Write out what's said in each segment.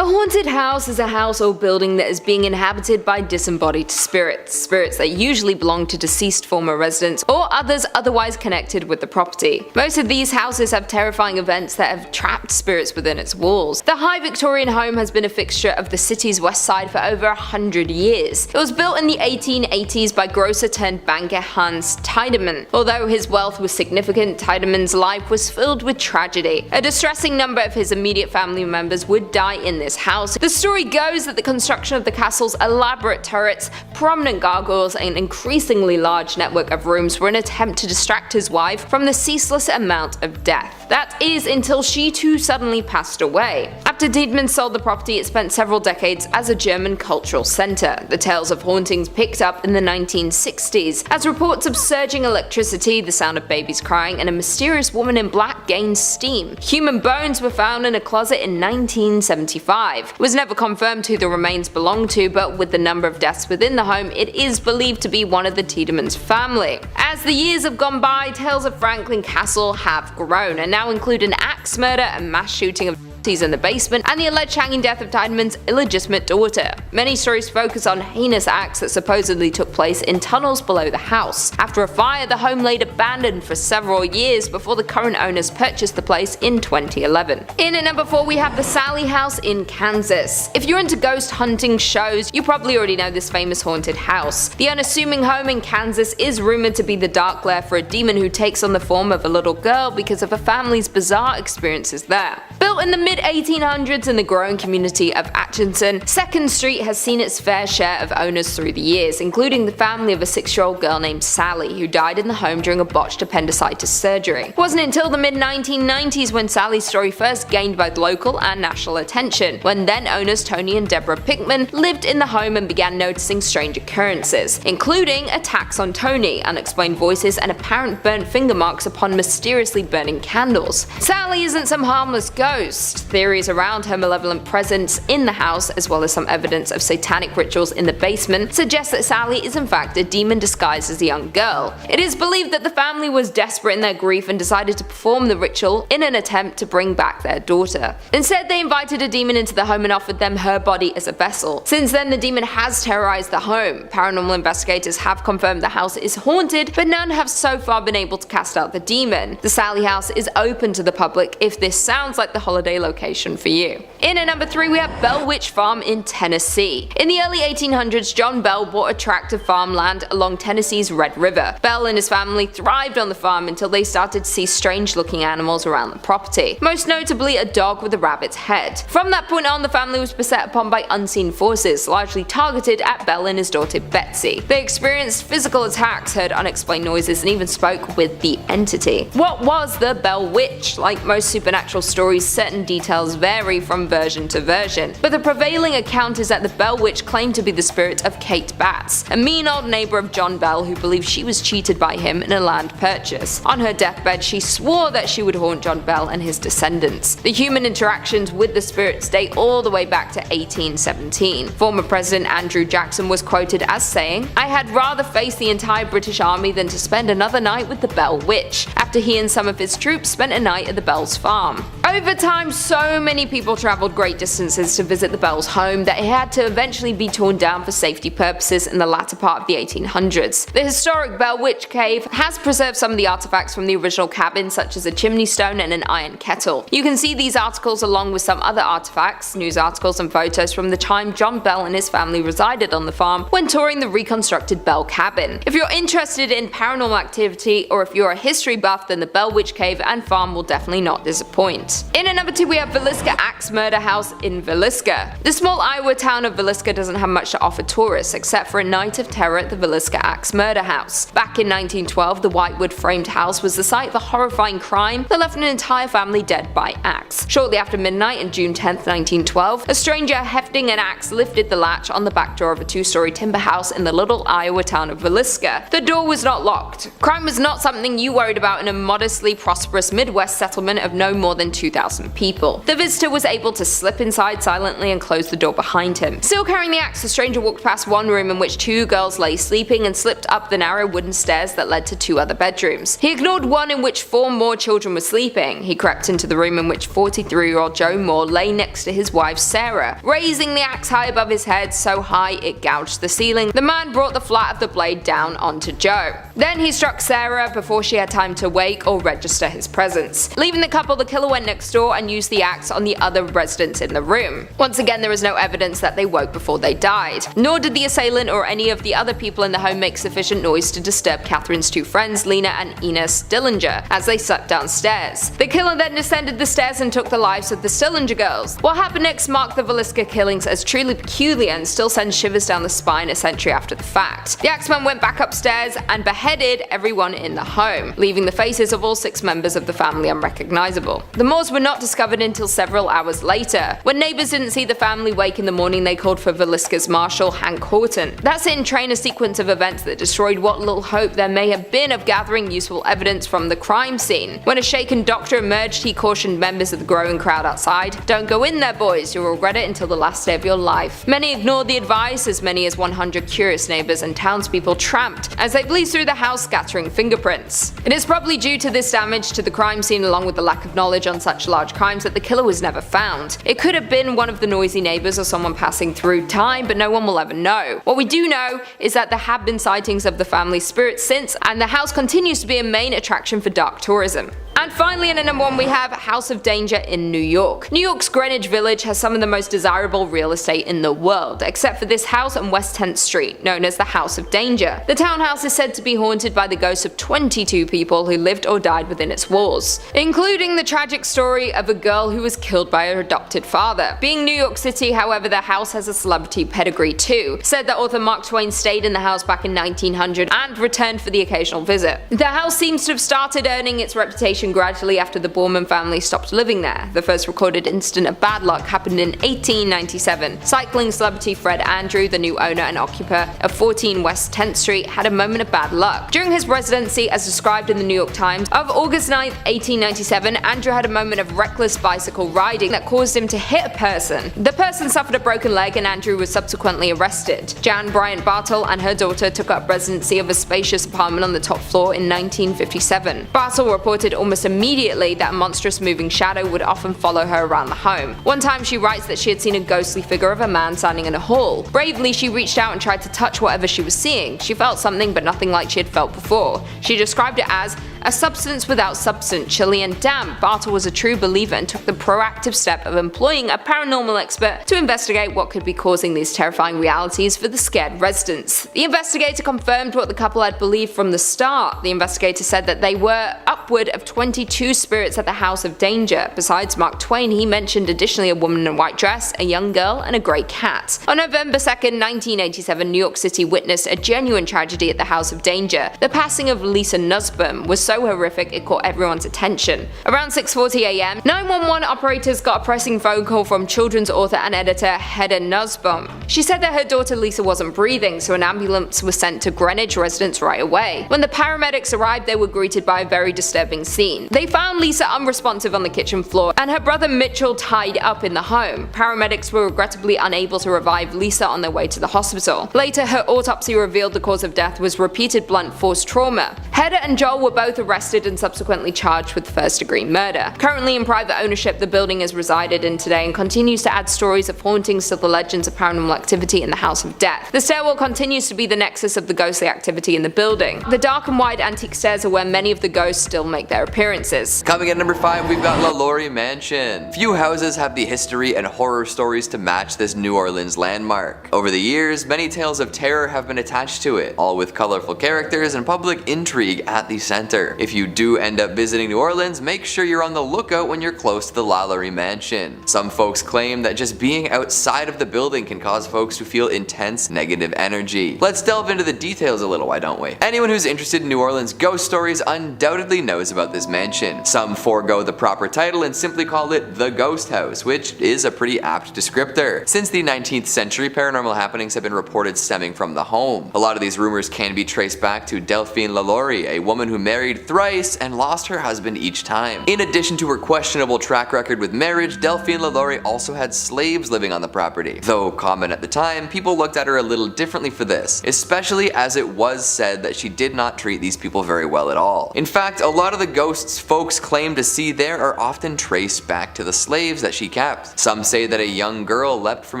A haunted house is a house or building that is being inhabited by disembodied spirits that usually belong to deceased former residents or others otherwise connected with the property. Most of these houses have terrifying events that have trapped spirits within its walls. The High Victorian home has been a fixture of the city's west side for over 100 years. It was built in the 1880s by grocer turned banker Hans Tiedemann. Although his wealth was significant, Tiedemann's life was filled with tragedy. A distressing number of his immediate family members would die in this house. The story goes that the construction of the castle's elaborate turrets, prominent gargoyles, and increasingly large network of rooms were an attempt to distract his wife from the ceaseless amount of death. That is, until she too suddenly passed away. After Tiedemann sold the property, it spent several decades as a German cultural center. The tales of hauntings picked up in the 1960s, as reports of surging electricity, the sound of babies crying, and a mysterious woman in black gained steam. Human bones were found in a closet in 1975. It was never confirmed who the remains belonged to, but with the number of deaths within the home, it is believed to be one of the Tiedemann's family. As the years have gone by, tales of Franklin Castle have grown and now include an axe murder, a mass shooting of in the basement, and the alleged hanging death of Tiedemann's illegitimate daughter. Many stories focus on heinous acts that supposedly took place in tunnels below the house. After a fire, the home laid abandoned for several years before the current owners purchased the place in 2011. In at number 4, we have the Sallie House in Kansas. If you're into ghost hunting shows, you probably already know this famous haunted house. The unassuming home in Kansas is rumored to be the dark lair for a demon who takes on the form of a little girl because of a family's bizarre experiences there. Built in the mid-1800s in the growing community of Atchison, 2nd Street has seen its fair share of owners through the years, including the family of a 6-year-old girl named Sally, who died in the home during a botched appendicitis surgery. It wasn't until the mid-1990s when Sally's story first gained both local and national attention, when then owners Tony and Deborah Pickman lived in the home and began noticing strange occurrences, including attacks on Tony, unexplained voices, and apparent burnt finger marks upon mysteriously burning candles. Sally isn't some harmless ghost. Theories around her malevolent presence in the house, as well as some evidence of satanic rituals in the basement, suggest that Sally is in fact a demon disguised as a young girl. It is believed that the family was desperate in their grief and decided to perform the ritual in an attempt to bring back their daughter. Instead, they invited a demon into the home and offered them her body as a vessel. Since then, the demon has terrorized the home. Paranormal investigators have confirmed the house is haunted, but none have so far been able to cast out the demon. The Sallie House is open to the public if this sounds like the holiday location for you. In at number 3, we have Bell Witch Farm in Tennessee. In the early 1800s, John Bell bought a tract of farmland along Tennessee's Red River. Bell and his family thrived on the farm until they started to see strange-looking animals around the property, most notably a dog with a rabbit's head. From that point on, the family was beset upon by unseen forces, largely targeted at Bell and his daughter Betsy. They experienced physical attacks, heard unexplained noises, and even spoke with the entity. What was the Bell Witch? Like most supernatural stories, certain details vary from version to version, but the prevailing account is that the Bell Witch claimed to be the spirit of Kate Batts, a mean old neighbor of John Bell who believed she was cheated by him in a land purchase. On her deathbed, she swore that she would haunt John Bell and his descendants. The human interactions with the spirits date all the way back to 1817. Former President Andrew Jackson was quoted as saying, "I had rather face the entire British army than to spend another night with the Bell Witch," after he and some of his troops spent a night at the Bell's farm. Over time, so many people traveled great distances to visit the Bell's home that it had to eventually be torn down for safety purposes in the latter part of the 1800s. The historic Bell Witch Cave has preserved some of the artifacts from the original cabin, such as a chimney stone and an iron kettle. You can see these articles along with some other artifacts, news articles and photos from the time John Bell and his family resided on the farm when touring the reconstructed Bell cabin. If you're interested in paranormal activity, or if you're a history buff, then the Bell Witch Cave and farm will definitely not disappoint. In at number 2, we have Villisca Axe Murder House in Villisca. The small Iowa town of Villisca doesn't have much to offer tourists except for a night of terror at the Villisca Axe Murder House. Back in 1912, the whitewood framed house was the site of a horrifying crime that left an entire family dead by axe. Shortly after midnight on June 10, 1912, a stranger hefting an axe lifted the latch on the back door of a 2-story timber house in the little Iowa town of Villisca. The door was not locked. Crime was not something you worried about in a modestly prosperous Midwest settlement of no more than 2,000 people. people. The visitor was able to slip inside silently and close the door behind him. Still carrying the axe, the stranger walked past one room in which two girls lay sleeping and slipped up the narrow wooden stairs that led to two other bedrooms. He ignored one in which four more children were sleeping. He crept into the room in which 43-year-old Joe Moore lay next to his wife Sarah, raising the axe high above his head so high it gouged the ceiling. The man brought the flat of the blade down onto Joe. Then he struck Sarah before she had time to wake or register his presence. Leaving the couple, the killer went next door and used the axe on the other residents in the room. Once again, there is no evidence that they woke before they died, nor did the assailant or any of the other people in the home make sufficient noise to disturb Catherine's two friends, Lena and Ines Stillinger, as they slept downstairs. The killer then descended the stairs and took the lives of the Stillinger girls. What happened next marked the Villisca killings as truly peculiar and still sends shivers down the spine a century after the fact. The Axeman went back upstairs and beheaded everyone in the home, leaving the faces of all 6 members of the family unrecognizable. The Moores were not discovered until several hours later. When neighbors didn't see the family wake in the morning, they called for Villisca's marshal, Hank Horton. That set in train a sequence of events that destroyed what little hope there may have been of gathering useful evidence from the crime scene. When a shaken doctor emerged, he cautioned members of the growing crowd outside, "Don't go in there, boys, you'll regret it until the last day of your life." Many ignored the advice, as many as 100 curious neighbors and townspeople tramped as they flew through the house scattering fingerprints. It is probably due to this damage to the crime scene, along with the lack of knowledge on such large crimes, that the killer was never found. It could have been one of the noisy neighbors or someone passing through time, but no one will ever know. What we do know is that there have been sightings of the family's spirits since, and the house continues to be a main attraction for dark tourism. And finally, in at number 1, we have House of Danger in New York. New York's Greenwich Village has some of the most desirable real estate in the world, except for this house on West 10th Street, known as the House of Danger. The townhouse is said to be haunted by the ghosts of 22 people who lived or died within its walls, including the tragic story of a girl who was killed by her adopted father. Being New York City, however, the house has a celebrity pedigree too. Said that author Mark Twain stayed in the house back in 1900 and returned for the occasional visit. The house seems to have started earning its reputation gradually after the Borman family stopped living there. The first recorded incident of bad luck happened in 1897. Cycling celebrity Fred Andrew, the new owner and occupier of 14 West 10th Street, had a moment of bad luck. During his residency, as described in the New York Times, of August 9, 1897, Andrew had a moment of reckless bicycle riding that caused him to hit a person. The person suffered a broken leg and Andrew was subsequently arrested. Jan Bryant Bartle and her daughter took up residency of a spacious apartment on the top floor in 1957. Bartle reported almost immediately that a monstrous moving shadow would often follow her around the home. One time she writes that she had seen a ghostly figure of a man standing in a hall. Bravely, she reached out and tried to touch whatever she was seeing. She felt something, but nothing like she had felt before. She described it as a substance without substance, chilly and damp. Bartle was a true believer and took the proactive step of employing a paranormal expert to investigate what could be causing these terrifying realities for the scared residents. The investigator confirmed what the couple had believed from the start. The investigator said that they were upward of 22 spirits at the House of Danger. Besides Mark Twain, he mentioned additionally a woman in a white dress, a young girl, and a grey cat. On November 2nd, 1987, New York City witnessed a genuine tragedy at the House of Danger. The passing of Lisa Nussbaum was so horrific it caught everyone's attention. Around 6:40 a.m., 911 operators got a pressing phone call from children's author and editor Hedda Nussbaum. She said that her daughter Lisa wasn't breathing, so an ambulance was sent to Greenwich residents right away. When the paramedics arrived, they were greeted by a very disturbing scene. They found Lisa unresponsive on the kitchen floor and her brother Mitchell tied up in the home. Paramedics were regrettably unable to revive Lisa on their way to the hospital. Later, her autopsy revealed the cause of death was repeated blunt force trauma. Hedda and Joel were both arrested and subsequently charged with first-degree murder. Currently in private ownership, the building is resided in today and continues to add stories of hauntings to the legends of paranormal activity in the House of Death. The stairwell continues to be the nexus of the ghostly activity in the building. The dark and wide antique stairs are where many of the ghosts still make their appearances. Coming at number 5, we've got La Laurie Mansion. Few houses have the history and horror stories to match this New Orleans landmark. Over the years, many tales of terror have been attached to it, all with colorful characters and public intrigue at the center. If you do end up visiting New Orleans, make sure you're on the lookout when you're close to the La Laurie Mansion. Some folks claim that just being outside of the building can cause folks to feel intense negative energy. Let's delve into the details a little, why don't we? Anyone who's interested in New Orleans ghost stories undoubtedly knows about this mansion. Some forego the proper title and simply call it the Ghost House, which is a pretty apt descriptor. Since the 19th century, paranormal happenings have been reported stemming from the home. A lot of these rumors can be traced back to Delphine LaLaurie, a woman who married married thrice and lost her husband each time. In addition to her questionable track record with marriage, Delphine LaLaurie also had slaves living on the property. Though common at the time, people looked at her a little differently for this, especially as it was said that she did not treat these people very well at all. In fact, a lot of the ghosts folks claim to see there are often traced back to the slaves that she kept. Some say that a young girl leapt from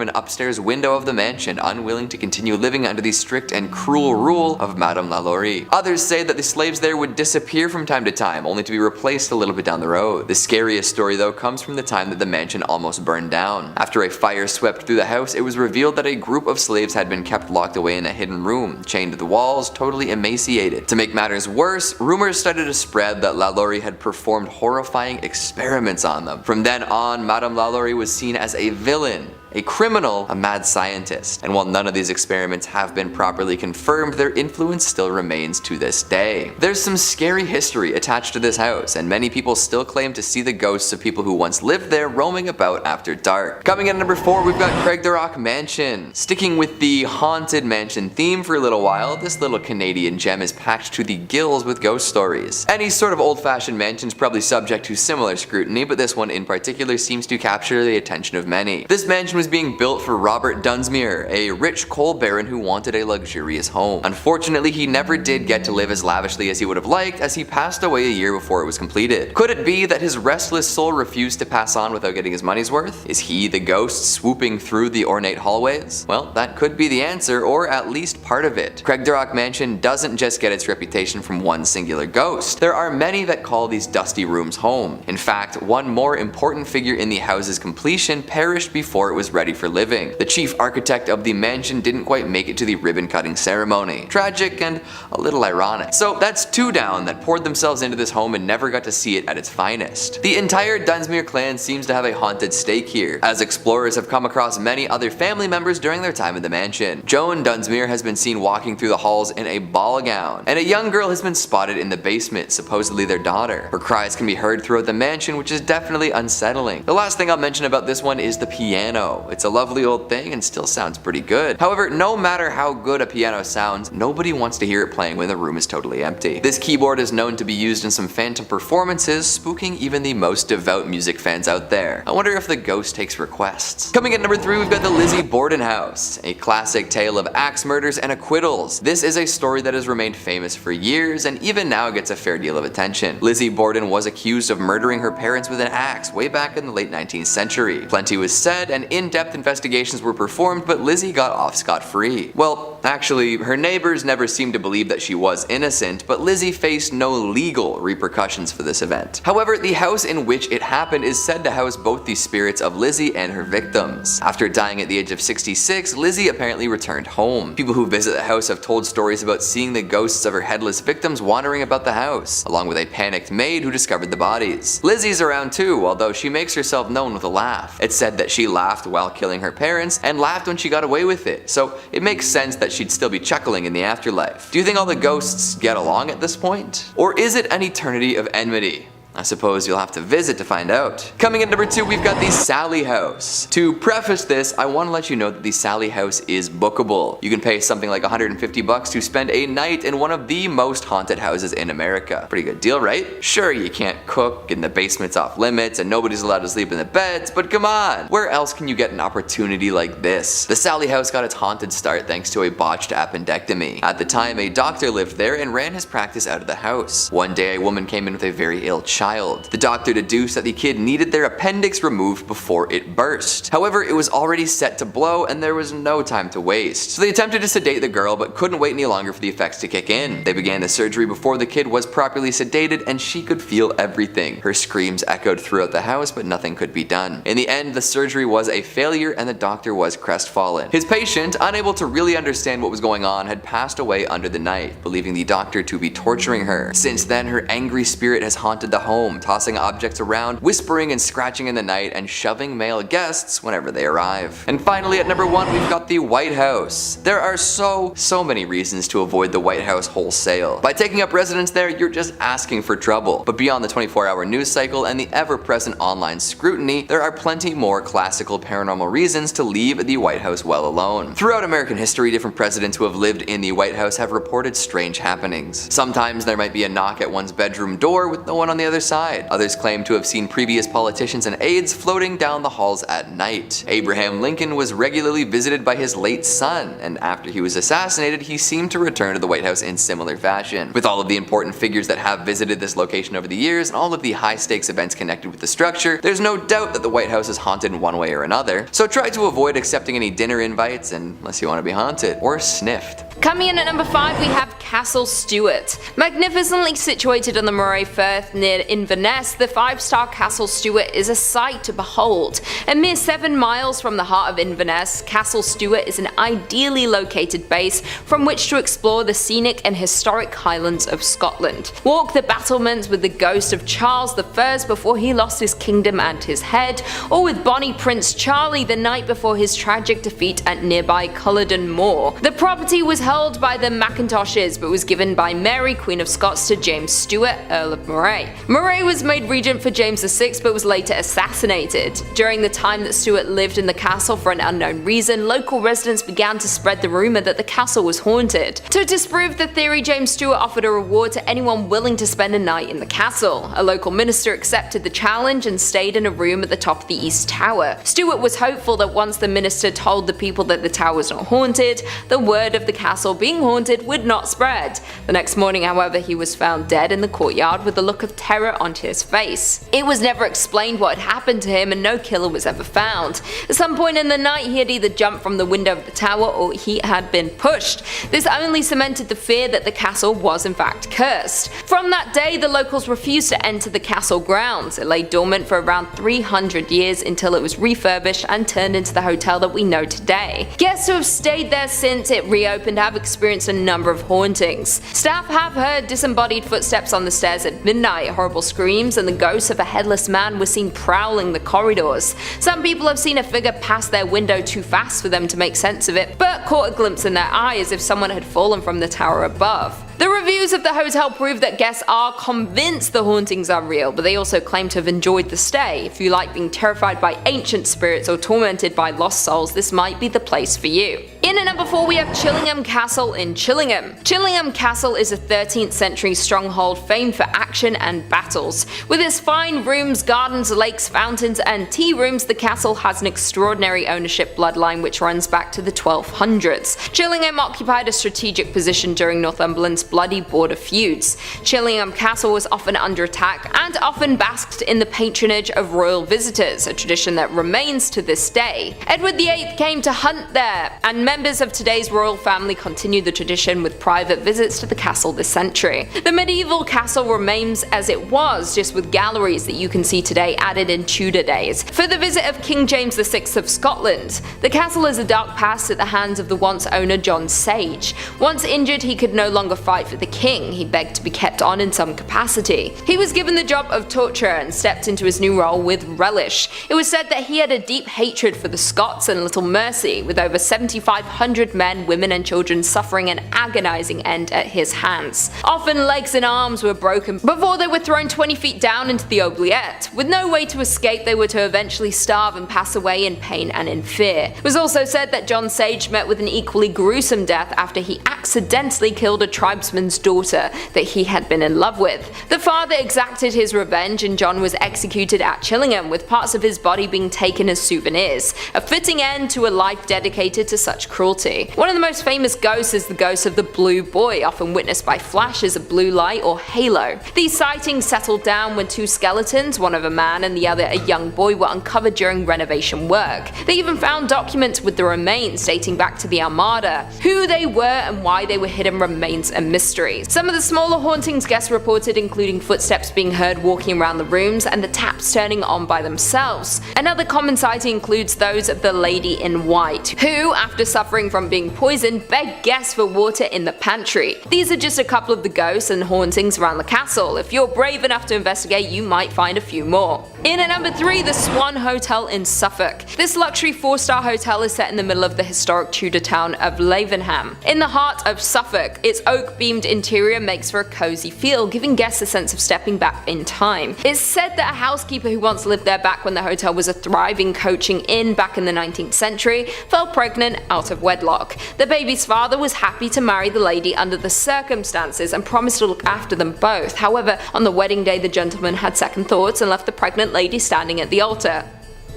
an upstairs window of the mansion, unwilling to continue living under the strict and cruel rule of Madame LaLaurie. Others say that the slaves there would disappear from time to time, only to be replaced a little bit down the road. The scariest story though comes from the time that the mansion almost burned down. After a fire swept through the house, it was revealed that a group of slaves had been kept locked away in a hidden room, chained to the walls, totally emaciated. To make matters worse, rumors started to spread that LaLaurie had performed horrifying experiments on them. From then on, Madame LaLaurie was seen as a villain, a criminal, a mad scientist. And while none of these experiments have been properly confirmed, their influence still remains to this day. There's some scary history attached to this house, and many people still claim to see the ghosts of people who once lived there roaming about after dark. Coming in at number 4, we've got Craigdarroch Mansion. Sticking with the haunted mansion theme for a little while, this little Canadian gem is packed to the gills with ghost stories. Any sort of old-fashioned mansion is probably subject to similar scrutiny, but this one in particular seems to capture the attention of many. This mansion was being built for Robert Dunsmuir, a rich coal baron who wanted a luxurious home. Unfortunately, he never did get to live as lavishly as he would have liked, as he passed away a year before it was completed. Could it be that his restless soul refused to pass on without getting his money's worth? Is he the ghost swooping through the ornate hallways? Well, that could be the answer, or at least part of it. Craigdarroch Mansion doesn't just get its reputation from one singular ghost. There are many that call these dusty rooms home. In fact, one more important figure in the house's completion perished before it was ready for living. The chief architect of the mansion didn't quite make it to the ribbon cutting ceremony. Tragic and a little ironic. So that's 2 down that poured themselves into this home and never got to see it at its finest. The entire Dunsmuir clan seems to have a haunted stake here, as explorers have come across many other family members during their time in the mansion. Joan Dunsmuir has been seen walking through the halls in a ball gown, and a young girl has been spotted in the basement, supposedly their daughter. Her cries can be heard throughout the mansion, which is definitely unsettling. The last thing I'll mention about this one is the piano. It's a lovely old thing and still sounds pretty good. However, no matter how good a piano sounds, nobody wants to hear it playing when the room is totally empty. This keyboard is known to be used in some phantom performances, spooking even the most devout music fans out there. I wonder if the ghost takes requests. Coming at number 3, we've got the Lizzie Borden House, a classic tale of axe murders and acquittals. This is a story that has remained famous for years and even now gets a fair deal of attention. Lizzie Borden was accused of murdering her parents with an axe way back in the late 19th century. Plenty was said and in-depth investigations were performed, but Lizzie got off scot-free. Well, actually, her neighbors never seemed to believe that she was innocent, but Lizzie faced no legal repercussions for this event. However, the house in which it happened is said to house both the spirits of Lizzie and her victims. After dying at the age of 66, Lizzie apparently returned home. People who visit the house have told stories about seeing the ghosts of her headless victims wandering about the house, along with a panicked maid who discovered the bodies. Lizzie's around too, although she makes herself known with a laugh. It's said that she laughed while killing her parents and laughed when she got away with it, so it makes sense that she'd still be chuckling in the afterlife. Do you think all the ghosts get along at this point? Or is it an eternity of enmity? I suppose you'll have to visit to find out. Coming in number 2, we've got the Sally House. To preface this, I want to let you know that the Sally House is bookable. You can pay something like $150 to spend a night in one of the most haunted houses in America. Pretty good deal, right? Sure, you can't cook, and the basement's off limits, and nobody's allowed to sleep in the beds, but come on! Where else can you get an opportunity like this? The Sally House got its haunted start thanks to a botched appendectomy. At the time, a doctor lived there and ran his practice out of the house. One day, a woman came in with a very ill child. The doctor deduced that the kid needed their appendix removed before it burst. However, it was already set to blow and there was no time to waste. So they attempted to sedate the girl but couldn't wait any longer for the effects to kick in. They began the surgery before the kid was properly sedated and she could feel everything. Her screams echoed throughout the house but nothing could be done. In the end, the surgery was a failure and the doctor was crestfallen. His patient, unable to really understand what was going on, had passed away under the knife, believing the doctor to be torturing her. Since then, her angry spirit has haunted the home home, tossing objects around, whispering and scratching in the night, and shoving male guests whenever they arrive. And finally, at number 1, we've got the White House. There are so many reasons to avoid the White House wholesale. By taking up residence there, you're just asking for trouble. But beyond the 24-hour news cycle and the ever-present online scrutiny, there are plenty more classical paranormal reasons to leave the White House well alone. Throughout American history, different presidents who have lived in the White House have reported strange happenings. Sometimes there might be a knock at one's bedroom door with no one on the other side. Others claim to have seen previous politicians and aides floating down the halls at night. Abraham Lincoln was regularly visited by his late son, and after he was assassinated, he seemed to return to the White House in similar fashion. With all of the important figures that have visited this location over the years and all of the high-stakes events connected with the structure, there's no doubt that the White House is haunted in one way or another. So try to avoid accepting any dinner invites unless you want to be haunted or sniffed. Coming in at number 5, we have Castle Stuart. Magnificently situated on the Moray Firth near Inverness, the 5-star Castle Stuart is a sight to behold. A mere 7 miles from the heart of Inverness, Castle Stuart is an ideally located base from which to explore the scenic and historic Highlands of Scotland. Walk the battlements with the ghost of Charles I before he lost his kingdom and his head, or with Bonnie Prince Charlie the night before his tragic defeat at nearby Culloden Moor. The property was held by the Macintoshes but was given by Mary, Queen of Scots, to James Stuart, Earl of Moray. Moray was made regent for James VI but was later assassinated. During the time that Stuart lived in the castle for an unknown reason, local residents began to spread the rumour that the castle was haunted. To disprove the theory, James Stuart offered a reward to anyone willing to spend a night in the castle. A local minister accepted the challenge and stayed in a room at the top of the East Tower. Stuart was hopeful that once the minister told the people that the tower was not haunted, the word of the castle being haunted would not spread. The next morning, however, he was found dead in the courtyard with a look of terror on his face. It was never explained what had happened to him and no killer was ever found. At some point in the night, he had either jumped from the window of the tower or he had been pushed. This only cemented the fear that the castle was in fact cursed. From that day, the locals refused to enter the castle grounds. It lay dormant for around 300 years until it was refurbished and turned into the hotel that we know today. Guests who have stayed there since it reopened have experienced a number of hauntings. Staff have heard disembodied footsteps on the stairs at midnight, horrible screams, and the ghost of a headless man was seen prowling the corridors. Some people have seen a figure pass their window too fast for them to make sense of it, but caught a glimpse in their eye as if someone had fallen from the tower above. The reviews of the hotel prove that guests are convinced the hauntings are real, but they also claim to have enjoyed the stay. If you like being terrified by ancient spirits or tormented by lost souls, this might be the place for you. In at number 4, we have Chillingham Castle in Chillingham. Chillingham Castle is a 13th century stronghold famed for action and battles. With its fine rooms, gardens, lakes, fountains, and tea rooms, the castle has an extraordinary ownership bloodline which runs back to the 1200s. Chillingham occupied a strategic position during Northumberland's bloody border feuds. Chillingham Castle was often under attack and often basked in the patronage of royal visitors, a tradition that remains to this day. Edward VIII came to hunt there, and members of today's royal family continue the tradition with private visits to the castle this century. The medieval castle remains as it was, just with galleries that you can see today added in Tudor days. For the visit of King James VI of Scotland, the castle is a dark past at the hands of the once owner John Sage. Once injured, he could no longer fight for the king. He begged to be kept on in some capacity. He was given the job of torturer and stepped into his new role with relish. It was said that he had a deep hatred for the Scots and little mercy, with over 7,500 men, women and children suffering an agonizing end at his hands. Often legs and arms were broken before they were thrown 20 feet down into the oubliette. With no way to escape, they were to eventually starve and pass away in pain and in fear. It was also said that John Sage met with an equally gruesome death after he accidentally killed a tribesman's daughter that he had been in love with. The father exacted his revenge and John was executed at Chillingham, with parts of his body being taken as souvenirs, a fitting end to a life dedicated to such cruelty. One of the most famous ghosts is the ghost of the Blue Boy, often witnessed by flashes of blue light or halo. These sightings settled down when 2 skeletons, one of a man and the other a young boy, were uncovered during renovation work. They even found documents with the remains dating back to the Armada. Who they were and why they were hidden remains a mystery. Some of the smaller hauntings guests reported including footsteps being heard walking around the rooms and the taps turning on by themselves. Another common sighting includes those of the lady in white, who, after suffering from being poisoned, begged guests for water in the pantry. These are just a couple of the ghosts and hauntings around the castle. If you're brave enough to investigate, you might find a few more. In at number 3, the Swan Hotel in Suffolk. This luxury 4-star hotel is set in the middle of the historic Tudor town of Lavenham. In the heart of Suffolk, its oak-beamed interior makes for a cozy feel, giving guests a sense of stepping back in time. It's said that a housekeeper who once lived there back when the hotel was a thriving coaching inn back in the 19th century fell pregnant out of wedlock. The baby's father was happy to marry the lady under the circumstances and promised to look after them both. However, on the wedding day the gentleman had second thoughts and left the pregnant lady standing at the altar.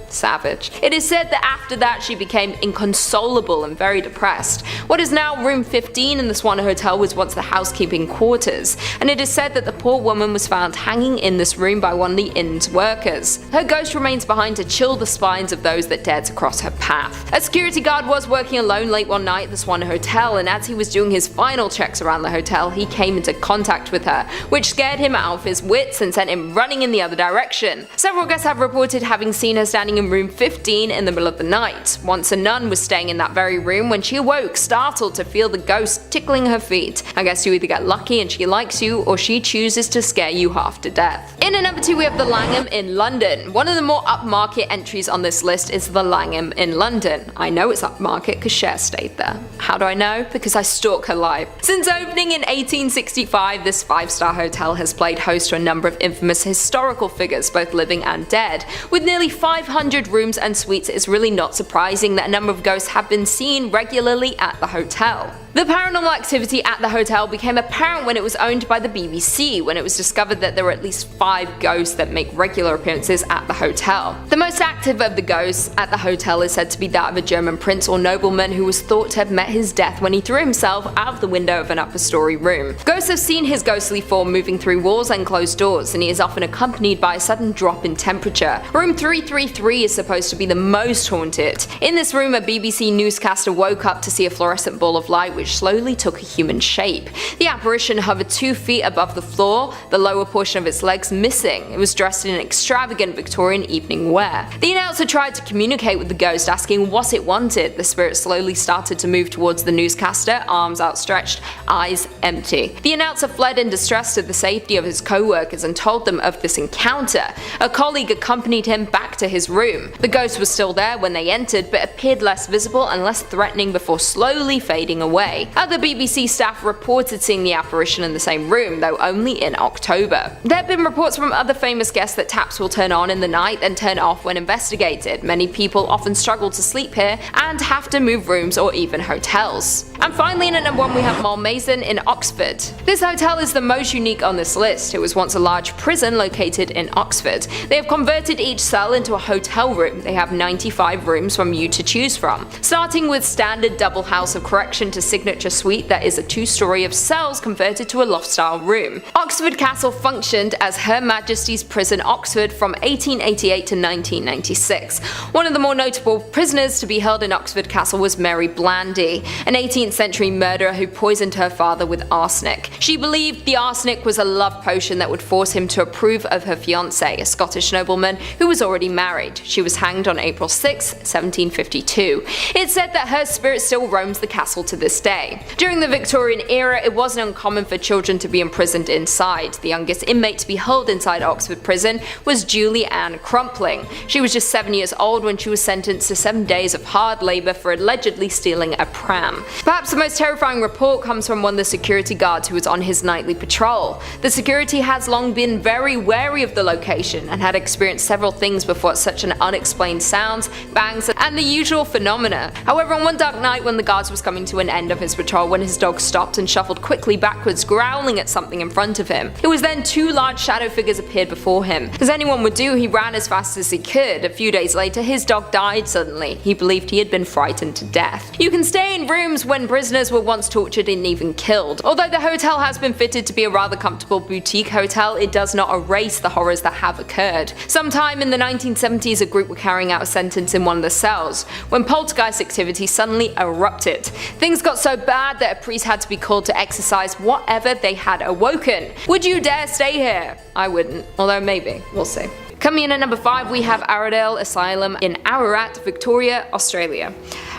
Savage. It is said that after that she became inconsolable and very depressed. What is now room 15 in the Swan Hotel was once the housekeeping quarters, and it is said that the poor woman was found hanging in this room by one of the inn's workers. Her ghost remains behind to chill the spines of those that dared to cross her path. A security guard was working alone late one night at the Swan Hotel, and as he was doing his final checks around the hotel, he came into contact with her, which scared him out of his wits and sent him running in the other direction. Several guests have reported having seen her standing in room 15 in the middle of the night. Once a nun was staying in that very room when she awoke, startled to feel the ghost tickling her feet. I guess you either get lucky and she likes you, or she chooses to scare you half to death. In at number 2 we have the Langham in London. One of the more upmarket entries on this list is the Langham in London. I know it's upmarket because Cher stayed there. How do I know? Because I stalk her live. Since opening in 1865, this 5-star hotel has played host to a number of infamous historical figures, both living and dead. With nearly 500 rooms and suites, it is really not surprising that a number of ghosts have been seen regularly at the hotel. The paranormal activity at the hotel became apparent when it was owned by the BBC, when it was discovered that there were at least 5 ghosts that make regular appearances at the hotel. The most active of the ghosts at the hotel is said to be that of a German prince or nobleman who was thought to have met his death when he threw himself out of the window of an upper story room. Ghosts have seen his ghostly form moving through walls and closed doors, and he is often accompanied by a sudden drop in temperature. Room 333 is supposed to be the most haunted. In this room, a BBC newscaster woke up to see a fluorescent ball of light which slowly took a human shape. The apparition hovered 2 feet above the floor, the lower portion of its legs missing. It was dressed in an extravagant Victorian evening wear. The announcer tried to communicate with the ghost, asking what it wanted. The spirit slowly started to move towards the newscaster, arms outstretched, eyes empty. The announcer fled in distress to the safety of his co-workers and told them of this encounter. A colleague accompanied him back to his room. The ghost was still there when they entered, but appeared less visible and less threatening before slowly fading away. Other BBC staff reported seeing the apparition in the same room, though only in October. There have been reports from other famous guests that taps will turn on in the night and turn off when investigated. Many people often struggle to sleep here and have to move rooms or even hotels. And finally, in at number 1 we have Malmaison in Oxford. This hotel is the most unique on this list. It was once a large prison located in Oxford. They have converted each cell into a hotel room. They have 95 rooms from you to choose from, starting with standard double house of correction to signature suite that is a 2-story of cells converted to a loft-style room. Oxford Castle functioned as Her Majesty's Prison Oxford from 1888 to 1996. One of the more notable prisoners to be held in Oxford Castle was Mary Blandy, an 18th century murderer who poisoned her father with arsenic. She believed the arsenic was a love potion that would force him to approve of her fiancé, a Scottish nobleman who was already married. She was hanged on April 6, 1752. It's said that her spirit still roams the castle to this day. During the Victorian era, it wasn't uncommon for children to be imprisoned inside. The youngest inmate to be held inside Oxford Prison was Julie Ann Crumpling. She was just 7 years old when she was sentenced to 7 days of hard labour for allegedly stealing a pram. Perhaps the most terrifying report comes from one of the security guards who was on his nightly patrol. The security has long been very wary of the location and had experienced several things before such an unexplained sounds, bangs, and the usual phenomena. However, on one dark night when the guards was coming to an end of his patrol, when his dog stopped and shuffled quickly backwards, growling at something in front of him. It was then 2 large shadow figures appeared before him. As anyone would do, he ran as fast as he could. A few days later, his dog died suddenly. He believed he had been frightened to death. You can stay in rooms when prisoners were once tortured and even killed. Although the hotel has been fitted to be a rather comfortable boutique hotel, it does not erase the horrors that have occurred. Sometime in the 1970s, a group were carrying out a sentence in one of the cells when poltergeist activity suddenly erupted. Things got so bad that a priest had to be called to exorcise whatever they had awoken. Would you dare stay here? I wouldn't, although maybe, we'll see. Coming in at number 5, we have Arundel Asylum in Ararat, Victoria, Australia.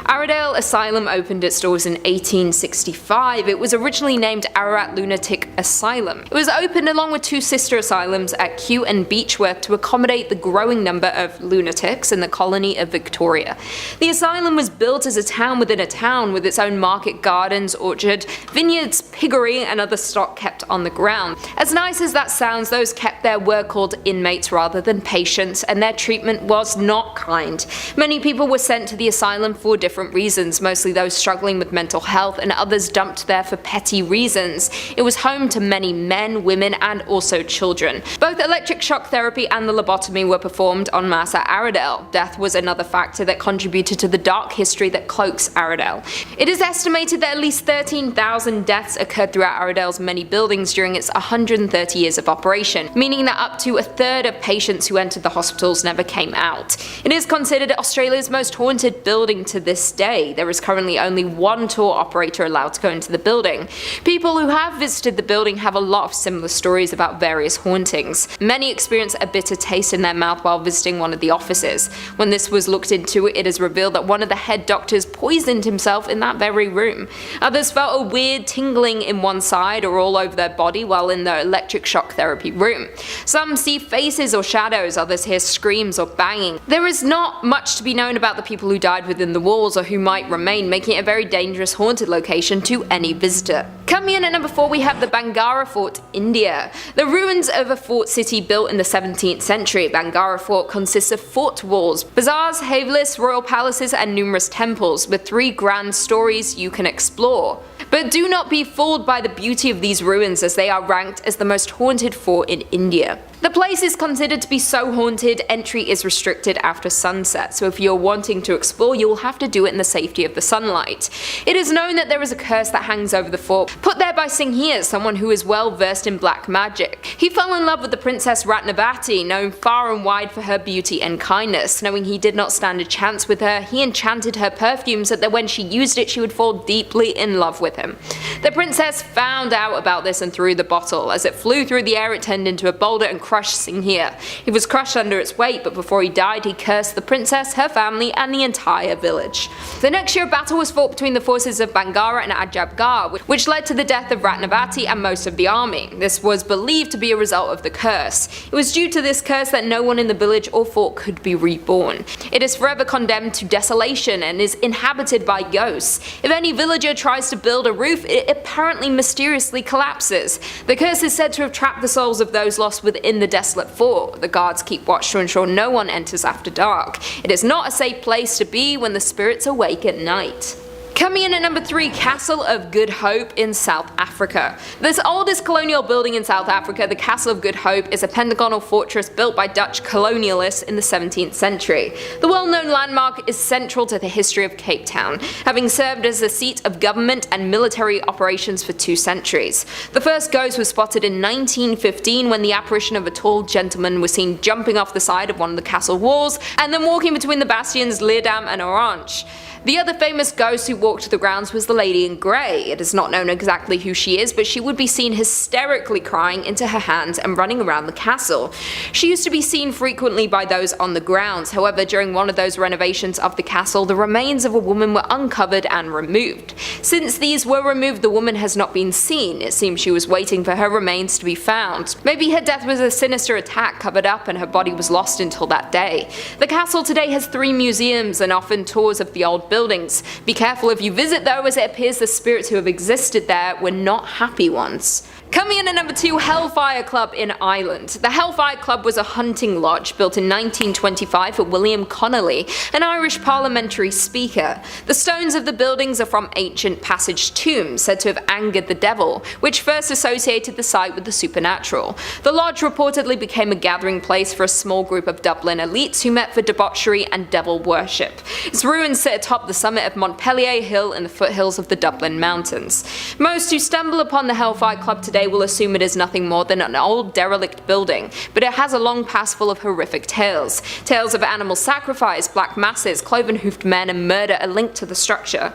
Arundel Asylum opened its doors in 1865. It was originally named Ararat Lunatic Asylum. It was opened along with 2 sister asylums at Kew and Beechworth to accommodate the growing number of lunatics in the colony of Victoria. The asylum was built as a town within a town, with its own market, gardens, orchard, vineyards, piggery, and other stock kept on the ground. As nice as that sounds, those kept there were called inmates rather than patients, and their treatment was not kind. Many people were sent to the asylum for different reasons, mostly those struggling with mental health, and others dumped there for petty reasons. It was home to many men, women, and also children. Both electric shock therapy and the lobotomy were performed en masse at Arundel. Death was another factor that contributed to the dark history that cloaks Arundel. It is estimated that at least 13,000 deaths occurred throughout Arundel's many buildings during its 130 years of operation, meaning that up to a third of patients who entered the hospitals never came out. It is considered Australia's most haunted building to this day. There is currently only one tour operator allowed to go into the building. People who have visited the building have a lot of similar stories about various hauntings. Many experience a bitter taste in their mouth while visiting one of the offices. When this was looked into, it is revealed that one of the head doctors poisoned himself in that very room. Others felt a weird tingling in one side or all over their body while in the electric shock therapy room. Some see faces or shadows, others hear screams or banging. There is not much to be known about the people who died within the walls or who might remain, making it a very dangerous haunted location to any visitor. Coming in at number 4, we have the Bangara Fort, India. The ruins of a fort city built in the 17th century. Bangara Fort consists of fort walls, bazaars, havelis, royal palaces, and numerous temples, with 3 grand stories you can explore. But do not be fooled by the beauty of these ruins, as they are ranked as the most haunted fort in India. The place is considered to be so haunted, entry is restricted after sunset, so if you're wanting to explore, you will have to do it in the safety of the sunlight. It is known that there is a curse that hangs over the fort, put there by Singhir, someone who is well versed in black magic. He fell in love with the Princess Ratnavati, known far and wide for her beauty and kindness. Knowing he did not stand a chance with her, he enchanted her perfume so that when she used it, she would fall deeply in love with him. The princess found out about this and threw the bottle. As it flew through the air, it turned into a boulder and crushed Singhir. He was crushed under its weight, but before he died, he cursed the princess, her family, and the entire village. The next year, a battle was fought between the forces of Bangara and Ajabgar, which led to the death of Ratnavati and most of the army. This was believed to be a result of the curse. It was due to this curse that no one in the village or fort could be reborn. It is forever condemned to desolation and is inhabited by ghosts. If any villager tries to build a roof, it apparently mysteriously collapses. The curse is said to have trapped the souls of those lost within the desolate fort. The guards keep watch to ensure no one enters after dark. It is not a safe place to be when the spirits awake at night. Coming in at number 3, Castle of Good Hope in South Africa. This oldest colonial building in South Africa, the Castle of Good Hope, is a pentagonal fortress built by Dutch colonialists in the 17th century. The well-known landmark is central to the history of Cape Town, having served as the seat of government and military operations for 2 centuries. The first ghost was spotted in 1915 when the apparition of a tall gentleman was seen jumping off the side of one of the castle walls and then walking between the bastions Leerdam and Orange. The other famous ghost who walked the grounds was the Lady in Grey. It is not known exactly who she is, but she would be seen hysterically crying into her hands and running around the castle. She used to be seen frequently by those on the grounds. However, during one of those renovations of the castle, the remains of a woman were uncovered and removed. Since these were removed, the woman has not been seen. It seems she was waiting for her remains to be found. Maybe her death was a sinister attack covered up and her body was lost until that day. The castle today has 3 museums and often tours of the old buildings. Be careful if you visit though, as it appears the spirits who have existed there were not happy ones. Coming in at number 2, Hellfire Club in Ireland. The Hellfire Club was a hunting lodge built in 1925 for William Connolly, an Irish parliamentary speaker. The stones of the buildings are from ancient passage tombs said to have angered the devil, which first associated the site with the supernatural. The lodge reportedly became a gathering place for a small group of Dublin elites who met for debauchery and devil worship. Its ruins sit atop the summit of Montpellier Hill in the foothills of the Dublin Mountains. Most who stumble upon the Hellfire Club today will assume it is nothing more than an old derelict building, but it has a long past full of horrific tales. Tales of animal sacrifice, black masses, cloven-hoofed men, and murder are linked to the structure.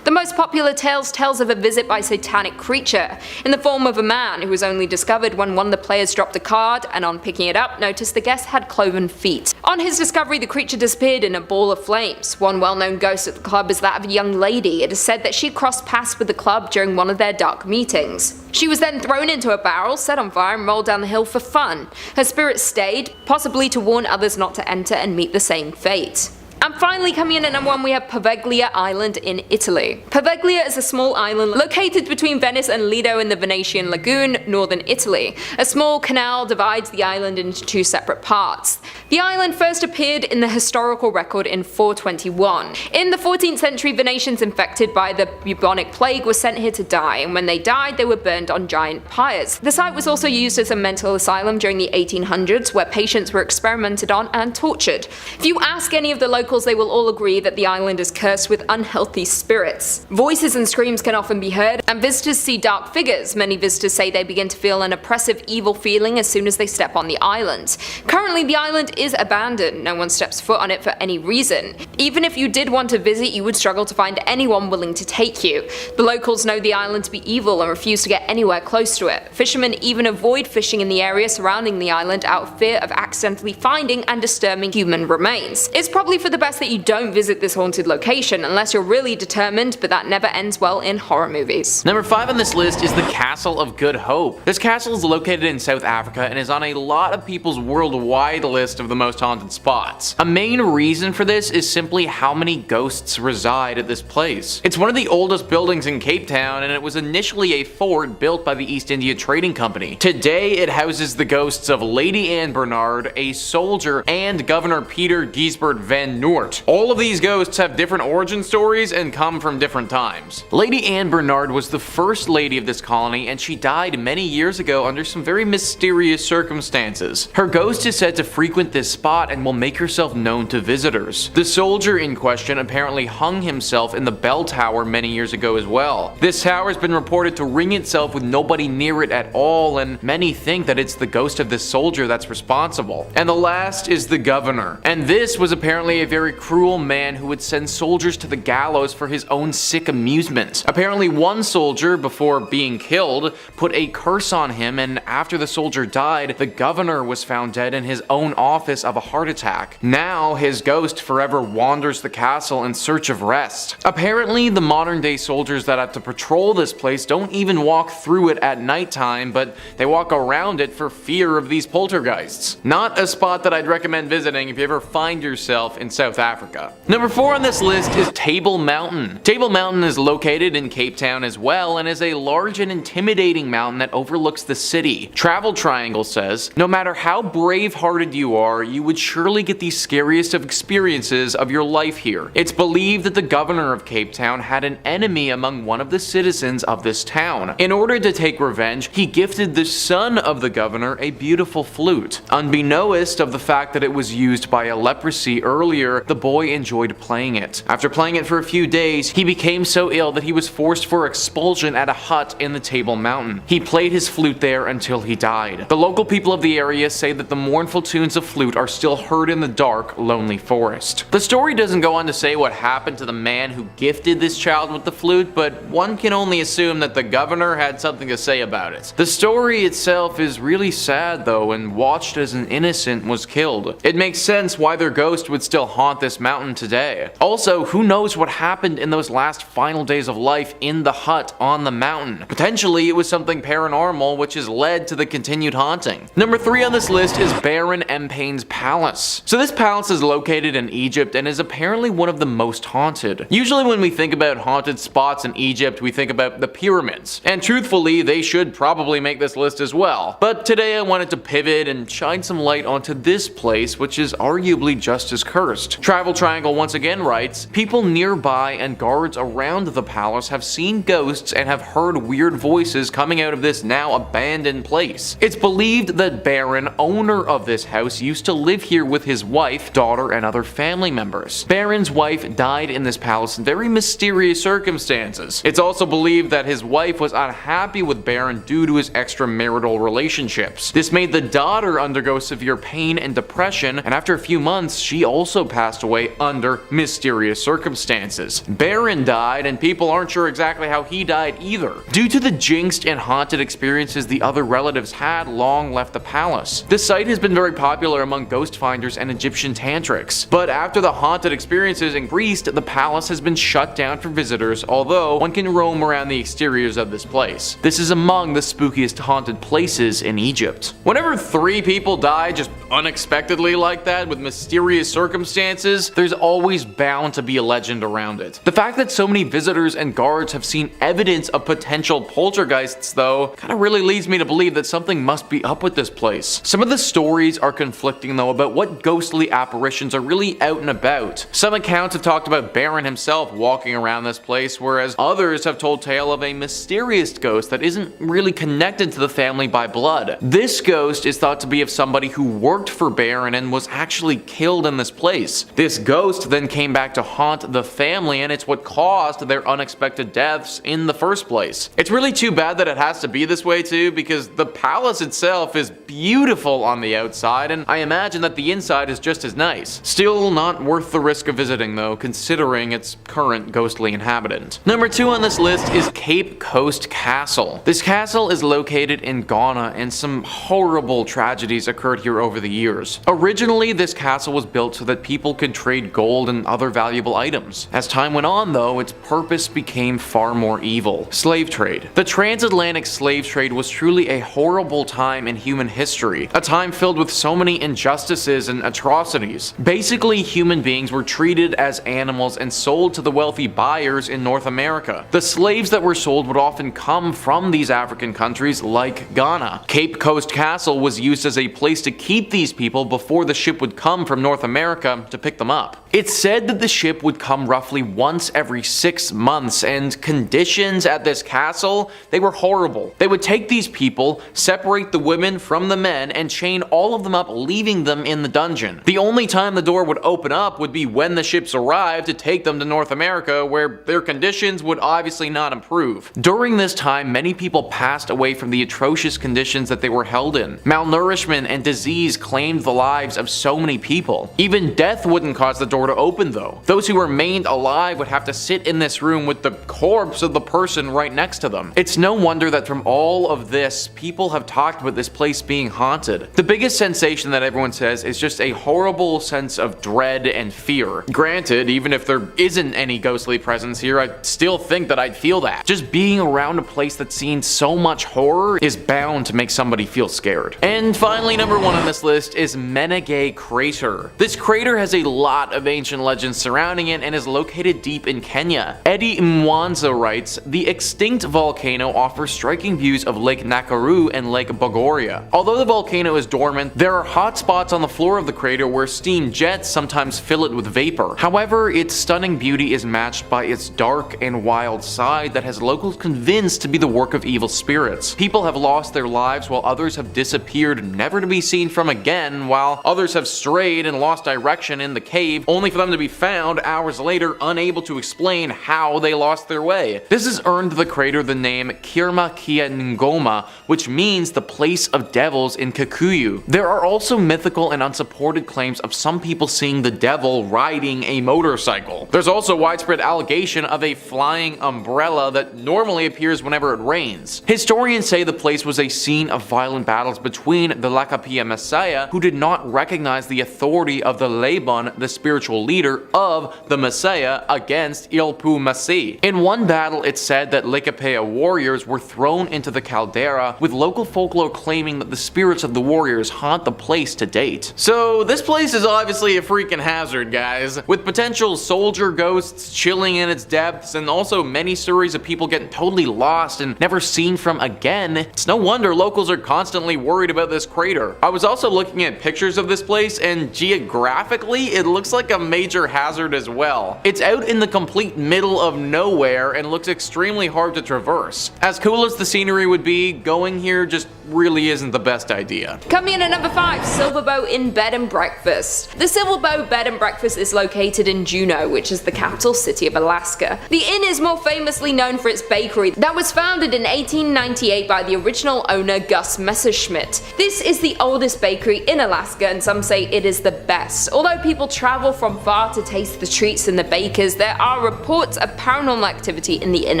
The most popular tales tells of a visit by a satanic creature, in the form of a man who was only discovered when one of the players dropped a card and on picking it up noticed the guest had cloven feet. On his discovery, the creature disappeared in a ball of flames. One well-known ghost at the club is that of a young lady. It is said that she crossed paths with the club during one of their dark meetings. She was then thrown into a barrel, set on fire, and rolled down the hill for fun. Her spirit stayed, possibly to warn others not to enter and meet the same fate. And finally, coming in at number 1, we have Poveglia Island in Italy. Poveglia is a small island located between Venice and Lido in the Venetian Lagoon, northern Italy. A small canal divides the island into 2 separate parts. The island first appeared in the historical record in 421. In the 14th century, Venetians infected by the bubonic plague were sent here to die, and when they died, they were burned on giant pyres. The site was also used as a mental asylum during the 1800s, where patients were experimented on and tortured. If you ask any of the locals, they will all agree that the island is cursed with unhealthy spirits. Voices and screams can often be heard, and visitors see dark figures. Many visitors say they begin to feel an oppressive, evil feeling as soon as they step on the island. Currently, the island is abandoned. No one steps foot on it for any reason. Even if you did want to visit, you would struggle to find anyone willing to take you. The locals know the island to be evil and refuse to get anywhere close to it. Fishermen even avoid fishing in the area surrounding the island out of fear of accidentally finding and disturbing human remains. It's probably for the best that you don't visit this haunted location unless you're really determined, but that never ends well in horror movies. Number 5 on this list is the Castle of Good Hope. This castle is located in South Africa and is on a lot of people's worldwide list of the most haunted spots. A main reason for this is simply how many ghosts reside at this place. It's one of the oldest buildings in Cape Town, and it was initially a fort built by the East India Trading Company. Today it houses the ghosts of Lady Anne Bernard, a soldier, and Governor Peter Gisbert van Noort. All of these ghosts have different origin stories and come from different times. Lady Anne Bernard was the first lady of this colony, and she died many years ago under some very mysterious circumstances. Her ghost is said to frequent this spot and will make herself known to visitors. The soldier in question apparently hung himself in the bell tower many years ago as well. This tower has been reported to ring itself with nobody near it at all, and many think that it's the ghost of this soldier that's responsible. And the last is the governor. And this was apparently a very cruel man who would send soldiers to the gallows for his own sick amusement. Apparently one soldier, before being killed, put a curse on him, and after the soldier died, the governor was found dead in his own office of a heart attack. Now his ghost forever wanders the castle in search of rest. Apparently the modern day soldiers that have to patrol this place don't even walk through it at nighttime, but they walk around it for fear of these poltergeists. Not a spot that I'd recommend visiting if you ever find yourself in South Africa. Number 4 on this list is Table Mountain. Table Mountain is located in Cape Town as well, and is a large and intimidating mountain that overlooks the city. Travel Triangle says, no matter how brave-hearted you are, you would surely get the scariest of experiences of your life here. It's believed that the governor of Cape Town had an enemy among one of the citizens of this town. In order to take revenge, he gifted the son of the governor a beautiful flute. Unbeknownst of the fact that it was used by a leprosy earlier, the boy enjoyed playing it. After playing it for a few days, he became so ill that he was forced for expulsion at a hut in the Table Mountain. He played his flute there until he died. The local people of the area say that the mournful tunes of flute are still heard in the dark, lonely forest. The story doesn't go on to say what happened to the man who gifted this child with the flute, but one can only assume that the governor had something to say about it. The story itself is really sad though, and watched as an innocent was killed. It makes sense why their ghost would still haunt haunt this mountain today. Also, who knows what happened in those last final days of life in the hut on the mountain? Potentially it was something paranormal which has led to the continued haunting. Number 3 on this list is Baron Empain's Palace. So this palace is located in Egypt and is apparently one of the most haunted. Usually when we think about haunted spots in Egypt, we think about the pyramids. And truthfully, they should probably make this list as well. But today I wanted to pivot and shine some light onto this place, which is arguably just as cursed. Travel Triangle once again writes, people nearby and guards around the palace have seen ghosts and have heard weird voices coming out of this now abandoned place. It's believed that Baron, owner of this house, used to live here with his wife, daughter, and other family members. Baron's wife died in this palace in very mysterious circumstances. It's also believed that his wife was unhappy with Baron due to his extramarital relationships. This made the daughter undergo severe pain and depression, and after a few months, she also passed away under mysterious circumstances. Baron died, and people aren't sure exactly how he died either. Due to the jinxed and haunted experiences the other relatives had long left the palace. This site has been very popular among ghost finders and Egyptian tantrics, but after the haunted experiences increased, the palace has been shut down for visitors, although one can roam around the exteriors of this place. This is among the spookiest haunted places in Egypt. Whenever 3 people die just unexpectedly like that with mysterious circumstances, there's always bound to be a legend around it. The fact that so many visitors and guards have seen evidence of potential poltergeists though, kinda really leads me to believe that something must be up with this place. Some of the stories are conflicting though about what ghostly apparitions are really out and about. Some accounts have talked about Baron himself walking around this place, whereas others have told tale of a mysterious ghost that isn't really connected to the family by blood. This ghost is thought to be of somebody who worked for Baron and was actually killed in this place. This ghost then came back to haunt the family, and it's what caused their unexpected deaths in the first place. It's really too bad that it has to be this way too, because the palace itself is beautiful on the outside, and I imagine that the inside is just as nice. Still not worth the risk of visiting though, considering its current ghostly inhabitant. Number 2 on this list is Cape Coast Castle. This castle is located in Ghana, and some horrible tragedies occurred here over the years. Originally, this castle was built so that people could trade gold and other valuable items. As time went on though, its purpose became far more evil. Slave trade. The transatlantic slave trade was truly a horrible time in human history, a time filled with so many injustices and atrocities. Basically, human beings were treated as animals and sold to the wealthy buyers in North America. The slaves that were sold would often come from these African countries like Ghana. Cape Coast Castle was used as a place to keep these people before the ship would come from North America to pick them up. It's said that the ship would come roughly once every 6 months, and conditions at this castle, they were horrible. They would take these people, separate the women from the men, and chain all of them up, leaving them in the dungeon. The only time the door would open up would be when the ships arrived to take them to North America, where their conditions would obviously not improve. During this time, many people passed away from the atrocious conditions that they were held in. Malnourishment and disease claimed the lives of so many people. Even death wouldn't cause the door to open though. Those who remained alive would have to sit in this room with the corpse of the person right next to them. It's no wonder that from all of this, people have talked about this place being haunted. The biggest sensation that everyone says is just a horrible sense of dread and fear. Granted, even if there isn't any ghostly presence here, I still think that I'd feel that. Just being around a place that's seen so much horror is bound to make somebody feel scared. And finally, number 1 on this list is Menengai Crater. This crater has a lot of ancient legends surrounding it and is located deep in Kenya. Eddie Mwanza writes, the extinct volcano offers striking views of Lake Nakuru and Lake Bogoria. Although the volcano is dormant, there are hot spots on the floor of the crater where steam jets sometimes fill it with vapor. However, its stunning beauty is matched by its dark and wild side that has locals convinced to be the work of evil spirits. People have lost their lives while others have disappeared, never to be seen from again, while others have strayed and lost direction in the cave, only for them to be found hours later unable to explain how they lost their way. This has earned the crater the name Kirma Kia Ngoma, which means the place of devils in Kikuyu. There are also mythical and unsupported claims of some people seeing the devil riding a motorcycle. There's also widespread allegation of a flying umbrella that normally appears whenever it rains. Historians say the place was a scene of violent battles between the Lakapia Messiah Messiah who did not recognize the authority of the Laban, the spiritual leader of the Messiah, against Ilpu Masih. In one battle, it's said that Likapea warriors were thrown into the caldera, with local folklore claiming that the spirits of the warriors haunt the place to date. So this place is obviously a freaking hazard, guys, with potential soldier ghosts chilling in its depths, and also many stories of people getting totally lost and never seen from again. It's no wonder locals are constantly worried about this crater. I was also looking at pictures of this place, and geographically it looks like a major hazard as well. It's out in the complete middle of nowhere and looks extremely hard to traverse. As cool as the scenery would be, going here just really isn't the best idea. Coming in at number 5, Silverboat Inn Bed and Breakfast. The Silverboat Bed and Breakfast is located in Juneau, which is the capital city of Alaska. The inn is more famously known for its bakery that was founded in 1898 by the original owner Gus Messerschmitt. This is the oldest bakery in Alaska, and some say it is the best. Although people travel from far to taste the treats and the bakers, there are reports of paranormal activity in the inn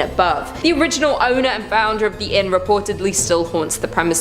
above. The original owner and founder of the inn reportedly still haunts the premises.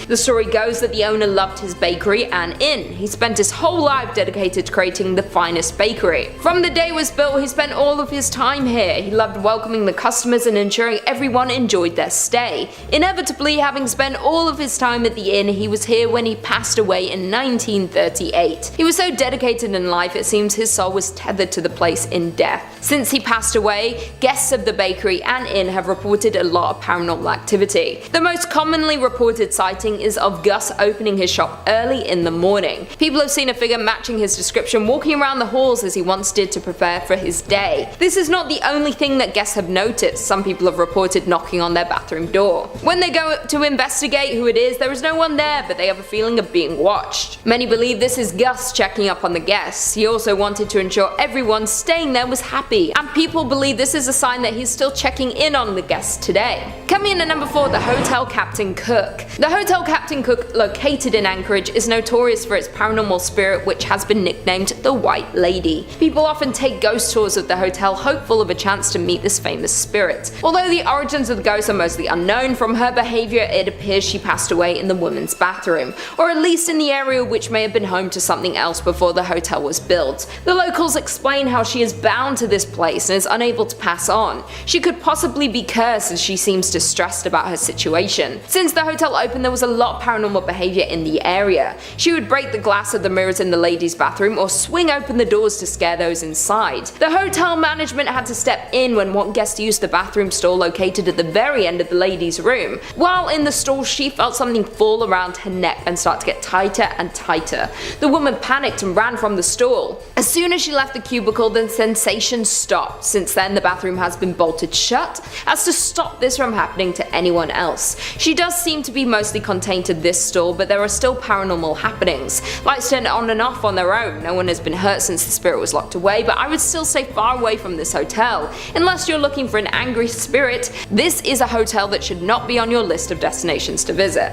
The story goes that the owner loved his bakery and inn. He spent his whole life dedicated to creating the finest bakery. From the day it was built, he spent all of his time here. He loved welcoming the customers and ensuring everyone enjoyed their stay. Inevitably, having spent all of his time at the inn, he was here when he passed away in 1938. He was so dedicated in life, it seems his soul was tethered to the place in death. Since he passed away, guests of the bakery and inn have reported a lot of paranormal activity. The most commonly reported sighting is of Gus opening his shop early in the morning. People have seen a figure matching his description walking around the halls as he once did to prepare for his day. This is not the only thing that guests have noticed. Some people have reported knocking on their bathroom door. When they go to investigate who it is, there is no one there, but they have a feeling of being watched. Many believe this is Gus checking up on the guests. He also wanted to ensure everyone staying there was happy, and people believe this is a sign that he's still checking in on the guests today. Coming in at number 4, the Hotel Captain Cook. The Hotel Captain Cook, located in Anchorage, is notorious for its paranormal spirit, which has been nicknamed the White Lady. People often take ghost tours of the hotel, hopeful of a chance to meet this famous spirit. Although the origins of the ghost are mostly unknown, from her behavior it appears she passed away in the women's bathroom, or at least in the area which may have been home to something else before the hotel was built. The locals explain how she is bound to this place and is unable to pass on. She could possibly be cursed, as she seems distressed about her situation. Since the hotel opened, there was a lot of paranormal behavior in the area. She would break the glass of the mirrors in the ladies' bathroom or swing open the doors to scare those inside. The hotel management had to step in when one guest used the bathroom stall located at the very end of the ladies' room. While in the stall, she felt something fall around her neck and start to get tighter and tighter. The woman panicked and ran from the stall. As soon as she left the cubicle, the sensation stopped. Since then, the bathroom has been bolted shut as to stop this from happening to anyone else. She does seem to be mostly contained to this stall, but there are still paranormal happenings. Lights turn on and off on their own. No one has been hurt since the spirit was locked away, but I would still stay far away from this hotel. Unless you're looking for an angry spirit, this is a hotel that should not be on your list of destinations to visit.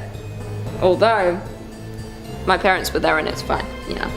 Although, my parents were there and it's fine, you know.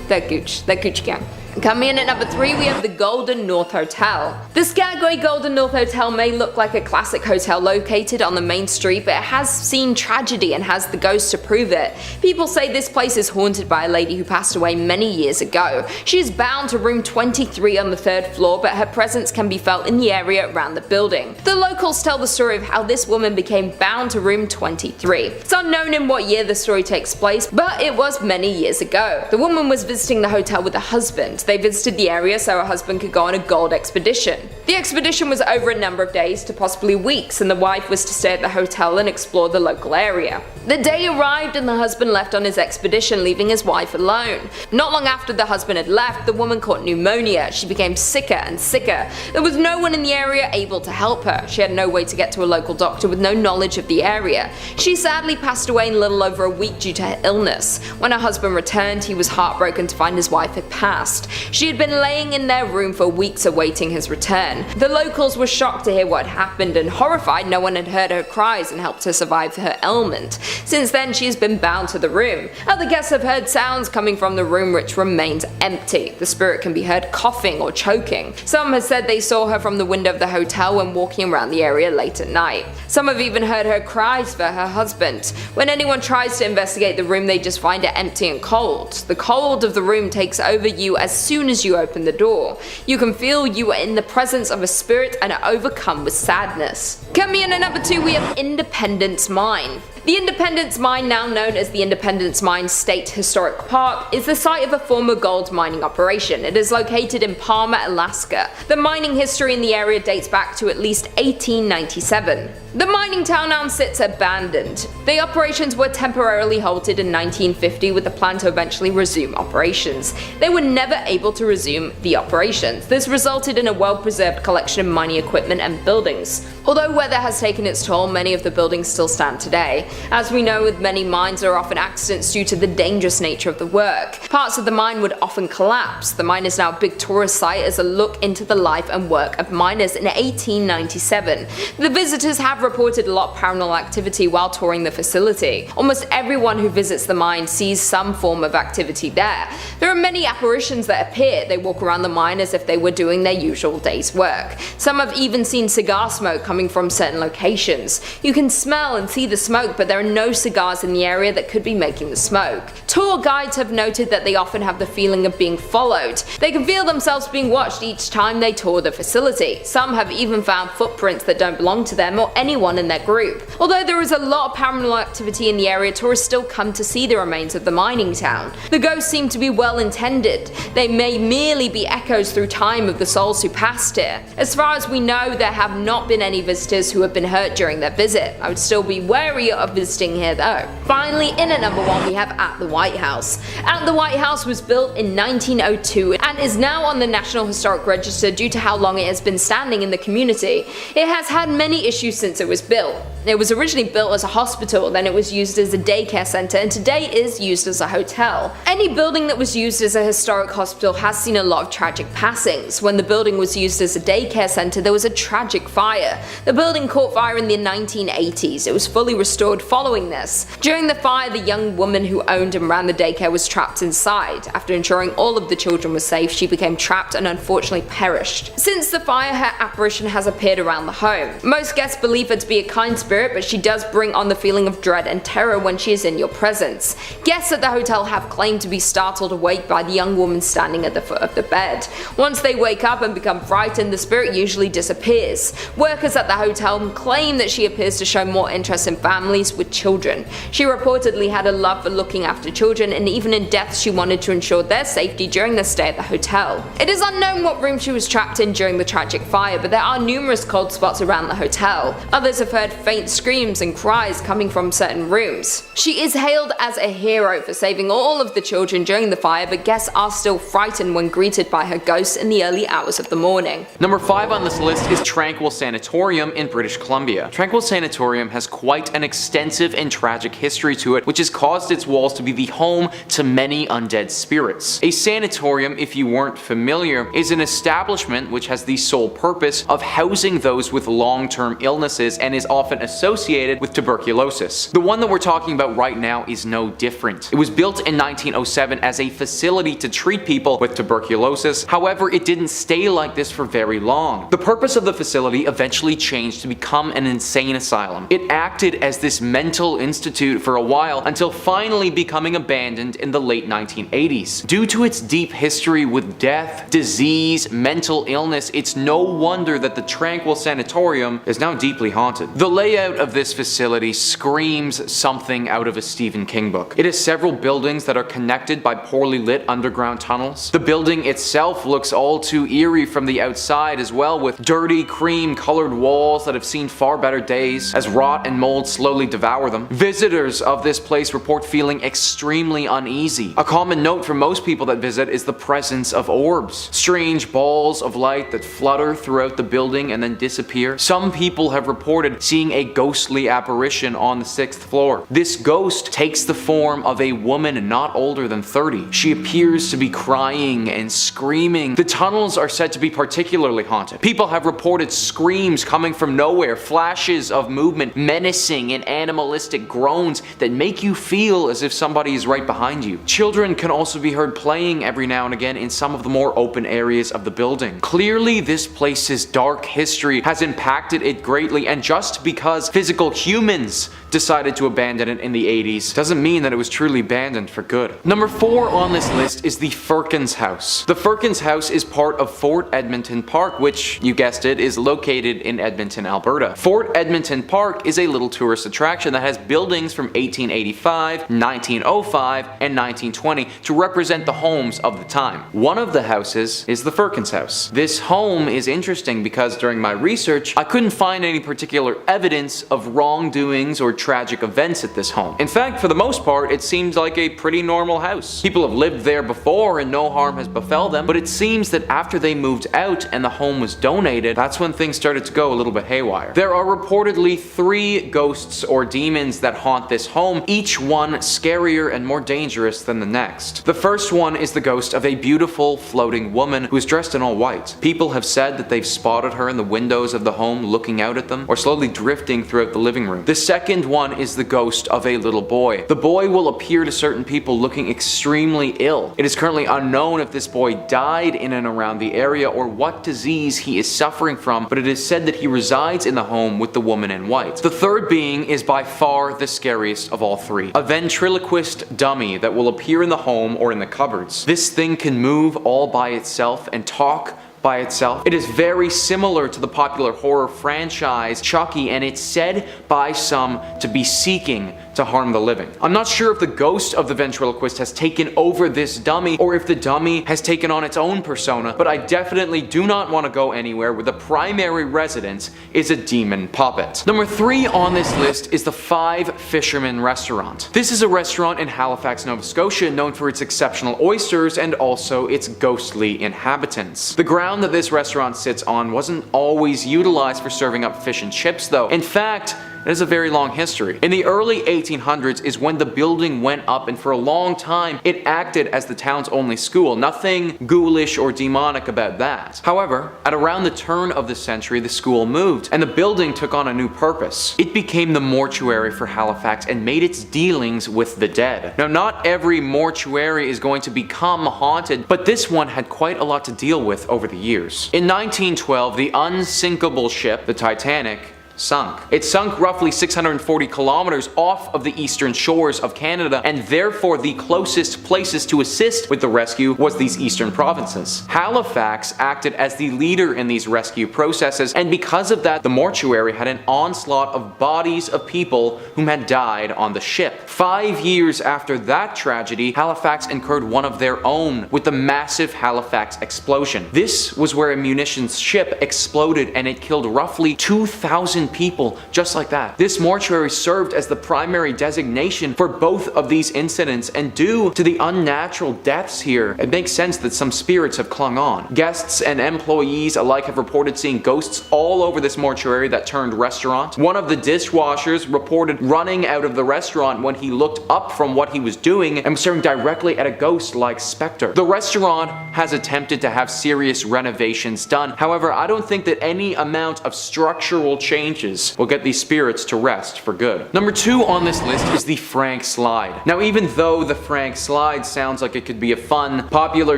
They're Gucci gang. Coming in at number 3, we have the Golden North Hotel. The Skagway Golden North Hotel may look like a classic hotel located on the main street, but it has seen tragedy and has the ghosts to prove it. People say this place is haunted by a lady who passed away many years ago. She is bound to room 23 on the 3rd floor, but her presence can be felt in the area around the building. The locals tell the story of how this woman became bound to room 23. It's unknown in what year the story takes place, but it was many years ago. The woman was visiting the hotel with a husband. They visited the area so her husband could go on a gold expedition. The expedition was over a number of days to possibly weeks, and the wife was to stay at the hotel and explore the local area. The day arrived and the husband left on his expedition, leaving his wife alone. Not long after the husband had left, the woman caught pneumonia. She became sicker and sicker. There was no one in the area able to help her. She had no way to get to a local doctor with no knowledge of the area. She sadly passed away in a little over a week due to her illness. When her husband returned, he was heartbroken to find his wife had passed. She had been laying in their room for weeks awaiting his return. The locals were shocked to hear what had happened, and horrified no one had heard her cries and helped her survive her ailment. Since then, she has been bound to the room. Other guests have heard sounds coming from the room which remains empty. The spirit can be heard coughing or choking. Some have said they saw her from the window of the hotel when walking around the area late at night. Some have even heard her cries for her husband. When anyone tries to investigate the room, they just find it empty and cold. The cold of the room takes over you as soon as you open the door. You can feel you are in the presence of a spirit and are overcome with sadness. Coming in at number 2, we have Independence Mine. The Independence Mine, now known as the Independence Mine State Historic Park, is the site of a former gold mining operation. It is located in Palmer, Alaska. The mining history in the area dates back to at least 1897. The mining town now sits abandoned. The operations were temporarily halted in 1950 with the plan to eventually resume operations. They were never able to resume the operations. This resulted in a well-preserved collection of mining equipment and buildings. Although weather has taken its toll, many of the buildings still stand today. As we know, with many mines, there are often accidents due to the dangerous nature of the work. Parts of the mine would often collapse. The mine is now a big tourist site as a look into the life and work of miners in 1897. The visitors have reported a lot of paranormal activity while touring the facility. Almost everyone who visits the mine sees some form of activity there. There are many apparitions that appear. They walk around the mine as if they were doing their usual day's work. Some have even seen cigar smoke coming from certain locations. You can smell and see the smoke, but there are no cigars in the area that could be making the smoke. Tour guides have noted that they often have the feeling of being followed. They can feel themselves being watched each time they tour the facility. Some have even found footprints that don't belong to them or anyone in their group. Although there is a lot of paranormal activity in the area, tourists still come to see the remains of the mining town. The ghosts seem to be well intended. They may merely be echoes through time of the souls who passed here. As far as we know, there have not been any visitors who have been hurt during their visit. I would still be wary of visiting here though. Finally, in at number 1, we have At the White House. At the White House was built in 1902 and is now on the National Historic Register due to how long it has been standing in the community. It has had many issues since it was built. It was originally built as a hospital, then it was used as a daycare center, and today is used as a hotel. Any building that was used as a historic hospital has seen a lot of tragic passings. When the building was used as a daycare center, there was a tragic fire. The building caught fire in the 1980s. It was fully restored following this. During the fire, the young woman who owned and ran the daycare was trapped inside. After ensuring all of the children were safe, she became trapped and unfortunately perished. Since the fire, her apparition has appeared around the home. Most guests believe her to be a kind spirit, but she does bring on the feeling of dread and terror when she is in your presence. Guests at the hotel have claimed to be startled awake by the young woman standing at the foot of the bed. Once they wake up and become frightened, the spirit usually disappears. Workers at the hotel claim that she appears to show more interest in families with children. She reportedly had a love for looking after children, and even in death she wanted to ensure their safety during their stay at the hotel. It is unknown what room she was trapped in during the tragic fire, but there are numerous cold spots around the hotel. Others have heard faint screams and cries coming from certain rooms. She is hailed as a hero for saving all of the children during the fire, but guests are still frightened when greeted by her ghost in the early hours of the morning. Number 5 on this list is Tranquil Sanatorium in British Columbia. Tranquil Sanatorium has quite an extensive and tragic history to it, which has caused its walls to be the home to many undead spirits. A sanatorium, if you weren't familiar, is an establishment which has the sole purpose of housing those with long-term illnesses and is often associated with tuberculosis. The one that we're talking about right now is no different. It was built in 1907 as a facility to treat people with tuberculosis. However, it didn't stay like this for very long. The purpose of the facility eventually changed to become an insane asylum. It acted as this mental institute for a while until finally becoming abandoned in the late 1980s. Due to its deep history with death, disease, mental illness, it's no wonder that the Tranquil Sanatorium is now deeply haunted. The layout of this facility screams something out of a Stephen King book. It has several buildings that are connected by poorly lit underground tunnels. The building itself looks all too eerie from the outside as well, with dirty cream colored walls that have seen far better days as rot and mold slowly devour them. Visitors of this place report feeling extreme extremely uneasy. A common note for most people that visit is the presence of orbs, strange balls of light that flutter throughout the building and then disappear. Some people have reported seeing a ghostly apparition on the 6th floor. This ghost takes the form of a woman not older than 30. She appears to be crying and screaming. The tunnels are said to be particularly haunted. People have reported screams coming from nowhere, flashes of movement, menacing and animalistic groans that make you feel as if somebody is right behind you. Children can also be heard playing every now and again in some of the more open areas of the building. Clearly, this place's dark history has impacted it greatly, and just because physical humans decided to abandon it in the 80s doesn't mean that it was truly abandoned for good. Number 4 on this list is the Firkins House. The Firkins House is part of Fort Edmonton Park, which, you guessed it, is located in Edmonton, Alberta. Fort Edmonton Park is a little tourist attraction that has buildings from 1885, 1905, and 1920 to represent the homes of the time. One of the houses is the Firkins House. This home is interesting because during my research, I couldn't find any particular evidence of wrongdoings or tragic events at this home. In fact, for the most part, it seems like a pretty normal house. People have lived there before and no harm has befell them, but it seems that after they moved out and the home was donated, that's when things started to go a little bit haywire. There are reportedly 3 ghosts or demons that haunt this home, each one scarier and more dangerous than the next. The first one is the ghost of a beautiful floating woman who is dressed in all white. People have said that they've spotted her in the windows of the home looking out at them or slowly drifting throughout the living room. The second one is the ghost of a little boy. The boy will appear to certain people looking extremely ill. It is currently unknown if this boy died in and around the area or what disease he is suffering from, but it is said that he resides in the home with the woman in white. The third being is by far the scariest of all 3. A ventriloquist dummy that will appear in the home or in the cupboards. This thing can move all by itself and talk by itself. It is very similar to the popular horror franchise Chucky, and it's said by some to be seeking to harm the living. I'm not sure if the ghost of the ventriloquist has taken over this dummy or if the dummy has taken on its own persona, but I definitely do not want to go anywhere where the primary residence is a demon puppet. Number 3 on this list is the 5 Fishermen Restaurant. This is a restaurant in Halifax, Nova Scotia, known for its exceptional oysters and also its ghostly inhabitants. The ground that this restaurant sits on wasn't always utilized for serving up fish and chips though. In fact, it has a very long history. In the early 1800s is when the building went up, and for a long time it acted as the town's only school. Nothing ghoulish or demonic about that. However, at around the turn of the century, the school moved and the building took on a new purpose. It became the mortuary for Halifax and made its dealings with the dead. Now, not every mortuary is going to become haunted, but this one had quite a lot to deal with over the years. In 1912, the unsinkable ship, the Titanic, sunk. It sunk roughly 640 kilometers off of the eastern shores of Canada, and therefore the closest places to assist with the rescue was these eastern provinces. Halifax acted as the leader in these rescue processes, and because of that, the mortuary had an onslaught of bodies of people whom had died on the ship. 5 years after that tragedy, Halifax incurred one of their own with the massive Halifax explosion. This was where a munitions ship exploded and it killed roughly 2,000 people just like that. This mortuary served as the primary designation for both of these incidents, and due to the unnatural deaths here, it makes sense that some spirits have clung on. Guests and employees alike have reported seeing ghosts all over this mortuary that turned restaurant. One of the dishwashers reported running out of the restaurant when he looked up from what he was doing and was staring directly at a ghost-like specter. The restaurant has attempted to have serious renovations done. However, I don't think that any amount of structural changes will get these spirits to rest for good. Number 2 on this list is the Frank Slide. Now, even though the Frank Slide sounds like it could be a fun, popular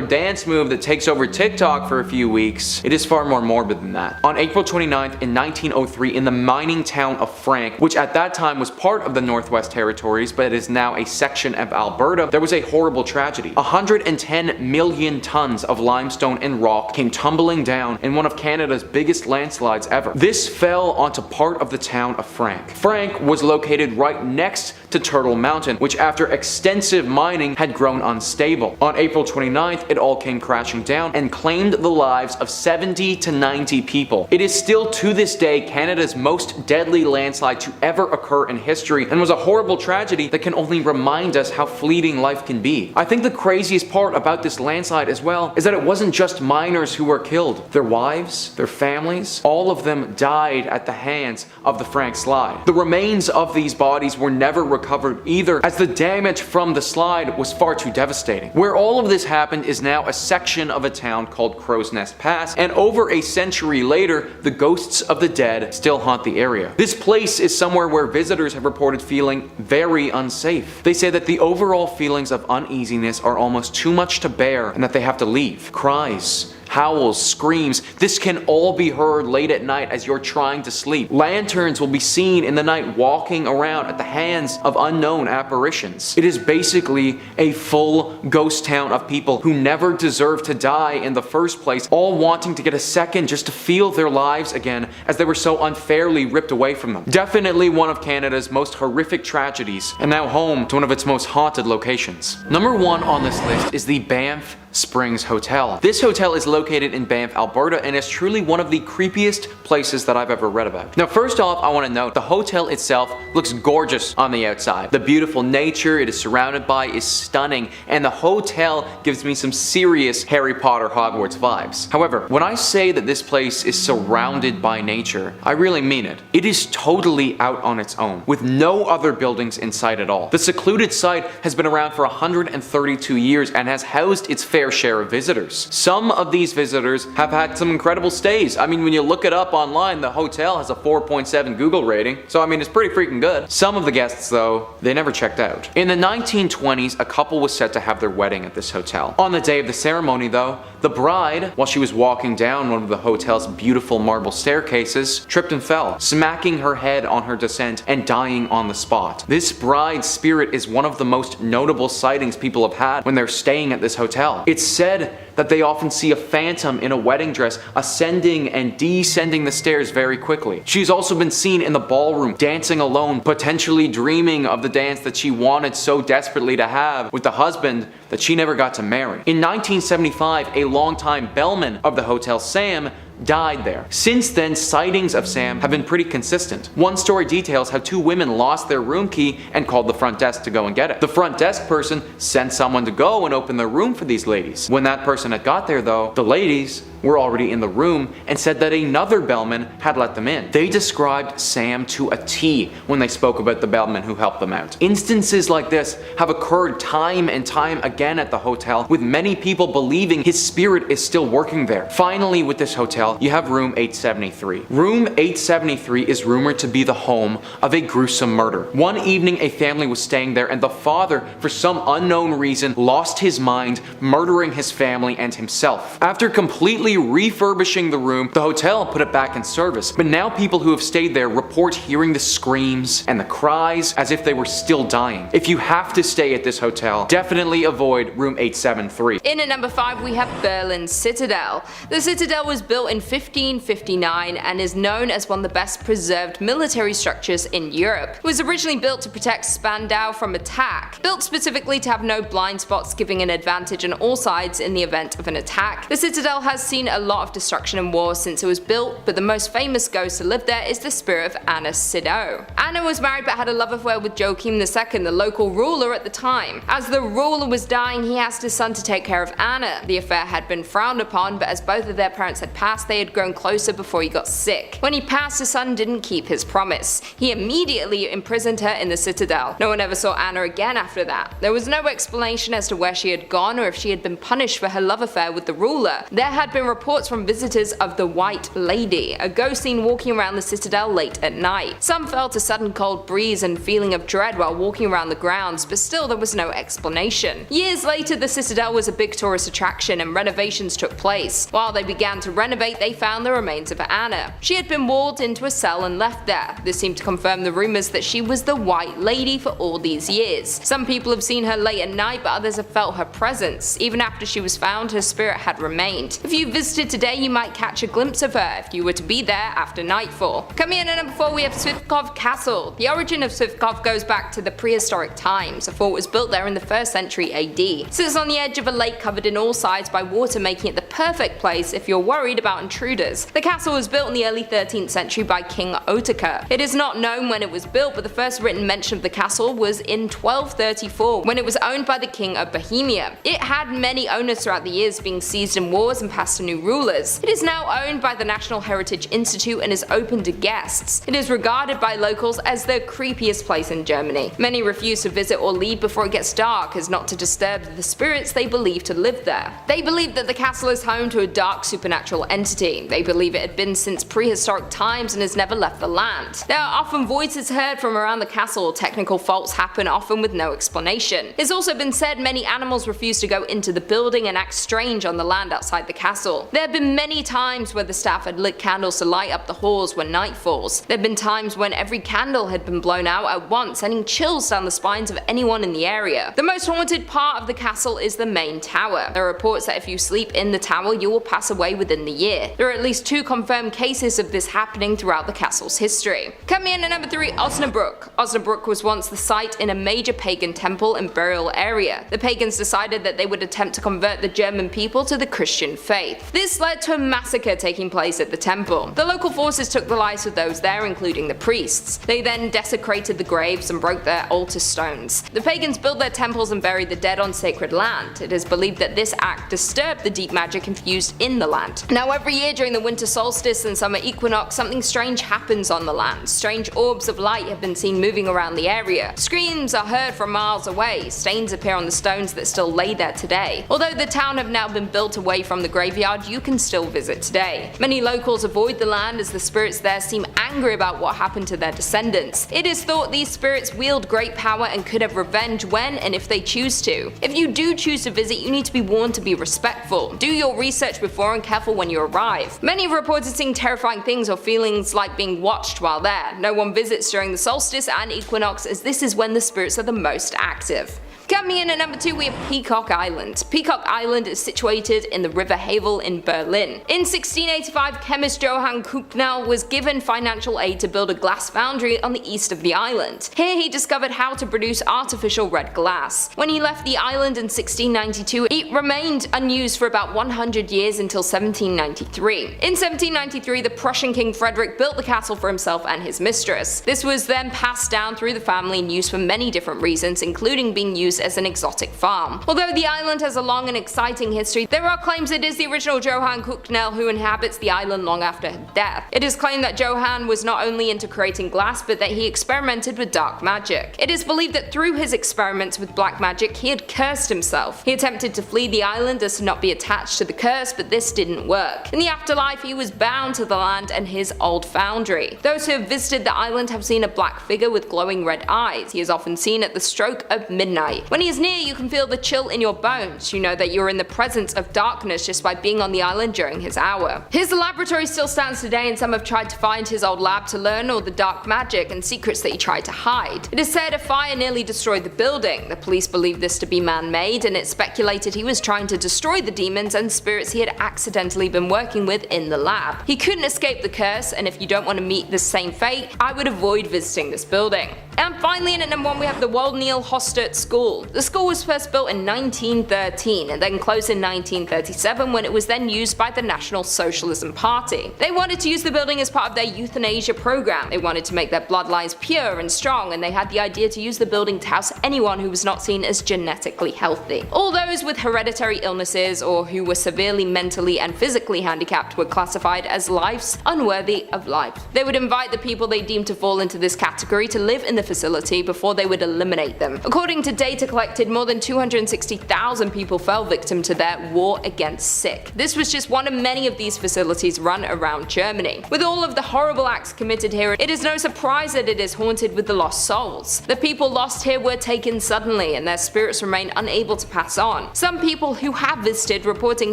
dance move that takes over TikTok for a few weeks, it is far more morbid than that. On April 29th in 1903, in the mining town of Frank, which at that time was part of the Northwest Territories but is now a section of Alberta, there was a horrible tragedy. 110 million tons of limestone and rock came tumbling down in one of Canada's biggest landslides ever. This fell onto part of the town of Frank. Frank was located right next to Turtle Mountain, which after extensive mining had grown unstable. On April 29th, it all came crashing down and claimed the lives of 70 to 90 people. It is still to this day Canada's most deadly landslide to ever occur in history, and was a horrible tragedy that can only remind us how fleeting life can be. I think the craziest part about this landslide as well is that it wasn't just miners who were killed. Their wives, their families, all of them died at the hands of the Frank slide. The remains of these bodies were never recovered either, as the damage from the slide was far too devastating. Where all of this happened is now a section of a town called Crow's Nest Pass, and over a century later, the ghosts of the dead still haunt the area. This place is somewhere where visitors have reported feeling very unsafe. They say that the overall feelings of uneasiness are almost too much to bear and that they have to leave. Cries, howls, screams, this can all be heard late at night as you're trying to sleep. Lanterns will be seen in the night walking around at the hands of unknown apparitions. It is basically a full ghost town of people who never deserved to die in the first place, all wanting to get a second just to feel their lives again as they were so unfairly ripped away from them. Definitely one of Canada's most horrific tragedies, and now home to one of its most haunted locations. Number 1 on this list is the Banff Springs Hotel. This hotel is located in Banff, Alberta, and is truly one of the creepiest places that I've ever read about. Now, first off, I want to note the hotel itself looks gorgeous on the outside. The beautiful nature it is surrounded by is stunning, and the hotel gives me some serious Harry Potter Hogwarts vibes. However, when I say that this place is surrounded by nature, I really mean it. It is totally out on its own, with no other buildings in sight at all. The secluded site has been around for 132 years and has housed its fair share of visitors. Some of these visitors have had some incredible stays. I mean, when you look it up online, the hotel has a 4.7 Google rating, so I mean, it's pretty freaking good. Some of the guests, though, they never checked out. In the 1920s, a couple was set to have their wedding at this hotel. On the day of the ceremony, though, the bride, while she was walking down one of the hotel's beautiful marble staircases, tripped and fell, smacking her head on her descent and dying on the spot. This bride's spirit is one of the most notable sightings people have had when they're staying at this hotel. It's said that they often see a phantom in a wedding dress ascending and descending the stairs very quickly. She's also been seen in the ballroom dancing alone, potentially dreaming of the dance that she wanted so desperately to have with the husband that she never got to marry. In 1975, a longtime bellman of the hotel, Sam, died there. Since then, sightings of Sam have been pretty consistent. One story details how 2 women lost their room key and called the front desk to go and get it. The front desk person sent someone to go and open their room for these ladies. When that person had got there, though, the ladies were already in the room and said that another bellman had let them in. They described Sam to a T when they spoke about the bellman who helped them out. Instances like this have occurred time and time again at the hotel, with many people believing his spirit is still working there. Finally, with this hotel, you have room 873. Room 873 is rumored to be the home of a gruesome murder. One evening, a family was staying there, and the father, for some unknown reason, lost his mind, murdering his family and himself. After completely refurbishing the room, the hotel put it back in service, but now people who have stayed there report hearing the screams and the cries as if they were still dying. If you have to stay at this hotel, definitely avoid room 873. In at number 5, we have Berlin Citadel. The Citadel was built in 1559 and is known as one of the best preserved military structures in Europe. It was originally built to protect Spandau from attack, built specifically to have no blind spots, giving an advantage on all sides in the event of an attack. The Citadel has seen a lot of destruction and war since it was built, but the most famous ghost to live there is the spirit of Anna Sidow. Anna was married but had a love affair with Joachim II, the local ruler at the time. As the ruler was dying, he asked his son to take care of Anna. The affair had been frowned upon, but as both of their parents had passed, they had grown closer before he got sick. When he passed, his son didn't keep his promise. He immediately imprisoned her in the Citadel. No one ever saw Anna again after that. There was no explanation as to where she had gone or if she had been punished for her love affair with the ruler. There had been reports from visitors of the White Lady, a ghost seen walking around the Citadel late at night. Some felt a sudden cold breeze and feeling of dread while walking around the grounds, but still there was no explanation. Years later, the Citadel was a big tourist attraction and renovations took place. While they began to renovate, they found the remains of Anna. She had been walled into a cell and left there. This seemed to confirm the rumors that she was the White Lady for all these years. Some people have seen her late at night, but others have felt her presence. Even after she was found, her spirit had remained. If you visited today, you might catch a glimpse of her if you were to be there after nightfall. Coming in at number 4, we have Swiftcov Castle. The origin of Swiftcov goes back to the prehistoric times. A fort was built there in the 1st century AD. It sits on the edge of a lake covered in all sides by water, making it the perfect place if you're worried about intruders. The castle was built in the early 13th century by King Otakar. It is not known when it was built, but the first written mention of the castle was in 1234 when it was owned by the King of Bohemia. It had many owners throughout the years, being seized in wars and passed to new rulers. It is now owned by the National Heritage Institute and is open to guests. It is regarded by locals as the creepiest place in Germany. Many refuse to visit or leave before it gets dark, as not to disturb the spirits they believe to live there. They believe that the castle is home to a dark supernatural entity. They believe it had been since prehistoric times and has never left the land. There are often voices heard from around the castle. Technical faults happen, often with no explanation. It's also been said many animals refuse to go into the building and act strange on the land outside the castle. There have been many times where the staff had lit candles to light up the halls when night falls. There have been times when every candle had been blown out at once, sending chills down the spines of anyone in the area. The most haunted part of the castle is the main tower. There are reports that if you sleep in the tower, you will pass away within the year. There are at least 2 confirmed cases of this happening throughout the castle's history. Coming in at number 3, Osnabrück. Osnabrück was once the site in a major pagan temple and burial area. The pagans decided that they would attempt to convert the German people to the Christian faith. This led to a massacre taking place at the temple. The local forces took the lives of those there, including the priests. They then desecrated the graves and broke their altar stones. The pagans built their temples and buried the dead on sacred land. It is believed that this act disturbed the deep magic infused in the land. Now, every year during the winter solstice and summer equinox, something strange happens on the land. Strange orbs of light have been seen moving around the area. Screams are heard from miles away. Stains appear on the stones that still lay there today. Although the town have now been built away from the graveyard, you can still visit today. Many locals avoid the land as the spirits there seem angry about what happened to their descendants. It is thought these spirits wield great power and could have revenge when and if they choose to. If you do choose to visit, you need to be warned to be respectful. Do your research before and careful when you arrive. Many have reported seeing terrifying things or feelings like being watched while there. No one visits during the solstice and equinox, as this is when the spirits are the most active. Coming in at number 2, we have Peacock Island. Peacock Island is situated in the River Havel in Berlin. In 1685, chemist Johann Kuhnel was given financial aid to build a glass foundry on the east of the island. Here he discovered how to produce artificial red glass. When he left the island in 1692, it remained unused for about 100 years until 1793. In 1793, the Prussian King Frederick built the castle for himself and his mistress. This was then passed down through the family and used for many different reasons, including being used as an exotic farm. Although the island has a long and exciting history, there are claims it is the original Johann Kuhnel who inhabits the island long after her death. It is claimed that Johann was not only into creating glass, but that he experimented with dark magic. It is believed that through his experiments with black magic, he had cursed himself. He attempted to flee the island as to not be attached to the curse, but this didn't work. In the afterlife, he was bound to the land and his old foundry. Those who have visited the island have seen a black figure with glowing red eyes. He is often seen at the stroke of midnight. When he is near, you can feel the chill in your bones. You know that you're in the presence of darkness just by being on the island during his hour. His laboratory still stands today, and some have tried to find his old lab to learn all the dark magic and secrets that he tried to hide. It is said a fire nearly destroyed the building. The police believe this to be man-made, and it's speculated he was trying to destroy the demons and spirits he had accidentally been working with in the lab. He couldn't escape the curse, and if you don't want to meet the same fate, I would avoid visiting this building. And finally, in at number 1, we have the Waldneil Hostert School. The school was first built in 1913 and then closed in 1937 when it was then used by the National Socialism Party. They wanted to use the building as part of their euthanasia program. They wanted to make their bloodlines pure and strong, and they had the idea to use the building to house anyone who was not seen as genetically healthy. All those with hereditary illnesses or who were severely mentally and physically handicapped were classified as lives unworthy of life. They would invite the people they deemed to fall into this category to live in the facility before they would eliminate them. According to data collected, more than 260,000 people fell victim to their war against sick. This was just one of many of these facilities run around Germany. With all of the horrible acts committed here, it is no surprise that it is haunted with the lost souls. The people lost here were taken suddenly, and their spirits remain unable to pass on. Some people who have visited reporting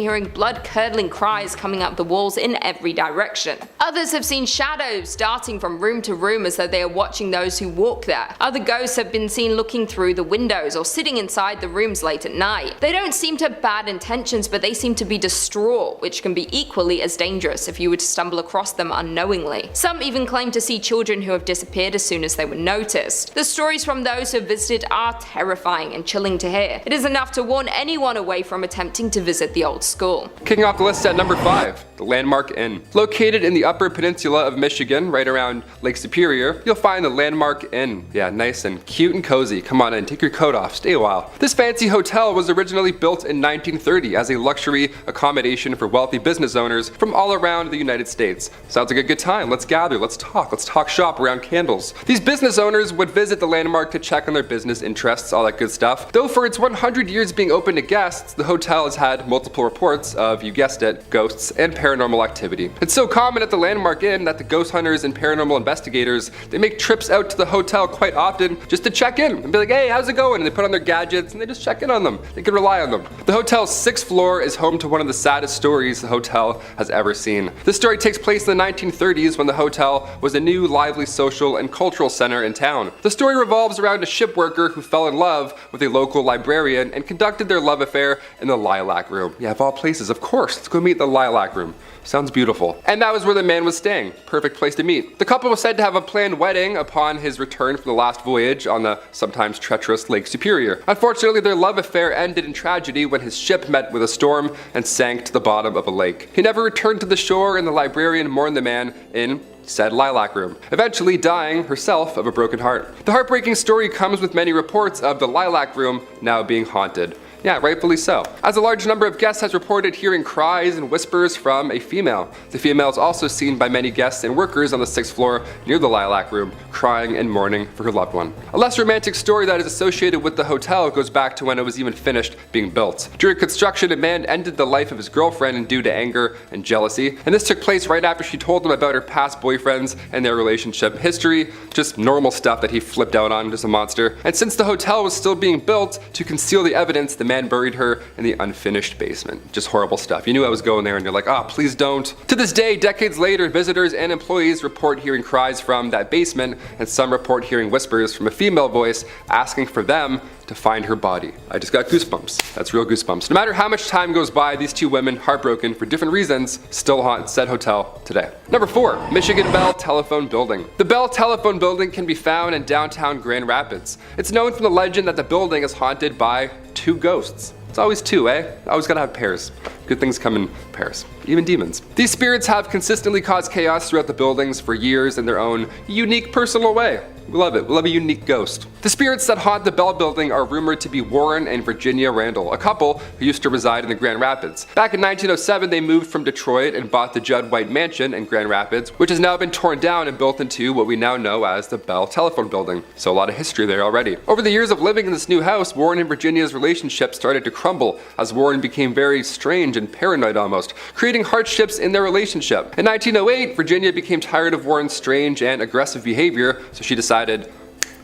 hearing blood-curdling cries coming up the walls in every direction. Others have seen shadows darting from room to room as though they are watching those who walk there. Other ghosts have been seen looking through the windows or or sitting inside the rooms late at night. They don't seem to have bad intentions, but they seem to be distraught, which can be equally as dangerous if you were to stumble across them unknowingly. Some even claim to see children who have disappeared as soon as they were noticed. The stories from those who have visited are terrifying and chilling to hear. It is enough to warn anyone away from attempting to visit the old school. Kicking off the list at number 5, the Landmark Inn. Located in the upper peninsula of Michigan, right around Lake Superior, you'll find the Landmark Inn. Yeah, nice and cute and cozy. Come on in, take your coat off, stay a while. This fancy hotel was originally built in 1930 as a luxury accommodation for wealthy business owners from all around the United States. Sounds like a good time. Let's gather, let's talk shop around candles. These business owners would visit the Landmark to check on their business interests, all that good stuff. Though for its 100 years being open to guests, the hotel has had multiple reports of, you guessed it, ghosts and paranormal activity. It's so common at the Landmark Inn that the ghost hunters and paranormal investigators, they make trips out to the hotel quite often just to check in and be like, hey, how's it going? And they put on their gadgets and they just check in on them. They can rely on them. The hotel's 6th floor is home to one of the saddest stories the hotel has ever seen. This story takes place in the 1930s when the hotel was a new, lively social and cultural center in town. The story revolves around a ship worker who fell in love with a local librarian and conducted their love affair in the Lilac Room. Yeah, of all places, of course. Let's go meet the Lilac Room. Sounds beautiful. And that was where the man was staying. Perfect place to meet. The couple was said to have a planned wedding upon his return from the last voyage on the sometimes treacherous Lake Superior. Unfortunately, their love affair ended in tragedy when his ship met with a storm and sank to the bottom of a lake. He never returned to the shore, and the librarian mourned the man in said Lilac Room, eventually dying herself of a broken heart. The heartbreaking story comes with many reports of the Lilac Room now being haunted. Yeah, rightfully so. As a large number of guests has reported hearing cries and whispers from a female. The female is also seen by many guests and workers on the 6th floor near the Lilac Room, crying and mourning for her loved one. A less romantic story that is associated with the hotel goes back to when it was even finished being built. During construction, a man ended the life of his girlfriend due to anger and jealousy, and this took place right after she told him about her past boyfriends and their relationship history, just normal stuff that he flipped out on, just a monster. And since the hotel was still being built, to conceal the evidence, the man buried her in the unfinished basement. Just horrible stuff. You knew I was going there and you're like, please don't. To this day, decades later, visitors and employees report hearing cries from that basement, and some report hearing whispers from a female voice asking for them to find her body. I just got goosebumps. That's real goosebumps. No matter how much time goes by, these two women, heartbroken for different reasons, still haunt said hotel today. Number 4, Michigan Bell Telephone Building. The Bell Telephone Building can be found in downtown Grand Rapids. It's known from the legend that the building is haunted by 2 ghosts. It's always 2, eh? Always gotta have pairs. Good things come in pairs. Even demons. These spirits have consistently caused chaos throughout the buildings for years in their own unique personal way. We love it. We love a unique ghost. The spirits that haunt the Bell Building are rumored to be Warren and Virginia Randall, a couple who used to reside in the Grand Rapids. Back in 1907, they moved from Detroit and bought the Judd White Mansion in Grand Rapids, which has now been torn down and built into what we now know as the Bell Telephone Building. So a lot of history there already. Over the years of living in this new house, Warren and Virginia's relationship started to crumble as Warren became very strange and paranoid almost, creating hardships in their relationship. In 1908, Virginia became tired of Warren's strange and aggressive behavior, so she decided,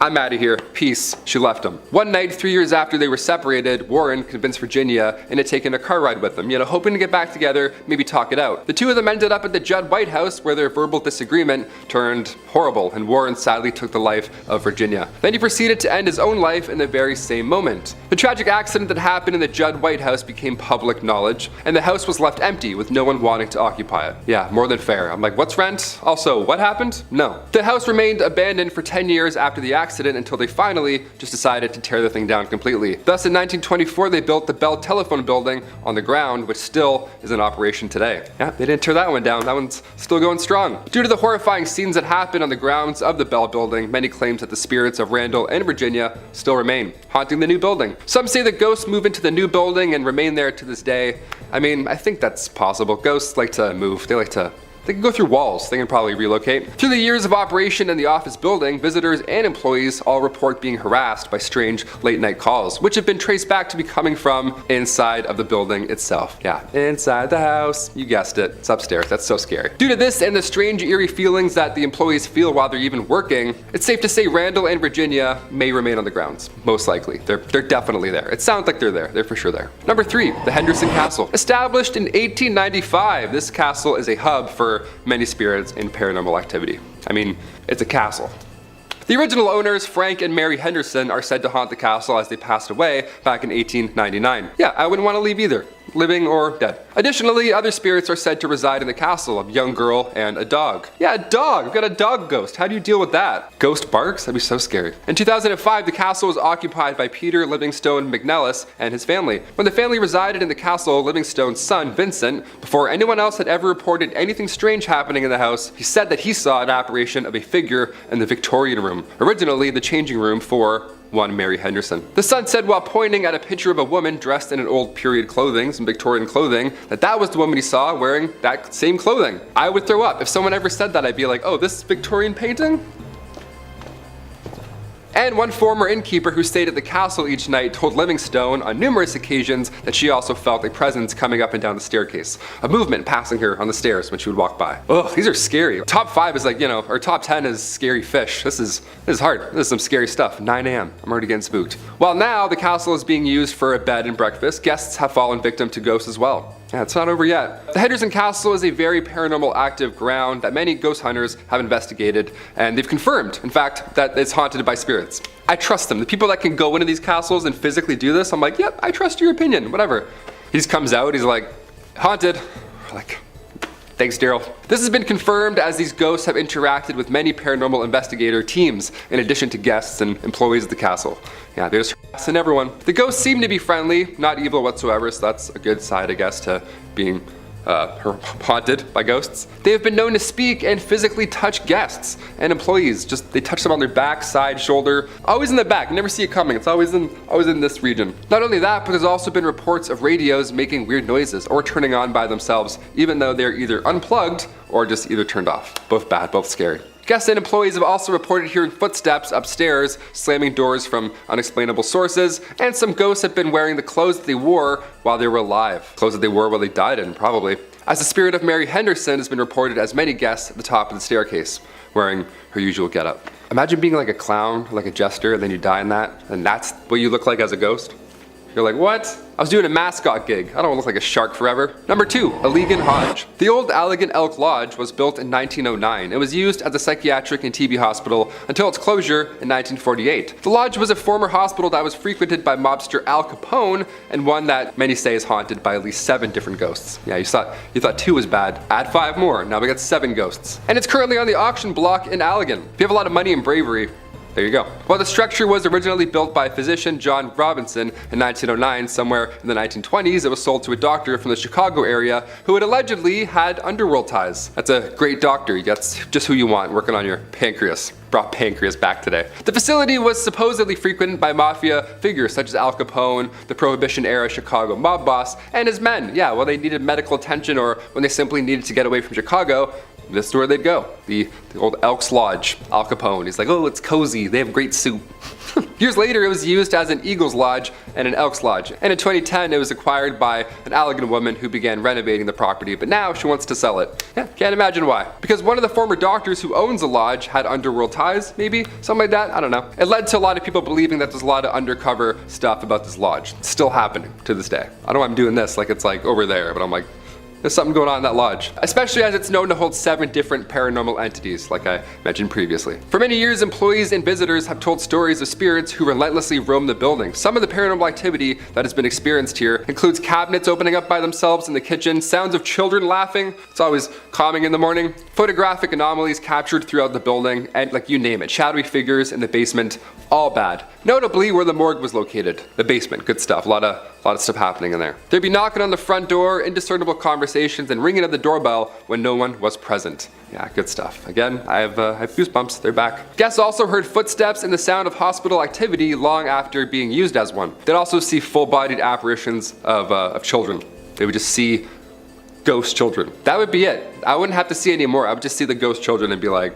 I'm out of here, peace. She left him. One night, 3 years after they were separated, Warren convinced Virginia into taking a car ride with him, hoping to get back together, maybe talk it out. The two of them ended up at the Judd White house where their verbal disagreement turned horrible, and Warren sadly took the life of Virginia. Then he proceeded to end his own life in the very same moment. The tragic accident that happened in the Judd White house became public knowledge, and the house was left empty with no one wanting to occupy it. Yeah, more than fair. I'm like, what's rent? Also, what happened? No. The house remained abandoned for 10 years after the accident until they finally just decided to tear the thing down completely. Thus, in 1924, they built the Bell Telephone Building on the ground, which still is in operation today. Yeah, they didn't tear that one down. That one's still going strong. Due to the horrifying scenes that happened on the grounds of the Bell Building, many claim that the spirits of Randall and Virginia still remain, haunting the new building. Some say that ghosts move into the new building and remain there to this day. I mean, I think that's possible. Ghosts like to move. They can go through walls, they can probably relocate. Through the years of operation in the office building, visitors and employees all report being harassed by strange late night calls, which have been traced back to be coming from inside of the building itself. Yeah, inside the house, you guessed it, it's upstairs, that's so scary. Due to this and the strange eerie feelings that the employees feel while they're even working, it's safe to say Randall and Virginia may remain on the grounds, most likely. They're definitely there. It sounds like they're for sure there. Number 3, the Henderson Castle. Established in 1895, this castle is a hub for many spirits and paranormal activity. I mean, it's a castle. The original owners, Frank and Mary Henderson, are said to haunt the castle as they passed away back in 1899. Yeah, I wouldn't want to leave either, living or dead. Additionally, other spirits are said to reside in the castle, a young girl and a dog. Yeah, a dog! We've got a dog ghost. How do you deal with that? Ghost barks? That'd be so scary. In 2005, the castle was occupied by Peter Livingstone McNellis and his family. When the family resided in the castle, Livingstone's son, Vincent, before anyone else had ever reported anything strange happening in the house, he said that he saw an apparition of a figure in the Victorian room, originally the changing room for one Mary Henderson. The son said while pointing at a picture of a woman dressed in an old period clothing, some Victorian clothing, that was the woman he saw wearing that same clothing. I would throw up. If someone ever said that, I'd be like, oh, this Victorian painting? And one former innkeeper who stayed at the castle each night told Livingstone on numerous occasions that she also felt a presence coming up and down the staircase, a movement passing her on the stairs when she would walk by. Ugh, these are scary. Top 5 is like, or top 10 is scary fish. This is hard. This is some scary stuff. 9 a.m. I'm already getting spooked. While now the castle is being used for a bed and breakfast, guests have fallen victim to ghosts as well. Yeah, it's not over yet. The Henderson Castle is a very paranormal active ground that many ghost hunters have investigated, and they've confirmed, in fact, that it's haunted by spirits. I trust them. The people that can go into these castles and physically do this, I'm like, yep, I trust your opinion, whatever. He just comes out, he's like, haunted. We're like, thanks, Daryl. This has been confirmed as these ghosts have interacted with many paranormal investigator teams, in addition to guests and employees of the castle. Yeah, they're just harassing everyone. The ghosts seem to be friendly, not evil whatsoever, so that's a good side, I guess, to being haunted by ghosts. They have been known to speak and physically touch guests and employees. Just they touch them on their back, side, shoulder, always in the back. Never see it coming. It's always in this region. Not only that, but there's also been reports of radios making weird noises or turning on by themselves, even though they're either unplugged or just either turned off. Both bad, both scary. Guests and employees have also reported hearing footsteps upstairs, slamming doors from unexplainable sources, and some ghosts have been wearing the clothes that they wore while they were alive. Clothes that they wore while they died in, probably. As the spirit of Mary Henderson has been reported as many guests at the top of the staircase, wearing her usual getup. Imagine being like a clown, like a jester, and then you die in that, and that's what you look like as a ghost. You're like, what? I was doing a mascot gig. I don't look like a shark forever. Number 2, Allegan Lodge. The old Allegan Elk Lodge was built in 1909. It was used as a psychiatric and TB hospital until its closure in 1948. The lodge was a former hospital that was frequented by mobster Al Capone, and one that many say is haunted by at least 7 different ghosts. Yeah, you thought 2 was bad. Add 5 more. Now we got 7 ghosts. And it's currently on the auction block in Allegan. If you have a lot of money and bravery, there you go. While the structure was originally built by physician John Robinson in 1909, somewhere in the 1920s, it was sold to a doctor from the Chicago area who had allegedly had underworld ties. That's a great doctor. That's just who you want working on your pancreas. Brought pancreas back today. The facility was supposedly frequented by mafia figures such as Al Capone, the Prohibition-era Chicago mob boss, and his men. Yeah, well, they needed medical attention or when they simply needed to get away from Chicago, this is where they'd go. The old Elks Lodge, Al Capone. He's like, oh, it's cozy. They have great soup. Years later, it was used as an Eagles Lodge and an Elks Lodge. And in 2010, it was acquired by an Allegan woman who began renovating the property, but now she wants to sell it. Yeah, can't imagine why. Because one of the former doctors who owns the lodge had underworld ties, maybe? Something like that? I don't know. It led to a lot of people believing that there's a lot of undercover stuff about this lodge. It's still happening to this day. I don't know why I'm doing this like it's like over there, but I'm like, there's something going on in that lodge. Especially as it's known to hold 7 different paranormal entities, like I mentioned previously. For many years, employees and visitors have told stories of spirits who relentlessly roam the building. Some of the paranormal activity that has been experienced here includes cabinets opening up by themselves in the kitchen, sounds of children laughing, it's always calming in the morning, photographic anomalies captured throughout the building, and like you name it, shadowy figures in the basement, all bad. Notably where the morgue was located, the basement, good stuff, a lot of stuff happening in there. They'd be knocking on the front door, indiscernible conversations, and ringing of the doorbell when no one was present. Yeah, good stuff. Again, I have goosebumps, they're back. Guests also heard footsteps and the sound of hospital activity long after being used as one. They'd also see full-bodied apparitions of children. They would just see ghost children. That would be it. I wouldn't have to see any more. I would just see the ghost children and be like,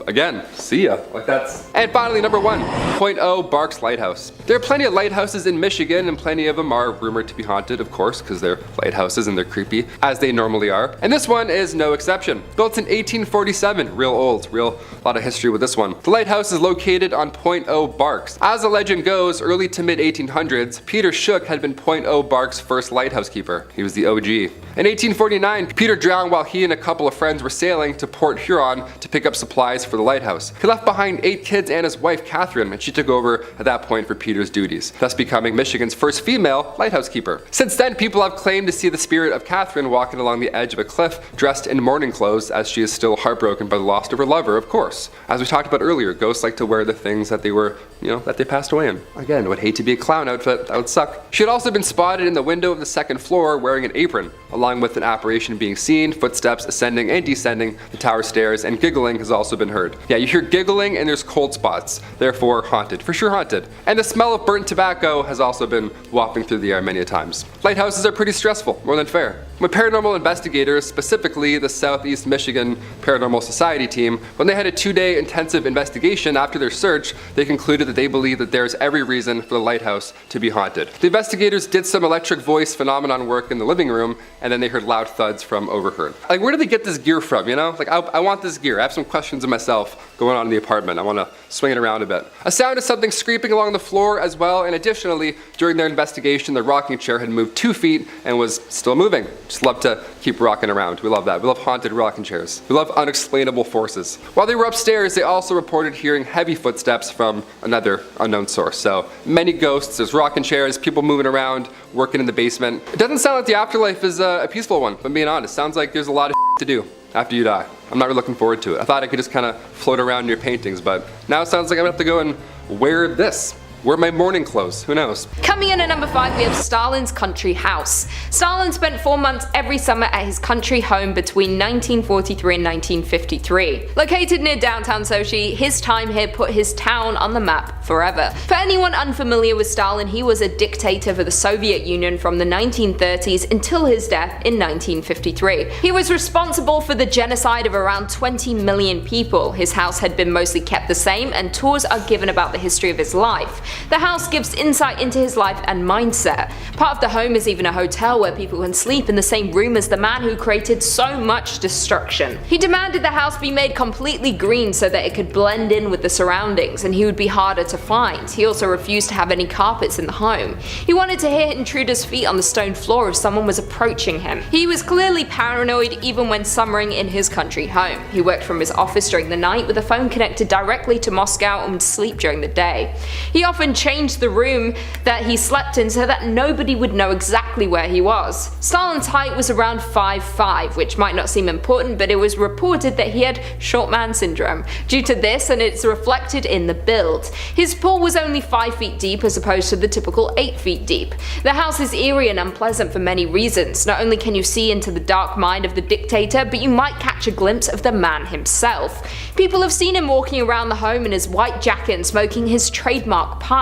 again, see ya. Like that's. And finally, number 1, Point O Barks Lighthouse. There are plenty of lighthouses in Michigan, and plenty of them are rumored to be haunted, of course, because they're lighthouses and they're creepy, as they normally are. And this one is no exception. Built in 1847, real old, a lot of history with this one. The lighthouse is located on Point O Barks. As the legend goes, early to mid 1800s, Peter Shook had been Point O Barks' first lighthouse keeper. He was the OG. In 1849, Peter drowned while he and a couple of friends were sailing to Port Huron to pick up supplies for the lighthouse. He left behind 8 kids and his wife Catherine, and she took over at that point for Peter's duties, thus becoming Michigan's first female lighthouse keeper. Since then, people have claimed to see the spirit of Catherine walking along the edge of a cliff dressed in mourning clothes, as she is still heartbroken by the loss of her lover, of course. As we talked about earlier, ghosts like to wear the things that they were, that they passed away in. Again, would hate to be a clown outfit, that would suck. She had also been spotted in the window of the second floor wearing an apron, along with an apparition being seen, footsteps ascending and descending the tower stairs, and giggling has also been heard. Yeah, you hear giggling and there's cold spots, therefore haunted, for sure haunted. And the smell of burnt tobacco has also been wafting through the air many a times. Lighthouses are pretty stressful, more than fair. When paranormal investigators, specifically the Southeast Michigan Paranormal Society team, when they had a 2-day intensive investigation after their search, they concluded that they believe that there is every reason for the lighthouse to be haunted. The investigators did some electric voice phenomenon work in the living room, and then they heard loud thuds from overheard. Like, where did they get this gear from, Like, I want this gear. I have some questions of myself going on in the apartment. I want to swing it around a bit. A sound of something scraping along the floor as well, and additionally, during their investigation, the rocking chair had moved 2 feet and was still moving. Just love to keep rocking around. We love that. We love haunted rocking chairs. We love unexplainable forces. While they were upstairs, they also reported hearing heavy footsteps from another unknown source. So many ghosts, there's rocking chairs, people moving around, working in the basement. It doesn't sound like the afterlife is a peaceful one, if I'm being honest. Sounds like there's a lot of to do after you die. I'm not really looking forward to it. I thought I could just kind of float around in your paintings, but now it sounds like I'm gonna have to go and wear this. Wear my morning clothes, who knows? Coming in at number 5, we have Stalin's country house. Stalin spent 4 months every summer at his country home between 1943 and 1953. Located near downtown Sochi, his time here put his town on the map forever. For anyone unfamiliar with Stalin, he was a dictator for the Soviet Union from the 1930s until his death in 1953. He was responsible for the genocide of around 20 million people. His house had been mostly kept the same, and tours are given about the history of his life. The house gives insight into his life and mindset. Part of the home is even a hotel where people can sleep in the same room as the man who created so much destruction. He demanded the house be made completely green so that it could blend in with the surroundings and he would be harder to find. He also refused to have any carpets in the home. He wanted to hear intruders' feet on the stone floor if someone was approaching him. He was clearly paranoid even when summering in his country home. He worked from his office during the night with a phone connected directly to Moscow and would sleep during the day. He often changed the room that he slept in so that nobody would know exactly where he was. Stalin's height was around 5'5", which might not seem important, but it was reported that he had short man syndrome. Due to this, and it's reflected in the build. His pool was only 5 feet deep as opposed to the typical 8 feet deep. The house is eerie and unpleasant for many reasons. Not only can you see into the dark mind of the dictator, but you might catch a glimpse of the man himself. People have seen him walking around the home in his white jacket and smoking his trademark pipe.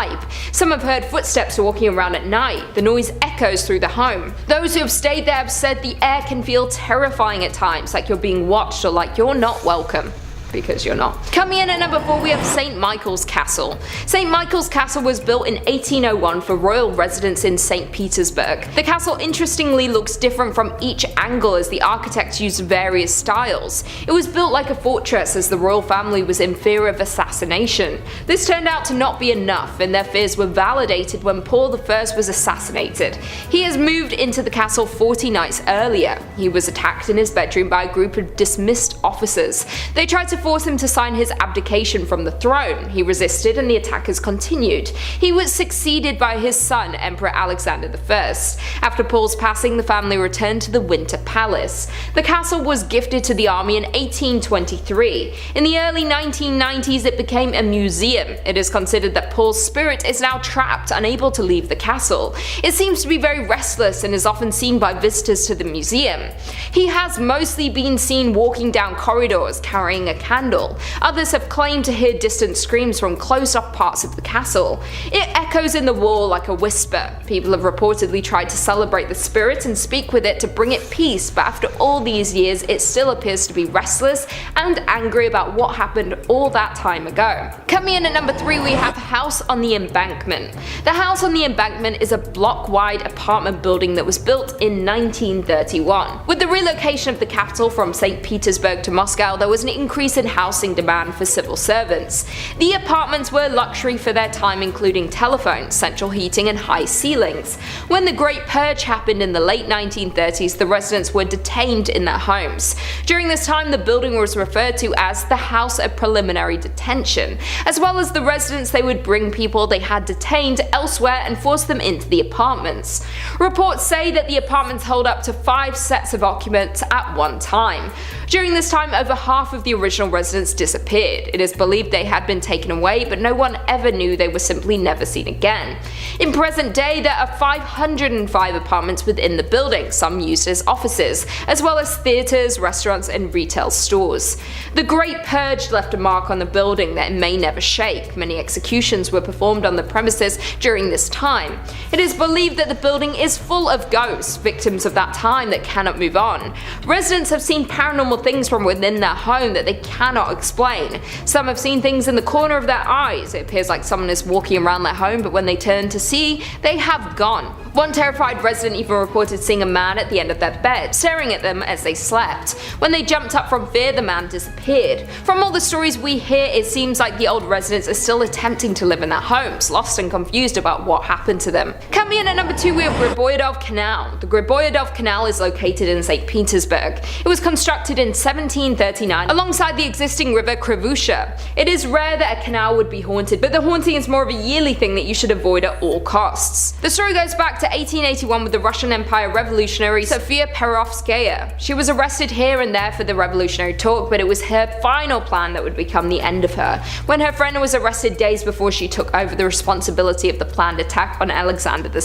Some have heard footsteps walking around at night. The noise echoes through the home. Those who have stayed there have said the air can feel terrifying at times, like you're being watched or like you're not welcome. Because you're not. Coming in at number 4, we have St. Michael's Castle. St. Michael's Castle was built in 1801 for royal residents in St. Petersburg. The castle interestingly looks different from each angle as the architects used various styles. It was built like a fortress as the royal family was in fear of assassination. This turned out to not be enough, and their fears were validated when Paul I was assassinated. He has moved into the castle 40 nights earlier. He was attacked in his bedroom by a group of dismissed officers. They tried to force him to sign his abdication from the throne. He resisted and the attackers continued. He was succeeded by his son, Emperor Alexander I. After Paul's passing, the family returned to the Winter Palace. The castle was gifted to the army in 1823. In the early 1990s, it became a museum. It is considered that Paul's spirit is now trapped, unable to leave the castle. It seems to be very restless and is often seen by visitors to the museum. He has mostly been seen walking down corridors carrying a candle. Others have claimed to hear distant screams from closed-off parts of the castle. It echoes in the wall like a whisper. People have reportedly tried to celebrate the spirit and speak with it to bring it peace, but after all these years, it still appears to be restless and angry about what happened all that time ago. Coming in at number 3, we have House on the Embankment. The House on the Embankment is a block-wide apartment building that was built in 1931. With the relocation of the capital from St. Petersburg to Moscow, there was an increase unlimited housing demand for civil servants. The apartments were luxury for their time, including telephones, central heating, and high ceilings. When the Great Purge happened in the late 1930s, the residents were detained in their homes. During this time, the building was referred to as the House of Preliminary Detention. As well as the residents, they would bring people they had detained elsewhere and force them into the apartments. Reports say that the apartments hold up to 5 sets of occupants at one time. During this time, over half of the original residents disappeared. It is believed they had been taken away, but no one ever knew they were simply never seen again. In present day, there are 505 apartments within the building, some used as offices, as well as theaters, restaurants, and retail stores. The Great Purge left a mark on the building that it may never shake. Many executions were performed on the premises during this time. It is believed that the building is full of ghosts, victims of that time that cannot move on. Residents have seen paranormal things from within their home that they cannot explain. Some have seen things in the corner of their eyes. It appears like someone is walking around their home, but when they turn to see, they have gone. One terrified resident even reported seeing a man at the end of their bed, staring at them as they slept. When they jumped up from fear, the man disappeared. From all the stories we hear, it seems like the old residents are still attempting to live in their homes, lost and confused about what happened to them. Coming in at number 2, we have Griboyedov Canal. The Griboyedov Canal is located in St. Petersburg. It was constructed in 1739 alongside the existing river Krivusha. It is rare that a canal would be haunted, but the haunting is more of a yearly thing that you should avoid at all costs. The story goes back to 1881 with the Russian Empire revolutionary Sofia Perovskaya. She was arrested here and there for the revolutionary talk, but it was her final plan that would become the end of her. When her friend was arrested days before she took over the responsibility of the planned attack on Alexander II.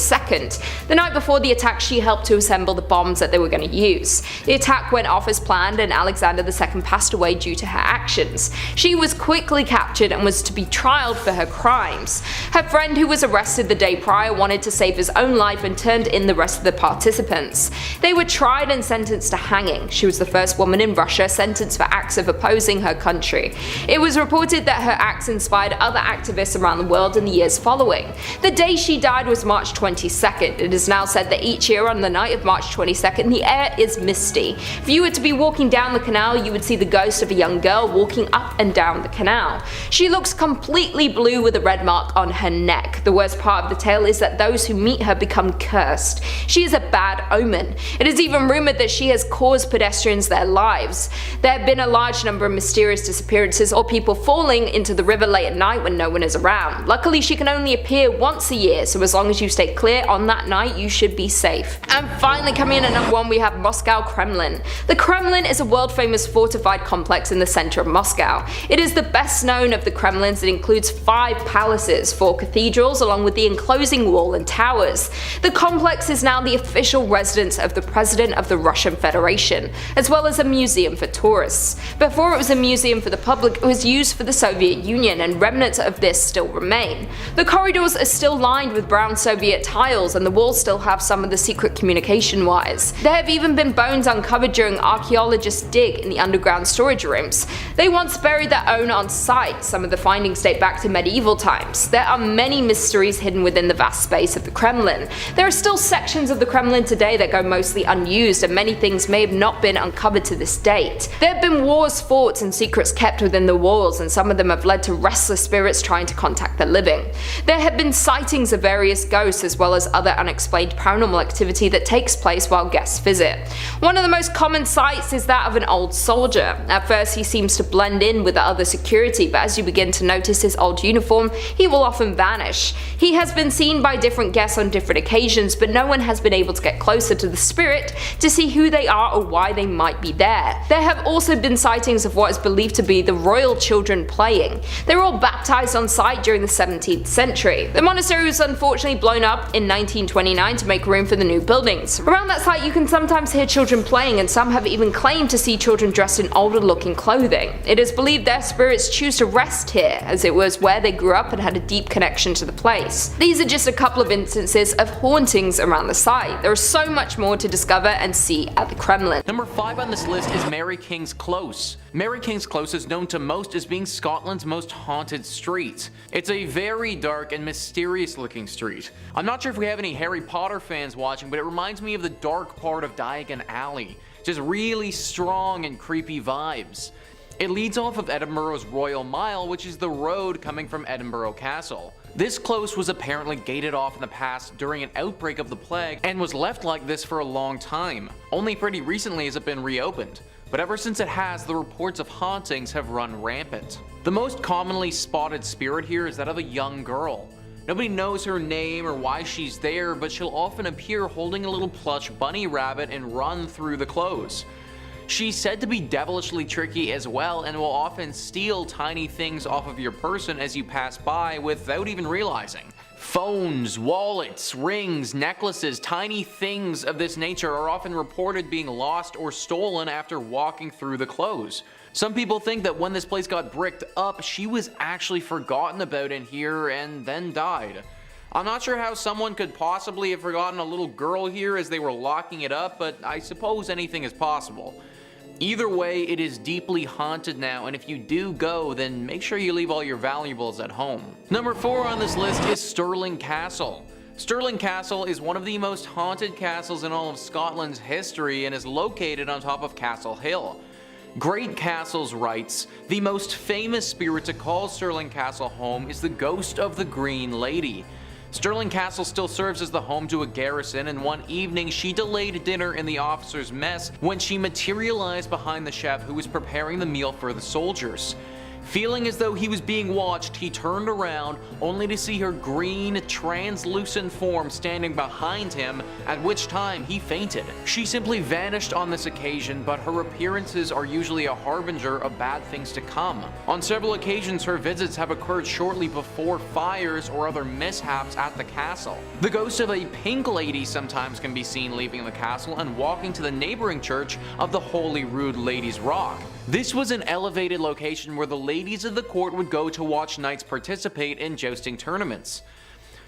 The night before the attack, she helped to assemble the bombs that they were going to use. The attack went off as planned and Alexander II passed away due to her actions. She was quickly captured and was to be trialed for her crimes. Her friend, who was arrested the day prior, wanted to save his own life and turned in the rest of the participants. They were tried and sentenced to hanging. She was the first woman in Russia sentenced for acts of opposing her country. It was reported that her acts inspired other activists around the world in the years following. The day she died was March 22nd. It is now said that each year on the night of March 22nd, the air is misty. If you were to be walking down the canal, you would see the ghost of a young girl walking up and down the canal. She looks completely blue with a red mark on her neck. The worst part of the tale is that those who meet her become cursed. She is a bad omen. It is even rumored that she has caused pedestrians their lives. There have been a large number of mysterious disappearances or people falling into the river late at night when no one is around. Luckily, she can only appear once a year, so as long as you stay clear on that night, you should be safe. And finally, coming in at number 1, we have Moscow Kremlin. The Kremlin is a world-famous fortified complex in the center of Moscow. It is the best known of the Kremlins. It includes 5 palaces, 4 cathedrals, along with the enclosing wall and towers. The complex is now the official residence of the President of the Russian Federation, as well as a museum for tourists. Before it was a museum for the public, it was used for the Soviet Union, and remnants of this still remain. The corridors are still lined with brown Soviet tiles, and the walls still have some of the secret communication wires. There have even been bones uncovered during archaeologists' dig in the underground storage rooms. They once buried their own on site. Some of the findings date back to medieval times. There are many mysteries hidden within the vast space of the Kremlin. There are still sections of the Kremlin today that go mostly unused, and many things may have not been uncovered to this date. There have been wars fought and secrets kept within the walls, and some of them have led to restless spirits trying to contact the living. There have been sightings of various ghosts, as well as other unexplained paranormal activity that takes place while guests visit. One of the most common sights is that of an old soldier. At first, he seems to blend in with the other security, but as you begin to notice his old uniform, he will often vanish. He has been seen by different guests on different occasions, but no one has been able to get closer to the spirit to see who they are or why they might be there. There have also been sightings of what is believed to be the royal children playing. They were all baptized on site during the 17th century. The monastery was unfortunately blown up in 1929 to make room for the new buildings. Around that site, you can sometimes hear children playing, and some have even claimed to see children dressed in older looking clothing. It is believed their spirits choose to rest here, as it was where they grew up and had a deep connection to the place. These are just a couple of instances of hauntings around the site. There is so much more to discover and see at the Kremlin. Number 5 on this list is Mary King's Close. Mary King's Close is known to most as being Scotland's most haunted street. It's a very dark and mysterious looking street. I'm not sure if we have any Harry Potter fans watching, but it reminds me of the dark part of Diagon Alley. Just really strong and creepy vibes. It leads off of Edinburgh's Royal Mile, which is the road coming from Edinburgh Castle. This close was apparently gated off in the past during an outbreak of the plague and was left like this for a long time. Only pretty recently has it been reopened, but ever since it has, the reports of hauntings have run rampant. The most commonly spotted spirit here is that of a young girl. Nobody knows her name or why she's there, but she'll often appear holding a little plush bunny rabbit and run through the close. She's said to be devilishly tricky as well and will often steal tiny things off of your person as you pass by without even realizing. Phones, wallets, rings, necklaces, tiny things of this nature are often reported being lost or stolen after walking through the close. Some people think that when this place got bricked up, she was actually forgotten about in here and then died. I'm not sure how someone could possibly have forgotten a little girl here as they were locking it up, but I suppose anything is possible. Either way, it is deeply haunted now, and if you do go, then make sure you leave all your valuables at home. Number 4 on this list is Stirling Castle. Stirling Castle is one of the most haunted castles in all of Scotland's history and is located on top of Castle Hill. Great Castles writes, "The most famous spirit to call Stirling Castle home is the ghost of the Green Lady. Stirling Castle still serves as the home to a garrison, and one evening she delayed dinner in the officers' mess when she materialized behind the chef who was preparing the meal for the soldiers. Feeling as though he was being watched, he turned around, only to see her green, translucent form standing behind him, at which time he fainted. She simply vanished on this occasion, but her appearances are usually a harbinger of bad things to come. On several occasions, her visits have occurred shortly before fires or other mishaps at the castle. The ghost of a pink lady sometimes can be seen leaving the castle and walking to the neighboring church of the Holy Rood Ladies' Rock. This was an elevated location where the ladies of the court would go to watch knights participate in jousting tournaments.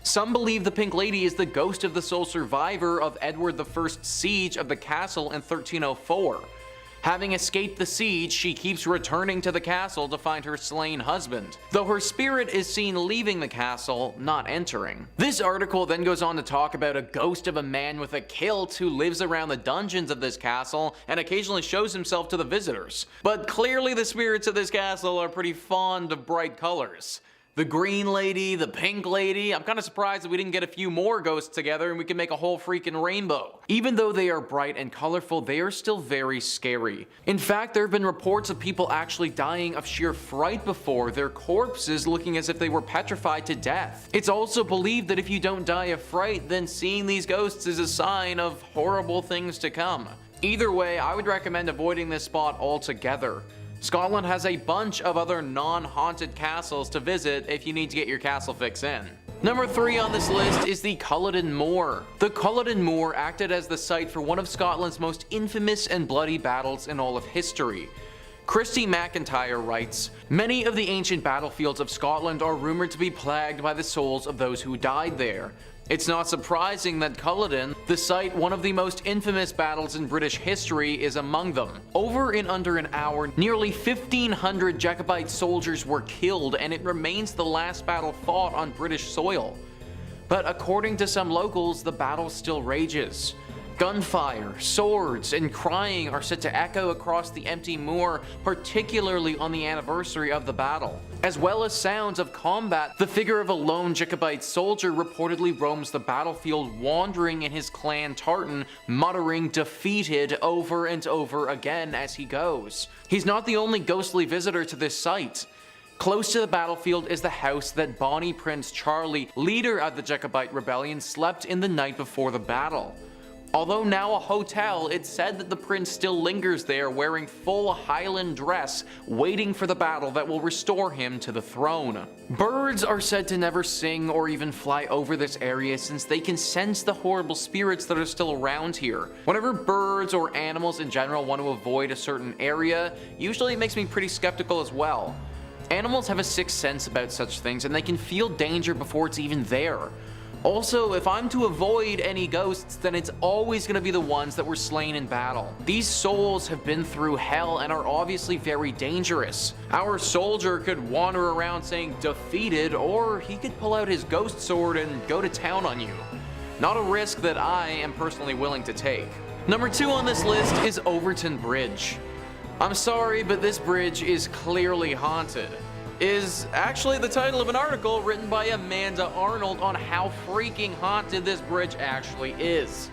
Some believe the Pink Lady is the ghost of the sole survivor of Edward I's siege of the castle in 1304. Having escaped the siege, she keeps returning to the castle to find her slain husband, though her spirit is seen leaving the castle, not entering. This article then goes on to talk about a ghost of a man with a kilt who lives around the dungeons of this castle and occasionally shows himself to the visitors. But clearly the spirits of this castle are pretty fond of bright colors. The Green Lady, the Pink Lady, I'm kind of surprised that we didn't get a few more ghosts together and we can make a whole freaking rainbow. Even though they are bright and colorful, they are still very scary. In fact, there have been reports of people actually dying of sheer fright before, their corpses looking as if they were petrified to death. It's also believed that if you don't die of fright, then seeing these ghosts is a sign of horrible things to come. Either way, I would recommend avoiding this spot altogether. Scotland has a bunch of other non-haunted castles to visit if you need to get your castle fix in. Number 3 on this list is the Culloden Moor. The Culloden Moor acted as the site for one of Scotland's most infamous and bloody battles in all of history. Christy McIntyre writes, "Many of the ancient battlefields of Scotland are rumored to be plagued by the souls of those who died there. It's not surprising that Culloden, the site one of the most infamous battles in British history, is among them. Over in under an hour, nearly 1,500 Jacobite soldiers were killed, and it remains the last battle fought on British soil. But according to some locals, the battle still rages. Gunfire, swords, and crying are set to echo across the empty moor, particularly on the anniversary of the battle. As well as sounds of combat, the figure of a lone Jacobite soldier reportedly roams the battlefield, wandering in his clan tartan, muttering 'defeated' over and over again as he goes. He's not the only ghostly visitor to this site. Close to the battlefield is the house that Bonnie Prince Charlie, leader of the Jacobite rebellion, slept in the night before the battle. Although now a hotel, it's said that the prince still lingers there wearing full Highland dress, waiting for the battle that will restore him to the throne. Birds are said to never sing or even fly over this area since they can sense the horrible spirits that are still around here. Whenever birds or animals in general want to avoid a certain area, usually it makes me pretty skeptical as well. Animals have a sixth sense about such things and they can feel danger before it's even there. Also, if I'm to avoid any ghosts, then it's always going to be the ones that were slain in battle. These souls have been through hell and are obviously very dangerous. Our soldier could wander around saying 'defeated', or he could pull out his ghost sword and go to town on you. Not a risk that I am personally willing to take. Number 2 on this list is Overton Bridge. I'm sorry, but this bridge is clearly haunted. Is actually the title of an article written by Amanda Arnold on how freaking haunted this bridge actually is.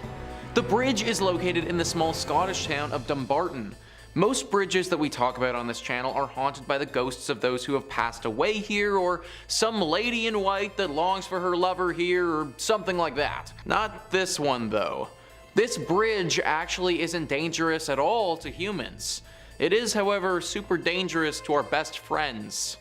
The bridge is located in the small Scottish town of Dumbarton. Most bridges that we talk about on this channel are haunted by the ghosts of those who have passed away here, or some lady in white that longs for her lover here, or something like that. Not this one though. This bridge actually isn't dangerous at all to humans. It is, however, super dangerous to our best friends,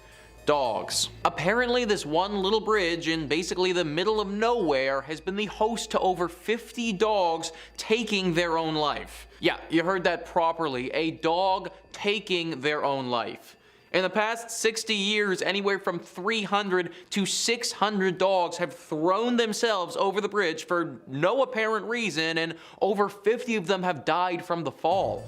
dogs. Apparently this one little bridge in basically the middle of nowhere has been the host to over 50 dogs taking their own life. Yeah, you heard that properly, a dog taking their own life. In the past 60 years, anywhere from 300 to 600 dogs have thrown themselves over the bridge for no apparent reason, and over 50 of them have died from the fall.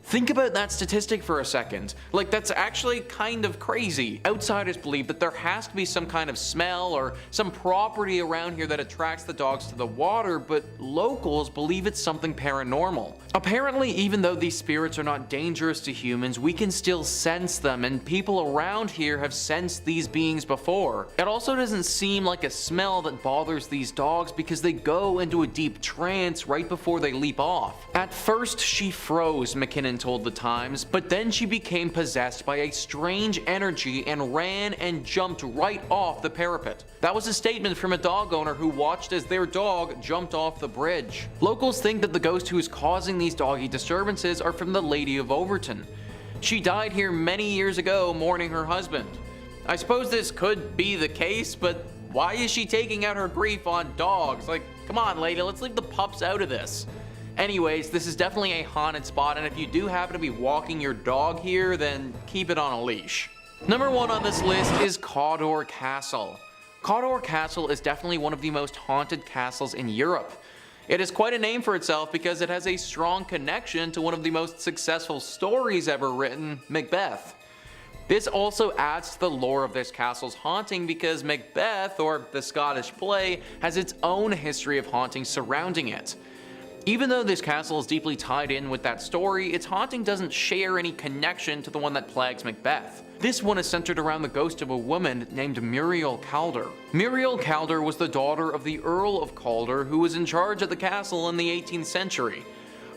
Think about that statistic for a second. Like, that's actually kind of crazy. Outsiders believe that there has to be some kind of smell or some property around here that attracts the dogs to the water, but locals believe it's something paranormal. Apparently, even though these spirits are not dangerous to humans, we can still sense them, and people around here have sensed these beings before. It also doesn't seem like a smell that bothers these dogs because they go into a deep trance right before they leap off. At first, she froze, McKinnon told the Times, but then she became possessed by a strange energy and ran and jumped right off the parapet. That was a statement from a dog owner who watched as their dog jumped off the bridge. Locals think that the ghost who is causing these doggy disturbances are from the Lady of Overton. She died here many years ago mourning her husband. I suppose this could be the case, but why is she taking out her grief on dogs? Like, come on lady, let's leave the pups out of this. Anyways, this is definitely a haunted spot, and if you do happen to be walking your dog here, then keep it on a leash. Number 1 on this list is Cawdor Castle. Cawdor Castle is definitely one of the most haunted castles in Europe. It is quite a name for itself because it has a strong connection to one of the most successful stories ever written, Macbeth. This also adds to the lore of this castle's haunting because Macbeth, or the Scottish play, has its own history of haunting surrounding it. Even though this castle is deeply tied in with that story, its haunting doesn't share any connection to the one that plagues Macbeth. This one is centered around the ghost of a woman named Muriel Calder. Muriel Calder was the daughter of the Earl of Calder, who was in charge of the castle in the 18th century.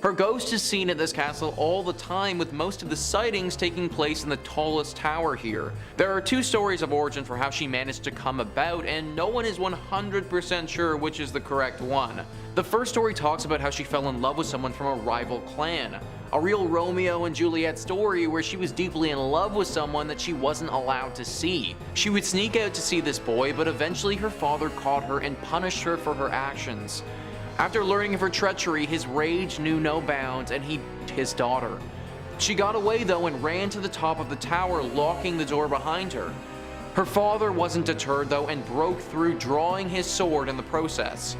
Her ghost is seen at this castle all the time, with most of the sightings taking place in the tallest tower here. There are 2 stories of origin for how she managed to come about, and no one is 100% sure which is the correct one. The first story talks about how she fell in love with someone from a rival clan. A real Romeo and Juliet story where she was deeply in love with someone that she wasn't allowed to see. She would sneak out to see this boy, but eventually her father caught her and punished her for her actions. After learning of her treachery, his rage knew no bounds and he beat his daughter. She got away though and ran to the top of the tower, locking the door behind her. Her father wasn't deterred though and broke through, drawing his sword in the process.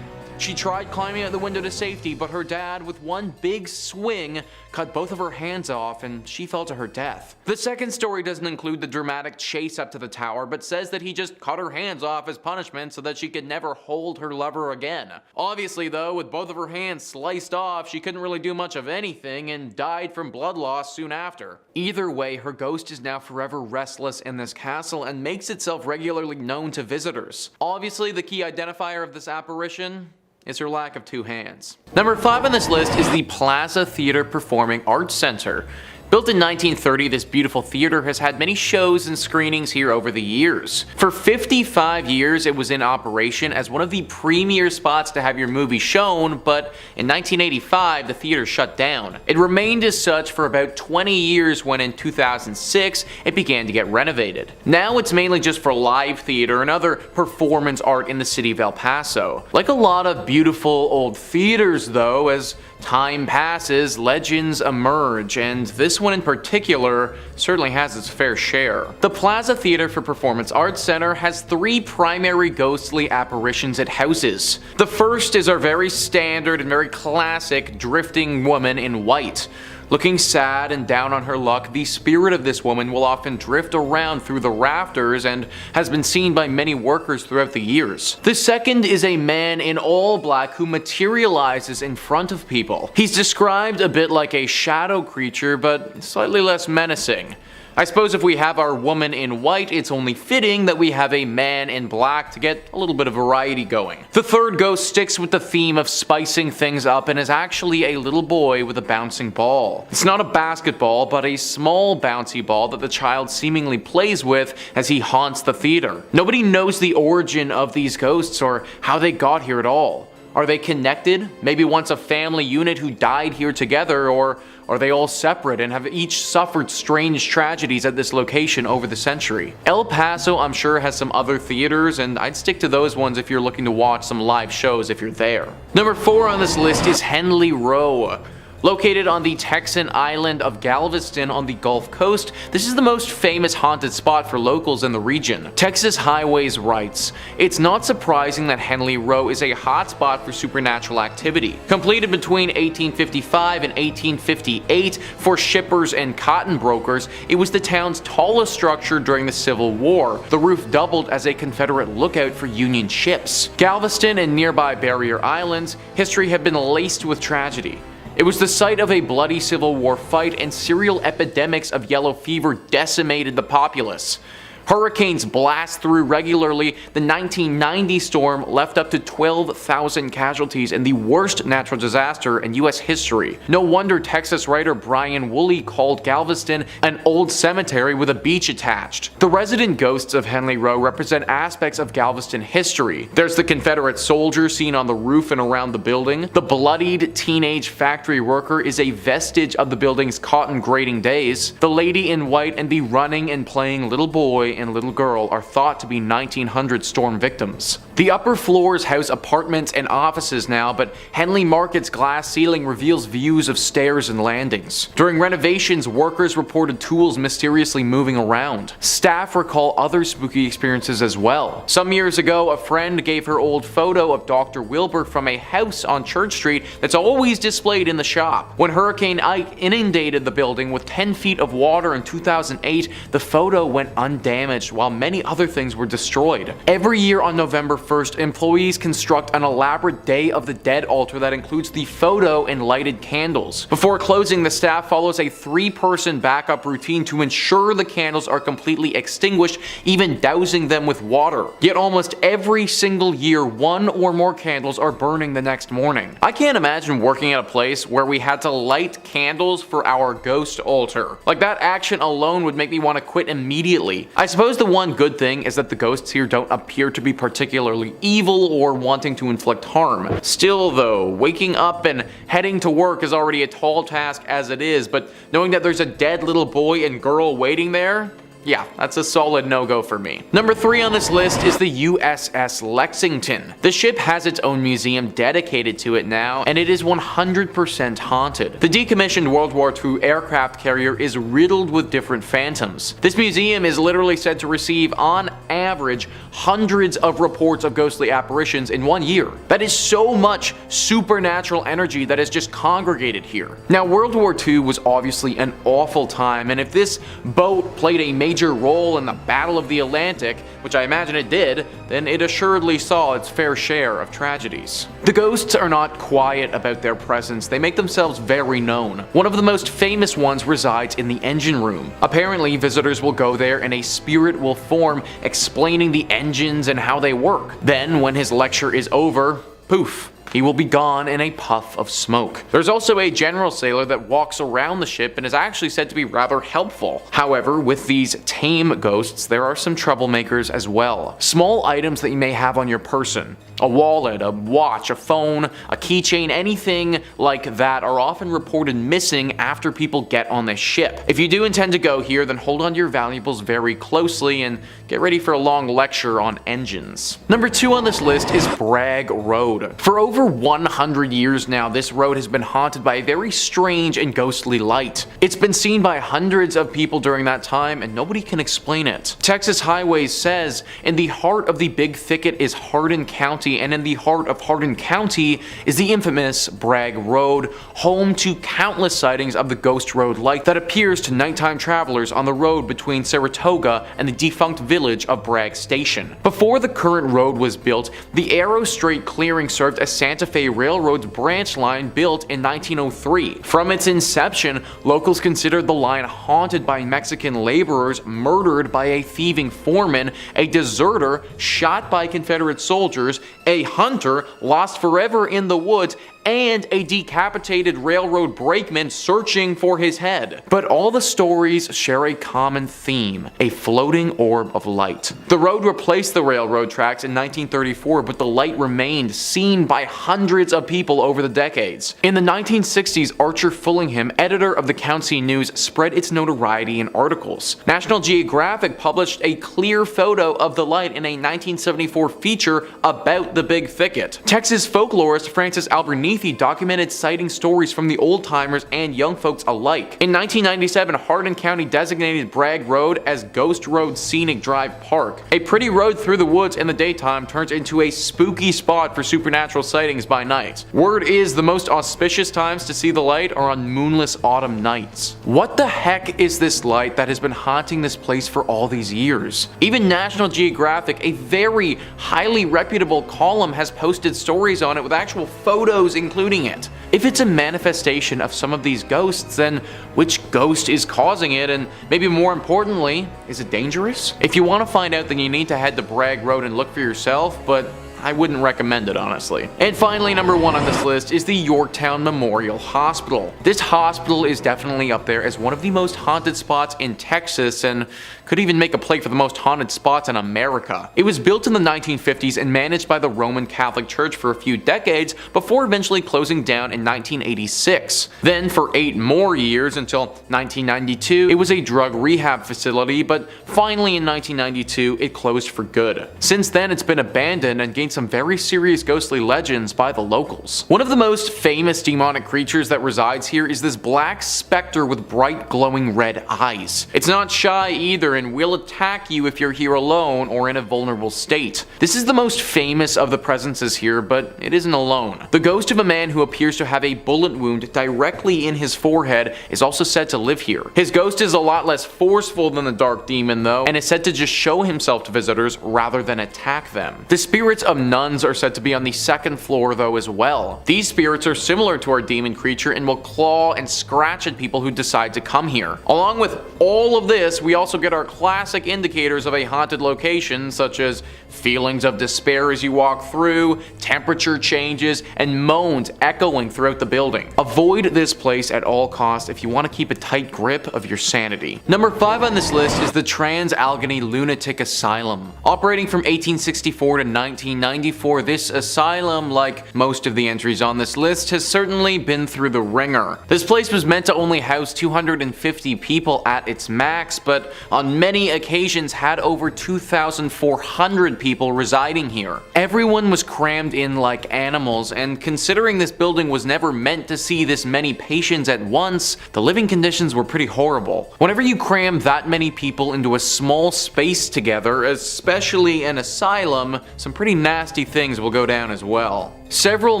She tried climbing out the window to safety, but her dad, with one big swing, cut both of her hands off and she fell to her death. The second story doesn't include the dramatic chase up to the tower, but says that he just cut her hands off as punishment so that she could never hold her lover again. Obviously though, with both of her hands sliced off, she couldn't really do much of anything and died from blood loss soon after. Either way, her ghost is now forever restless in this castle and makes itself regularly known to visitors. Obviously, the key identifier of this apparition is her lack of 2 hands. Number 5 on this list is the Plaza Theatre Performing Arts Center. Built in 1930, this beautiful theater has had many shows and screenings here over the years. For 55 years, it was in operation as one of the premier spots to have your movie shown, but in 1985, the theater shut down. It remained as such for about 20 years when in 2006, it began to get renovated. Now it's mainly just for live theater and other performance art in the city of El Paso. Like a lot of beautiful old theaters though, as time passes, legends emerge, and this one in particular certainly has its fair share. The Plaza Theatre for Performance Arts Center has 3 primary ghostly apparitions it houses. The first is our very standard and very classic drifting woman in white. Looking sad and down on her luck, the spirit of this woman will often drift around through the rafters and has been seen by many workers throughout the years. The second is a man in all black who materializes in front of people. He's described a bit like a shadow creature, but slightly less menacing. I suppose if we have our woman in white, it's only fitting that we have a man in black to get a little bit of variety going. The third ghost sticks with the theme of spicing things up and is actually a little boy with a bouncing ball. It's not a basketball, but a small bouncy ball that the child seemingly plays with as he haunts the theater. Nobody knows the origin of these ghosts or how they got here at all. Are they connected? Maybe once a family unit who died here together, or are they all separate and have each suffered strange tragedies at this location over the century? El Paso, I'm sure, has some other theaters, and I'd stick to those ones if you're looking to watch some live shows if you're there. Number 4 on this list is Henley Row. Located on the Texan island of Galveston on the Gulf Coast, this is the most famous haunted spot for locals in the region. Texas Highways writes, "It's not surprising that Henley Row is a hotspot for supernatural activity. Completed between 1855 and 1858 for shippers and cotton brokers, it was the town's tallest structure during the Civil War. The roof doubled as a Confederate lookout for Union ships. Galveston and nearby barrier islands, history have been laced with tragedy. It was the site of a bloody Civil War fight, and serial epidemics of yellow fever decimated the populace. Hurricanes blast through regularly. The 1990 storm left up to 12,000 casualties in the worst natural disaster in US history. No wonder Texas writer Brian Woolley called Galveston an old cemetery with a beach attached. The resident ghosts of Henley Row represent aspects of Galveston history. There's the Confederate soldier seen on the roof and around the building. The bloodied teenage factory worker is a vestige of the building's cotton grading days. The lady in white and the running and playing little boy and little girl are thought to be 1900 storm victims. The upper floors house apartments and offices now, but Henley Market's glass ceiling reveals views of stairs and landings. During renovations, workers reported tools mysteriously moving around. Staff recall other spooky experiences as well. Some years ago, a friend gave her old photo of Dr. Wilbur from a house on Church Street that's always displayed in the shop. When Hurricane Ike inundated the building with 10 feet of water in 2008, the photo went undamaged while many other things were destroyed. Every year on November 1st, employees construct an elaborate Day of the Dead altar that includes the photo and lighted candles. Before closing, the staff follows a 3-person backup routine to ensure the candles are completely extinguished, even dousing them with water. Yet almost every single year, 1 or more candles are burning the next morning. I can't imagine working at a place where we had to light candles for our ghost altar. Like, that action alone would make me want to quit immediately. I suppose the one good thing is that the ghosts here don't appear to be particularly evil or wanting to inflict harm. Still though, waking up and heading to work is already a tall task as it is, but knowing that there's a dead little boy and girl waiting there, yeah, that's a solid no-go for me. Number 3 on this list is the USS Lexington. The ship has its own museum dedicated to it now, and it is 100% haunted. The decommissioned World War II aircraft carrier is riddled with different phantoms. This museum is literally said to receive, on average, hundreds of reports of ghostly apparitions in 1 year. That is so much supernatural energy that is just congregated here. Now, World War II was obviously an awful time, and if this boat played a major role in the Battle of the Atlantic, which I imagine it did, then it assuredly saw its fair share of tragedies. The ghosts are not quiet about their presence, they make themselves very known. One of the most famous ones resides in the engine room. Apparently, visitors will go there and a spirit will form explaining the engines and how they work. Then, when his lecture is over, poof, he will be gone in a puff of smoke. There's also a general sailor that walks around the ship and is actually said to be rather helpful. However, with these tame ghosts, there are some troublemakers as well. Small items that you may have on your person, a wallet, a watch, a phone, a keychain, anything like that are often reported missing after people get on the ship. If you do intend to go here, then hold on to your valuables very closely and get ready for a long lecture on engines. Number 2 on this list is Bragg Road. For over over 100 years now, this road has been haunted by a very strange and ghostly light. It's been seen by hundreds of people during that time, and nobody can explain it. Texas Highways says, in the heart of the Big Thicket is Hardin County, and in the heart of Hardin County is the infamous Bragg Road, home to countless sightings of the ghost road light that appears to nighttime travelers on the road between Saratoga and the defunct village of Bragg Station. Before the current road was built, the Arrow Strait clearing served as Santa Fe Railroad's branch line built in 1903. From its inception, locals considered the line haunted by Mexican laborers murdered by a thieving foreman, a deserter shot by Confederate soldiers, a hunter lost forever in the woods, and a decapitated railroad brakeman searching for his head. But all the stories share a common theme: a floating orb of light. The road replaced the railroad tracks in 1934, but the light remained, seen by hundreds of people over the decades. In the 1960s, Archer Fullingham, editor of the County News, spread its notoriety in articles. National Geographic published a clear photo of the light in a 1974 feature about the Big Thicket. Texas folklorist Francis Albernithi documented sighting stories from the old-timers and young folks alike. In 1997, Hardin County designated Bragg Road as Ghost Road Scenic Drive Park. A pretty road through the woods in the daytime turns into a spooky spot for supernatural sightings by night. Word is the most auspicious times to see the light are on moonless autumn nights. What the heck is this light that has been haunting this place for all these years? Even National Geographic, a very highly reputable column, has posted stories on it with actual photos including it. If it's a manifestation of some of these ghosts, then which ghost is causing it, and maybe more importantly, is it dangerous? If you want to find out, then you need to head to Bragg Road and look for yourself, but I wouldn't recommend it, honestly. And finally, number 1 on this list is the Yorktown Memorial Hospital. This hospital is definitely up there as one of the most haunted spots in Texas, and could even make a play for the most haunted spots in America. It was built in the 1950s and managed by the Roman Catholic Church for a few decades before eventually closing down in 1986. Then for 8 more years until 1992, it was a drug rehab facility, but finally in 1992, it closed for good. Since then, it's been abandoned and gained some very serious ghostly legends by the locals. One of the most famous demonic creatures that resides here is this black specter with bright glowing red eyes. It's not shy either and will attack you if you're here alone or in a vulnerable state. This is the most famous of the presences here, but it isn't alone. The ghost of a man who appears to have a bullet wound directly in his forehead is also said to live here. His ghost is a lot less forceful than the dark demon though, and is said to just show himself to visitors rather than attack them. The spirits of nuns are said to be on the 2nd floor though as well. These spirits are similar to our demon creature and will claw and scratch at people who decide to come here. Along with all of this, we also get our classic indicators of a haunted location, such as feelings of despair as you walk through, temperature changes, and moans echoing throughout the building. Avoid this place at all costs if you want to keep a tight grip of your sanity. Number 5 on this list is the Trans-Allegheny Lunatic Asylum. Operating from 1864 to 1994, this asylum, like most of the entries on this list, has certainly been through the ringer. This place was meant to only house 250 people at its max, but on many occasions had over 2,400 people residing here. Everyone was crammed in like animals, and considering this building was never meant to see this many patients at once, the living conditions were pretty horrible. Whenever you cram that many people into a small space together, especially an asylum, some pretty nasty things will go down as well. Several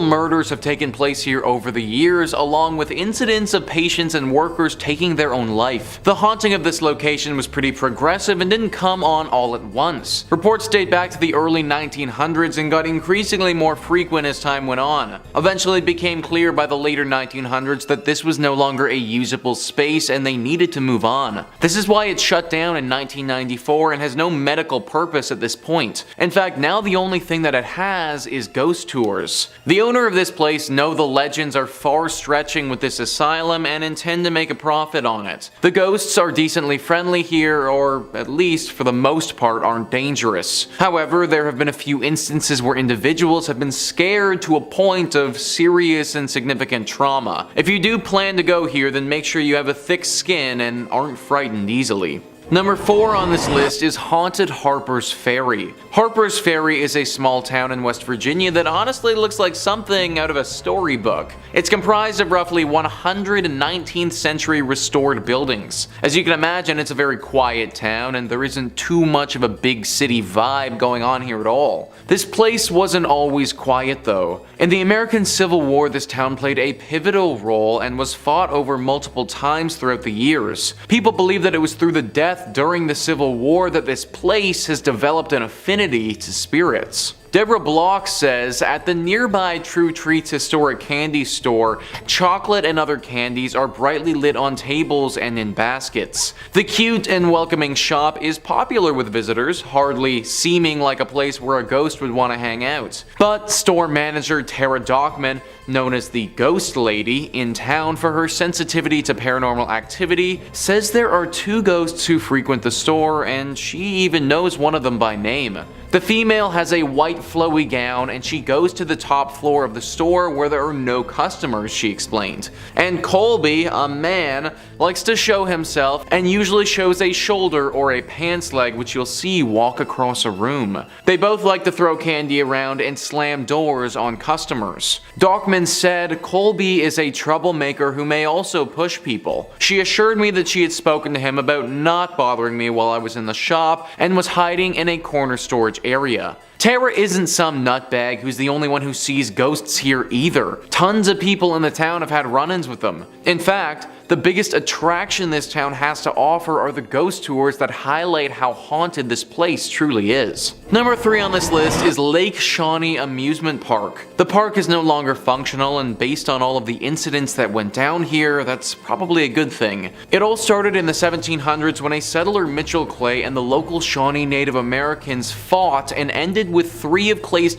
murders have taken place here over the years, along with incidents of patients and workers taking their own life. The haunting of this location was pretty progressive and didn't come on all at once. Reports date back to the early 1900s and got increasingly more frequent as time went on. Eventually it became clear by the later 1900s that this was no longer a usable space and they needed to move on. This is why it shut down in 1994 and has no medical purpose at this point. In fact, now the only thing that it has is ghost tours. The owner of this place know the legends are far stretching with this asylum and intend to make a profit on it. The ghosts are decently friendly here, or at least for the most part aren't dangerous. However, there have been a few instances where individuals have been scared to a point of serious and significant trauma. If you do plan to go here, then make sure you have a thick skin and aren't frightened easily. Number 4 on this list is Haunted Harper's Ferry. Harper's Ferry is a small town in West Virginia that honestly looks like something out of a storybook. It's comprised of roughly 100 19th century restored buildings. As you can imagine, it's a very quiet town and there isn't too much of a big city vibe going on here at all. This place wasn't always quiet though. In the American Civil War, this town played a pivotal role and was fought over multiple times throughout the years. People believe that it was through the death during the Civil War that this place has developed an affinity to spirits. Deborah Block says, at the nearby True Treats historic candy store, chocolate and other candies are brightly lit on tables and in baskets. The cute and welcoming shop is popular with visitors, hardly seeming like a place where a ghost would want to hang out. But store manager Tara Dockman, known as the Ghost Lady, in town for her sensitivity to paranormal activity, says there are 2 ghosts who frequent the store and she even knows one of them by name. The female has a white flowy gown and she goes to the top floor of the store where there are no customers, she explained. And Colby, a man, likes to show himself and usually shows a shoulder or a pants leg which you'll see walk across a room. They both like to throw candy around and slam doors on customers. Dockman said Colby is a troublemaker who may also push people. She assured me that she had spoken to him about not bothering me while I was in the shop and was hiding in a corner storage area. Tara isn't some nutbag who's the only one who sees ghosts here either. Tons of people in the town have had run-ins with them. In fact, the biggest attraction this town has to offer are the ghost tours that highlight how haunted this place truly is. Number 3 on this list is Lake Shawnee Amusement Park. The park is no longer functional, and based on all of the incidents that went down here, that's probably a good thing. It all started in the 1700s when a settler, Mitchell Clay, and the local Shawnee Native Americans fought and ended with 3 of Clay's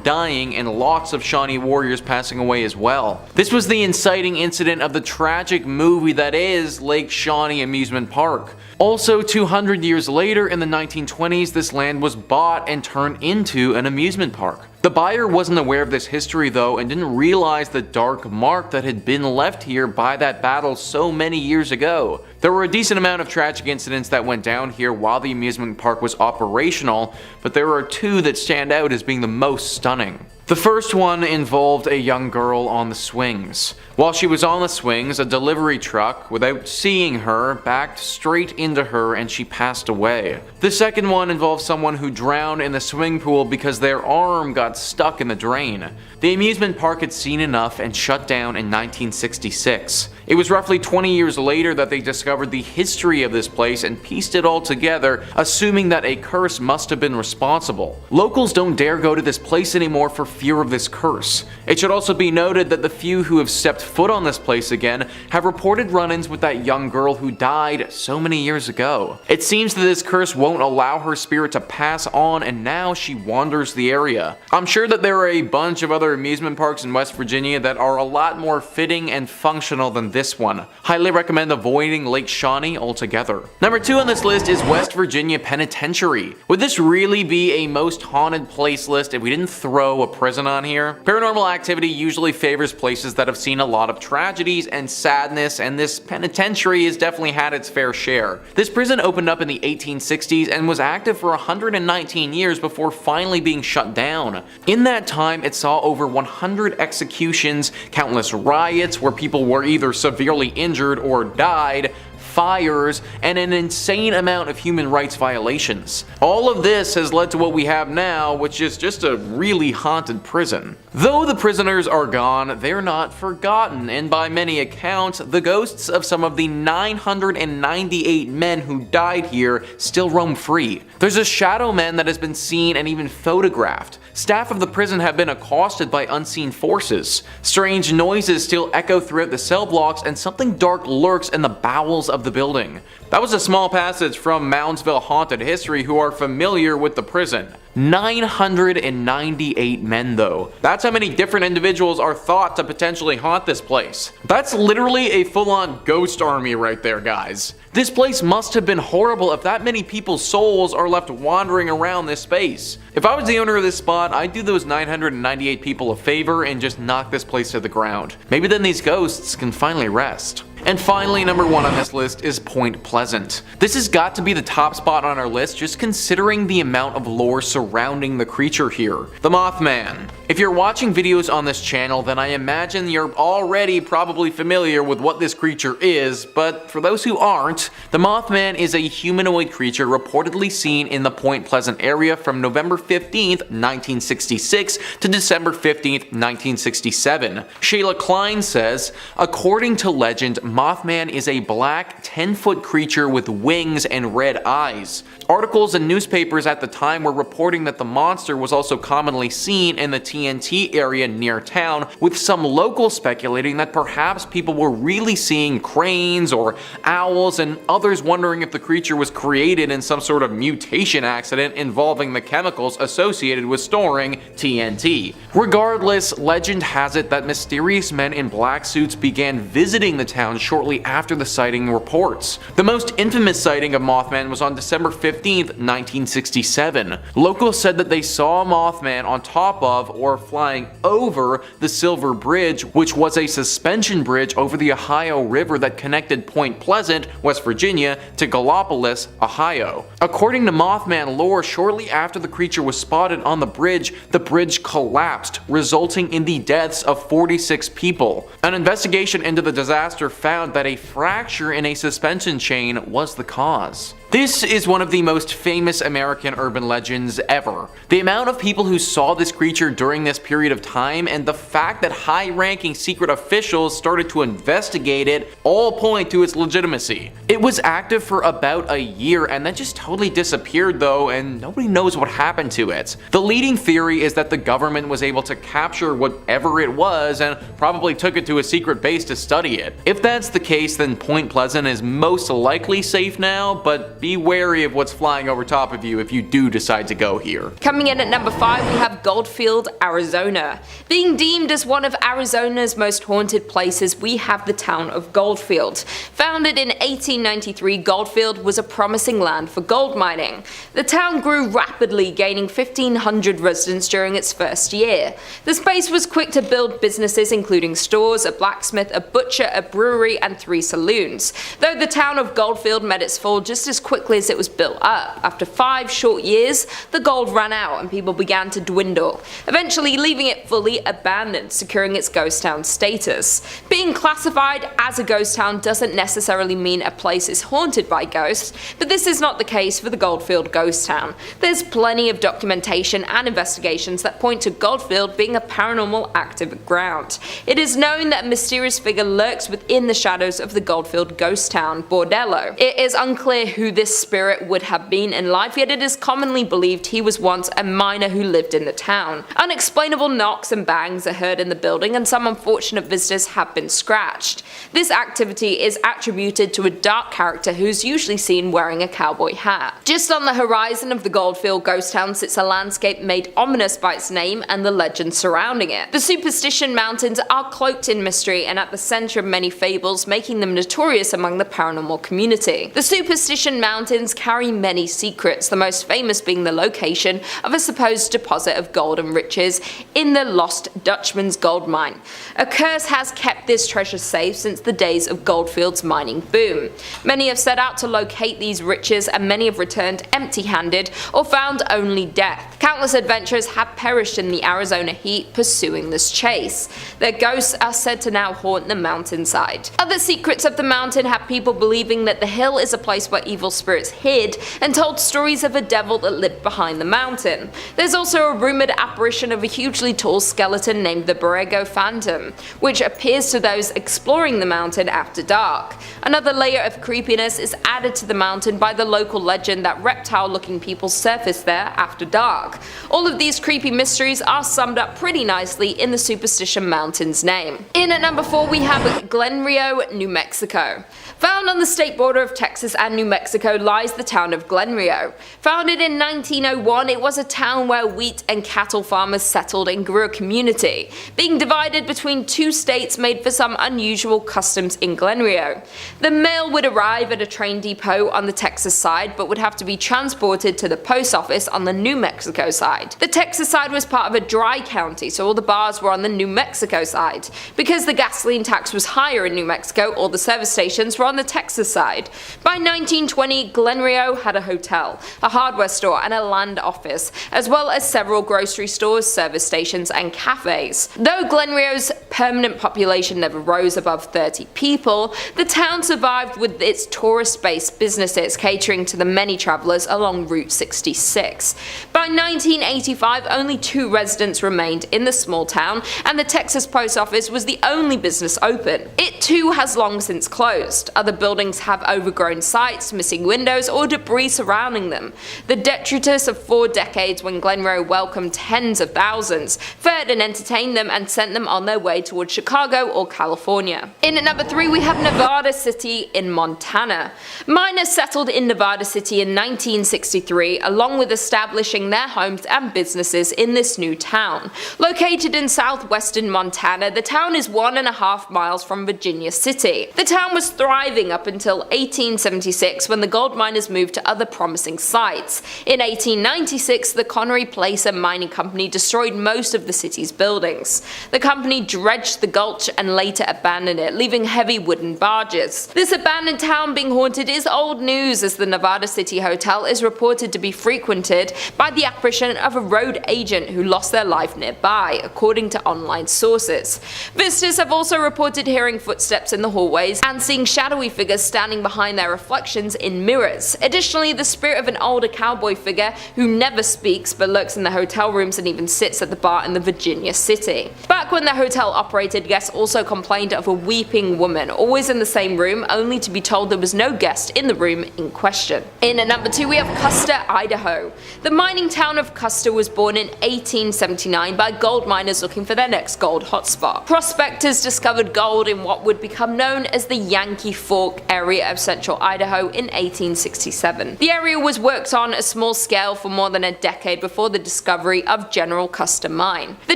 dying and lots of Shawnee warriors passing away as well. This was the inciting incident of the tragic movie that is Lake Shawnee Amusement Park. Also, 200 years later in the 1920s, this land was bought and turned into an amusement park. The buyer wasn't aware of this history though and didn't realize the dark mark that had been left here by that battle so many years ago. There were a decent amount of tragic incidents that went down here while the amusement park was operational, but there are 2 that stand out as being the most stunning. The first one involved a young girl on the swings. While she was on the swings, a delivery truck, without seeing her, backed straight into her and she passed away. The second one involved someone who drowned in the swimming pool because their arm got stuck in the drain. The amusement park had seen enough and shut down in 1966. It was roughly 20 years later that they discovered the history of this place and pieced it all together, assuming that a curse must have been responsible. Locals don't dare go to this place anymore for fear of this curse. It should also be noted that the few who have stepped foot on this place again have reported run-ins with that young girl who died so many years ago. It seems that this curse won't allow her spirit to pass on and now she wanders the area. I'm sure that there are a bunch of other amusement parks in West Virginia that are a lot more fitting and functional than this one. Highly recommend avoiding Lake Shawnee altogether. Number 2 on this list is West Virginia Penitentiary. Would this really be a most haunted place list if we didn't throw a prison on here? Paranormal activity usually favors places that have seen a lot of tragedies and sadness, and this penitentiary has definitely had its fair share. This prison opened up in the 1860s and was active for 119 years before finally being shut down. In that time, it saw over 100 executions, countless riots where people were either severely injured or died, fires, and an insane amount of human rights violations. All of this has led to what we have now, which is just a really haunted prison. Though the prisoners are gone, they're not forgotten, and by many accounts, the ghosts of some of the 998 men who died here still roam free. There's a shadow man that has been seen and even photographed. Staff of the prison have been accosted by unseen forces. Strange noises still echo throughout the cell blocks, and something dark lurks in the bowels of the building. That was a small passage from Moundsville Haunted History, who are familiar with the prison. 998 men though. That's how many different individuals are thought to potentially haunt this place. That's literally a full-on ghost army right there, guys. This place must have been horrible if that many people's souls are left wandering around this space. If I was the owner of this spot, I'd do those 998 people a favor and just knock this place to the ground. Maybe then these ghosts can finally rest. And finally, number 1 on this list is Point Pleasant. This has got to be the top spot on our list just considering the amount of lore surrounding the creature here. The Mothman. If you're watching videos on this channel, then I imagine you're already probably familiar with what this creature is, but for those who aren't, the Mothman is a humanoid creature reportedly seen in the Point Pleasant area from November 15th, 1966 to December 15th, 1967. Shayla Klein says, according to legend, Mothman is a black 10-foot creature with wings and red eyes. Articles and newspapers at the time were reporting that the monster was also commonly seen in the TNT area near town, with some locals speculating that perhaps people were really seeing cranes or owls, and others wondering if the creature was created in some sort of mutation accident involving the chemicals associated with storing TNT. Regardless, legend has it that mysterious men in black suits began visiting the town shortly after the sighting reports. The most infamous sighting of Mothman was on December 15th, 1967. Locals said that they saw Mothman on top of or flying over the Silver Bridge, which was a suspension bridge over the Ohio River that connected Point Pleasant, West Virginia, to Gallipolis, Ohio. According to Mothman lore, shortly after the creature was spotted on the bridge collapsed, resulting in the deaths of 46 people. An investigation into the disaster found that a fracture in a suspension chain was the cause. This is one of the most famous American urban legends ever. The amount of people who saw this creature during this period of time and the fact that high-ranking secret officials started to investigate it all point to its legitimacy. It was active for about a year and then just totally disappeared though, and nobody knows what happened to it. The leading theory is that the government was able to capture whatever it was and probably took it to a secret base to study it. If that's the case, then Point Pleasant is most likely safe now, but be wary of what's flying over top of you if you do decide to go here. Coming in at number 5, we have Goldfield, Arizona. Being deemed as one of Arizona's most haunted places, we have the town of Goldfield. Founded in 1893, Goldfield was a promising land for gold mining. The town grew rapidly, gaining 1,500 residents during its first year. The space was quick to build businesses including stores, a blacksmith, a butcher, a brewery, and 3 saloons. Though the town of Goldfield met its fall just as quickly as it was built up. After 5 short years, the gold ran out and people began to dwindle, eventually leaving it fully abandoned, securing its ghost town status. Being classified as a ghost town doesn't necessarily mean a place is haunted by ghosts, but this is not the case for the Goldfield ghost town. There's plenty of documentation and investigations that point to Goldfield being a paranormal active ground. It is known that a mysterious figure lurks within the shadows of the Goldfield ghost town, Bordello. It is unclear who this spirit would have been in life, yet it is commonly believed he was once a miner who lived in the town. Unexplainable knocks and bangs are heard in the building, and some unfortunate visitors have been scratched. This activity is attributed to a dark character who's usually seen wearing a cowboy hat. Just on the horizon of the Goldfield ghost town sits a landscape made ominous by its name and the legend surrounding it. The Superstition Mountains are cloaked in mystery and at the center of many fables, making them notorious among the paranormal community. The Superstition Mountains carry many secrets, the most famous being the location of a supposed deposit of gold and riches in the Lost Dutchman's gold mine. A curse has kept this treasure safe since the days of Goldfield's mining boom. Many have set out to locate these riches, and many have returned empty-handed or found only death. Countless adventurers have perished in the Arizona heat pursuing this chase. Their ghosts are said to now haunt the mountainside. Other secrets of the mountain have people believing that the hill is a place where evil spirits hid and told stories of a devil that lived behind the mountain. There's also a rumored apparition of a hugely tall skeleton named the Borrego Phantom, which appears to those exploring the mountain after dark. Another layer of creepiness is added to the mountain by the local legend that reptile-looking people surface there after dark. All of these creepy mysteries are summed up pretty nicely in the Superstition Mountain's name. In at number 4 we have Glen Rio, New Mexico. Found on the state border of Texas and New Mexico lies the town of Glen Rio. Founded in 1901, it was a town where wheat and cattle farmers settled and grew a community. Being divided between 2 states made for some unusual customs in Glen Rio. The mail would arrive at a train depot on the Texas side, but would have to be transported to the post office on the New Mexico Mexico side. The Texas side was part of a dry county, so all the bars were on the New Mexico side. Because the gasoline tax was higher in New Mexico, all the service stations were on the Texas side. By 1920, Glen Rio had a hotel, a hardware store, and a land office, as well as several grocery stores, service stations, and cafes. Though Glen Rio's permanent population never rose above 30 people, the town survived with its tourist-based businesses catering to the many travelers along Route 66. By 1985, only 2 residents remained in the small town, and the Texas Post Office was the only business open. It too has long since closed. Other buildings have overgrown sites, missing windows, or debris surrounding them. The detritus of 4 decades when Glen Rio welcomed tens of thousands, fed and entertained them, and sent them on their way towards Chicago or California. In at number 3, we have Nevada City in Montana. Miners settled in Nevada City in 1963, along with establishing their homes and businesses in this new town. Located in southwestern Montana, the town is 1.5 miles from Virginia City. The town was thriving up until 1876 when the gold miners moved to other promising sites. In 1896, the Connery Placer Mining Company destroyed most of the city's buildings. The company dredged the gulch and later abandoned it, leaving heavy wooden barges. This abandoned town being haunted is old news, as the Nevada City Hotel is reported to be frequented by the apparition of a road agent who lost their life nearby, according to online sources. Visitors have also reported hearing footsteps in the hallways and seeing shadowy figures standing behind their reflections in mirrors. Additionally, the spirit of an older cowboy figure who never speaks but lurks in the hotel rooms and even sits at the bar in the Virginia City. Back when the hotel operated, guests also complained of a weeping woman, always in the same room, only to be told there was no guest in the room in question. In at number 2, we have Custer, Idaho. The mining town of Custer was born in 1879 by gold miners looking for their next gold hotspot. Prospectors discovered gold in what would become known as the Yankee Fork area of central Idaho in 1867. The area was worked on a small scale for more than a decade before the discovery of General Custer Mine. The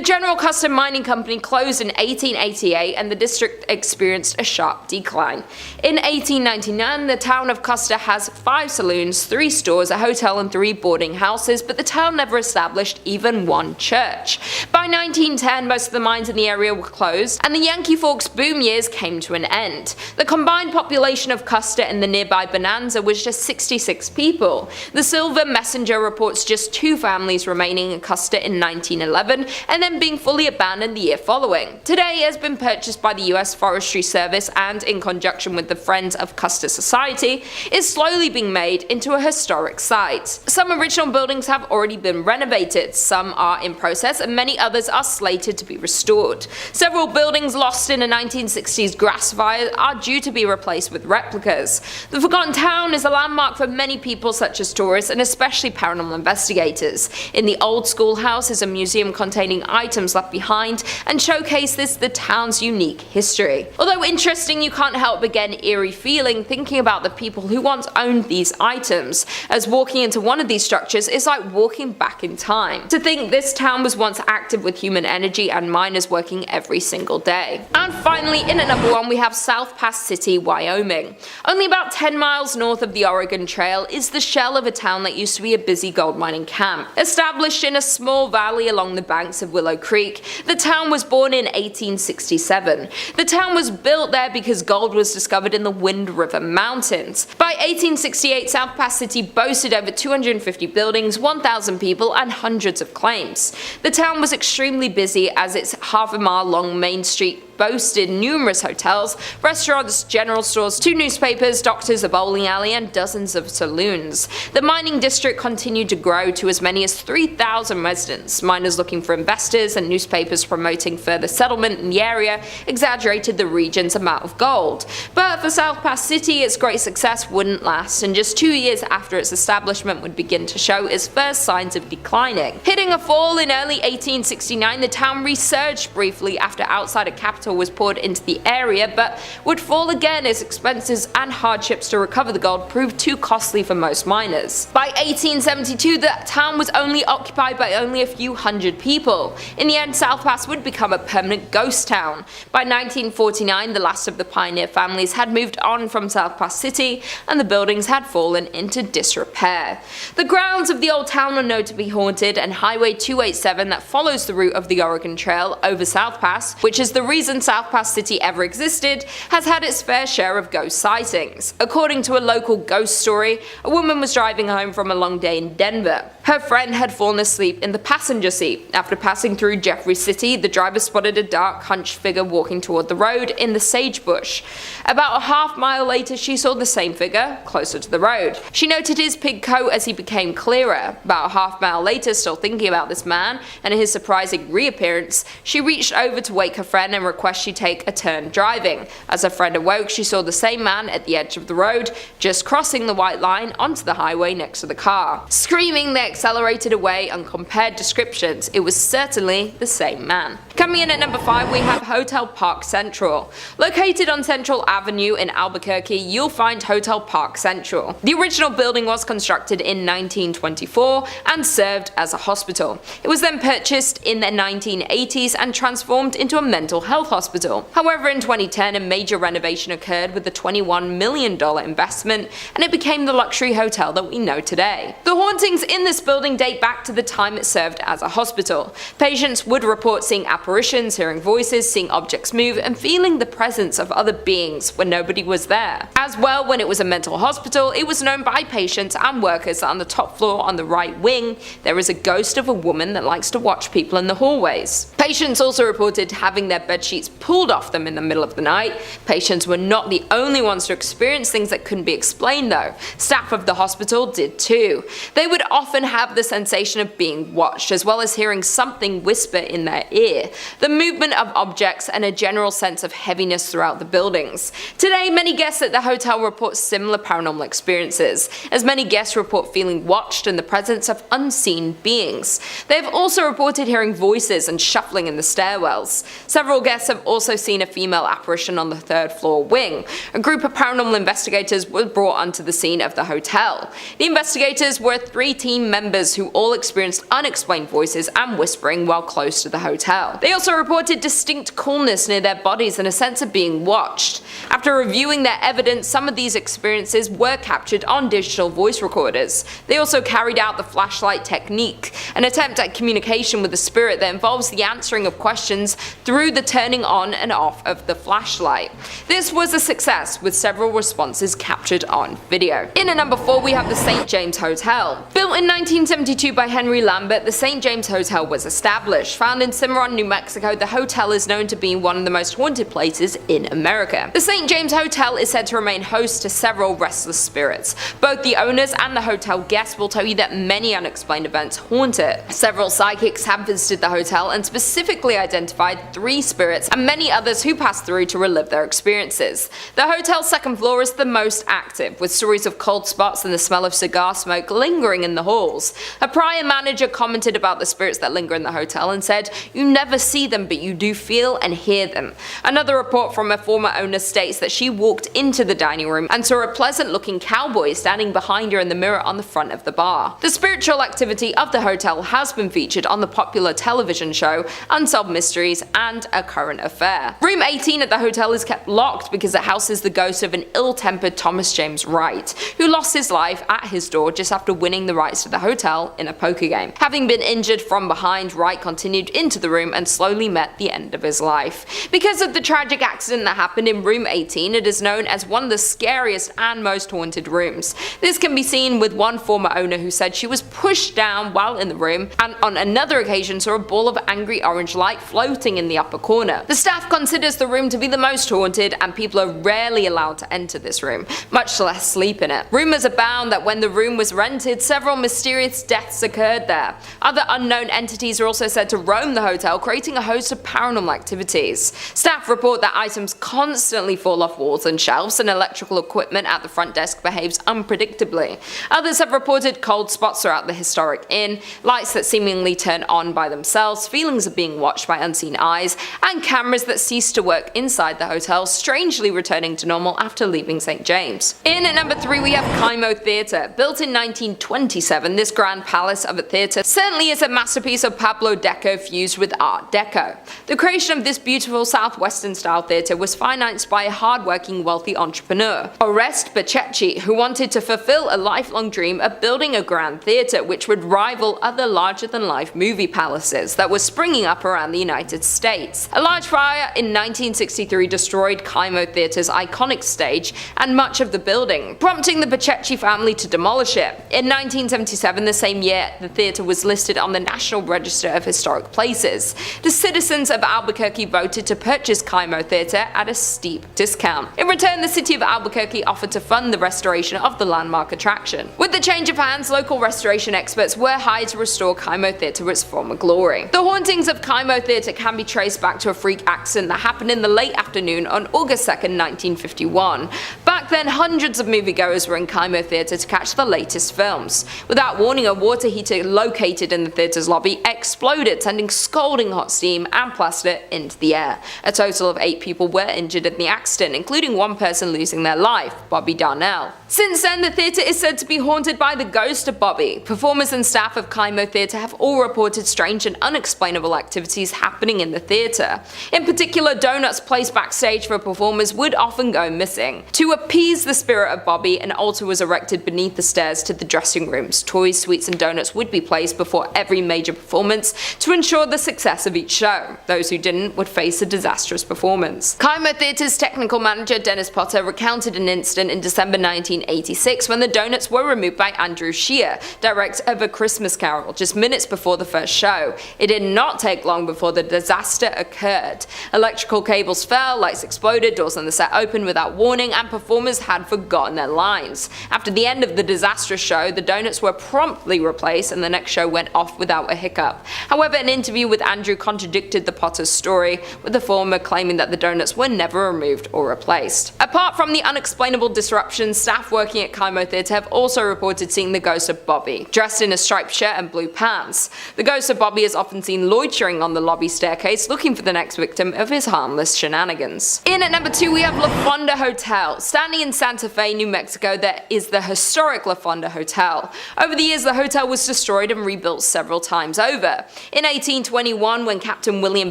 General Custer Mining Company closed in 1888 and the district experienced a sharp decline. In 1899, the town of Custer has 5 saloons, 3 stores, a hotel, and 3 boarding houses, but the town never established even one church. By 1910, most of the mines in the area were closed, and the Yankee Forks boom years came to an end. The combined population of Custer and the nearby Bonanza was just 66 people. The Silver Messenger reports just 2 families remaining in Custer in 1911, and then being fully abandoned the year following. Today, it has been purchased by the U.S. Forestry Service and, in conjunction with the Friends of Custer Society, is slowly being made into a historic site. Some original buildings have already been renovated, some are in process, and many others are slated to be restored. Several buildings lost in a 1960s grass fire are due to be replaced with replicas. The Forgotten Town is a landmark for many people such as tourists and especially paranormal investigators. In the old schoolhouse is a museum containing items left behind and showcases the town's unique history. Although interesting, you can't help but get an eerie feeling thinking about the people who once owned these items, as walking into one of these structures is like walking back in time. To think this town was once active with human energy and miners working every single day. And finally, in at number 1, we have South Pass City, Wyoming. Only about 10 miles north of the Oregon Trail is the shell of a town that used to be a busy gold mining camp. Established in a small valley along the banks of Willow Creek, the town was born in 1867. The town was built there because gold was discovered in the Wind River Mountains. By 1868, South Pass City boasted over 250 buildings, 1,000 people, and hundreds of claims. The town was extremely busy as its half-a-mile-long main street boasted numerous hotels, restaurants, general stores, 2 newspapers, doctors, a bowling alley, and dozens of saloons. The mining district continued to grow to as many as 3,000 residents. Miners looking for investors and newspapers promoting further settlement in the area exaggerated the region's amount of gold. But for South Pass City, its great success wouldn't last, and just 2 years after its establishment would begin to show its first signs of declining. Hitting a fall in early 1869, the town resurged briefly after outsider capital capital was poured into the area, but would fall again as expenses and hardships to recover the gold proved too costly for most miners. By 1872, the town was only occupied by only a few hundred people. In the end, South Pass would become a permanent ghost town. By 1949, the last of the pioneer families had moved on from South Pass City, and the buildings had fallen into disrepair. The grounds of the old town are known to be haunted, and Highway 287 that follows the route of the Oregon Trail over South Pass, which is the reason South Pass City ever existed, has had its fair share of ghost sightings. According to a local ghost story, a woman was driving home from a long day in Denver. Her friend had fallen asleep in the passenger seat. After passing through Jeffrey City, the driver spotted a dark, hunched figure walking toward the road in the sagebrush. About a half-mile later, she saw the same figure closer to the road. She noted his pig coat as he became clearer. About a half-mile later, still thinking about this man and his surprising reappearance, she reached over to wake her friend and request she take a turn driving. As her friend awoke, she saw the same man at the edge of the road, just crossing the white line onto the highway next to the car. Screaming, they accelerated away and compared descriptions. It was certainly the same man. Coming in at number 5, we have Hotel Park Central. Located on Central Avenue in Albuquerque, you'll find Hotel Park Central. The original building was constructed in 1924 and served as a hospital. It was then purchased in the 1980s and transformed into a mental health hospital. However, in 2010, a major renovation occurred with a $21 million investment, and it became the luxury hotel that we know today. The hauntings in this building date back to the time it served as a hospital. Patients would report seeing apparitions, hearing voices, seeing objects move, and feeling the presence of other beings when nobody was there. As well, when it was a mental hospital, it was known by patients and workers that on the top floor on the right wing, there is a ghost of a woman that likes to watch people in the hallways. Patients also reported having their bed sheets pulled off them in the middle of the night. Patients were not the only ones to experience things that couldn't be explained though. Staff of the hospital did too. They would often have the sensation of being watched, as well as hearing something whisper in their ear, the movement of objects, and a general sense of heaviness throughout the buildings. Today, many guests at the hotel report similar paranormal experiences, as many guests report feeling watched and the presence of unseen beings. They have also reported hearing voices and shuffling in the stairwells. Several guests have also seen a female apparition on the third floor wing. A group of paranormal investigators were brought onto the scene of the hotel. The investigators were 3 team members who all experienced unexplained voices and whispering while close to the hotel. They also reported distinct coolness near their bodies and a sense of being watched. After reviewing their evidence, some of these experiences were captured on digital voice recorders. They also carried out the flashlight technique, an attempt at communication with the spirit that involves the answering of questions through the turning on and off of the flashlight. This was a success, with several responses captured on video. In at number 4, we have the St. James Hotel. Built in 1972 by Henry Lambert, the St. James Hotel was established. Found in Cimarron, New Mexico, the hotel is known to be one of the most haunted places in America. The St. James Hotel is said to remain host to several restless spirits. Both the owners and the hotel guests will tell you that many unexplained events haunt it. Several psychics have visited the hotel and specifically identified 3 spirits and many others who passed through to relive their experiences. The hotel's second floor is the most active, with stories of cold spots and the smell of cigar smoke lingering in the halls. A prior manager commented about the spirits that linger in the hotel and said, "You never see them, but you do feel and hear them." Another report from a former owner states that she walked into the dining room and saw a pleasant-looking cowboy standing behind her in the mirror on the front of the bar. The spiritual activity of the hotel has been featured on the popular television show Unsolved Mysteries and A Current Affair. Room 18 at the hotel is kept locked because it houses the ghost of an ill-tempered Thomas James Wright, who lost his life at his door just after winning the rights to the hotel in a poker game. Having been injured from behind, Wright continued into the room and slowly met the end of his life. Because of the tragic accident that happened in room 18, it is known as one of the scariest and most haunted rooms. This can be seen with one former owner who said she was pushed down while in the room, and on another occasion saw a ball of angry orange light floating in the upper corner. The staff considers the room to be the most haunted, and people are rarely allowed to enter this room, much less sleep in it. Rumors abound that when the room was rented, several mysterious mysterious deaths occurred there. Other unknown entities are also said to roam the hotel, creating a host of paranormal activities. Staff report that items constantly fall off walls and shelves, and electrical equipment at the front desk behaves unpredictably. Others have reported cold spots throughout the historic inn, lights that seemingly turn on by themselves, feelings of being watched by unseen eyes, and cameras that cease to work inside the hotel, strangely returning to normal after leaving St. James. In at number 3 we have Kaimo Theatre. Built in 1927, this grand palace of a theatre certainly is a masterpiece of Pablo Deco fused with Art Deco. The creation of this beautiful southwestern style theatre was financed by a hard-working wealthy entrepreneur, Oreste Bacecci, who wanted to fulfill a lifelong dream of building a grand theatre which would rival other larger-than-life movie palaces that were springing up around the United States. A large fire in 1963 destroyed Kaimo Theatre's iconic stage and much of the building, prompting the Bacecci family to demolish it. In 1977, the same year, the theatre was listed on the National Register of Historic Places. The citizens of Albuquerque voted to purchase Kaimo Theatre at a steep discount. In return, the city of Albuquerque offered to fund the restoration of the landmark attraction. With the change of hands, local restoration experts were hired to restore Kaimo Theatre to its former glory. The hauntings of Kaimo Theatre can be traced back to a freak accident that happened in the late afternoon on August 2nd, 1951. Back then, hundreds of moviegoers were in Kaimo Theatre to catch the latest films. Without warning, a water heater located in the theatre's lobby exploded, sending scalding hot steam and plaster into the air. A total of 8 people were injured in the accident, including one person losing their life, Bobby Darnell. Since then, the theatre is said to be haunted by the ghost of Bobby. Performers and staff of Kaimo Theatre have all reported strange and unexplainable activities happening in the theatre. In particular, donuts placed backstage for performers would often go missing. To appease the spirit of Bobby, an altar was erected beneath the stairs to the dressing rooms. Toys, sweets and donuts would be placed before every major performance to ensure the success of each show. Those who didn't would face a disastrous performance. Kaimo Theatre's technical manager Dennis Potter recounted an incident in December 1986 when the donuts were removed by Andrew Shear, director of A Christmas Carol, just minutes before the first show. It did not take long before the disaster occurred. Electrical cables fell, lights exploded, doors on the set opened without warning, and performers had forgotten their lines. After the end of the disastrous show, the donuts were promptly replaced and the next show went off without a hiccup. However, an interview with Andrew contradicted the Potter's story, with the former claiming that the donuts were never removed or replaced. Apart from the unexplainable disruptions, staff working at Kaimo Theatre have also reported seeing the ghost of Bobby, dressed in a striped shirt and blue pants. The ghost of Bobby is often seen loitering on the lobby staircase, looking for the next victim of his harmless shenanigans. In at number 2 we have La Fonda Hotel. Standing in Santa Fe, New Mexico, there is the historic La Fonda Hotel. Over the years, the hotel was destroyed and rebuilt several times over. In 1821, when Captain William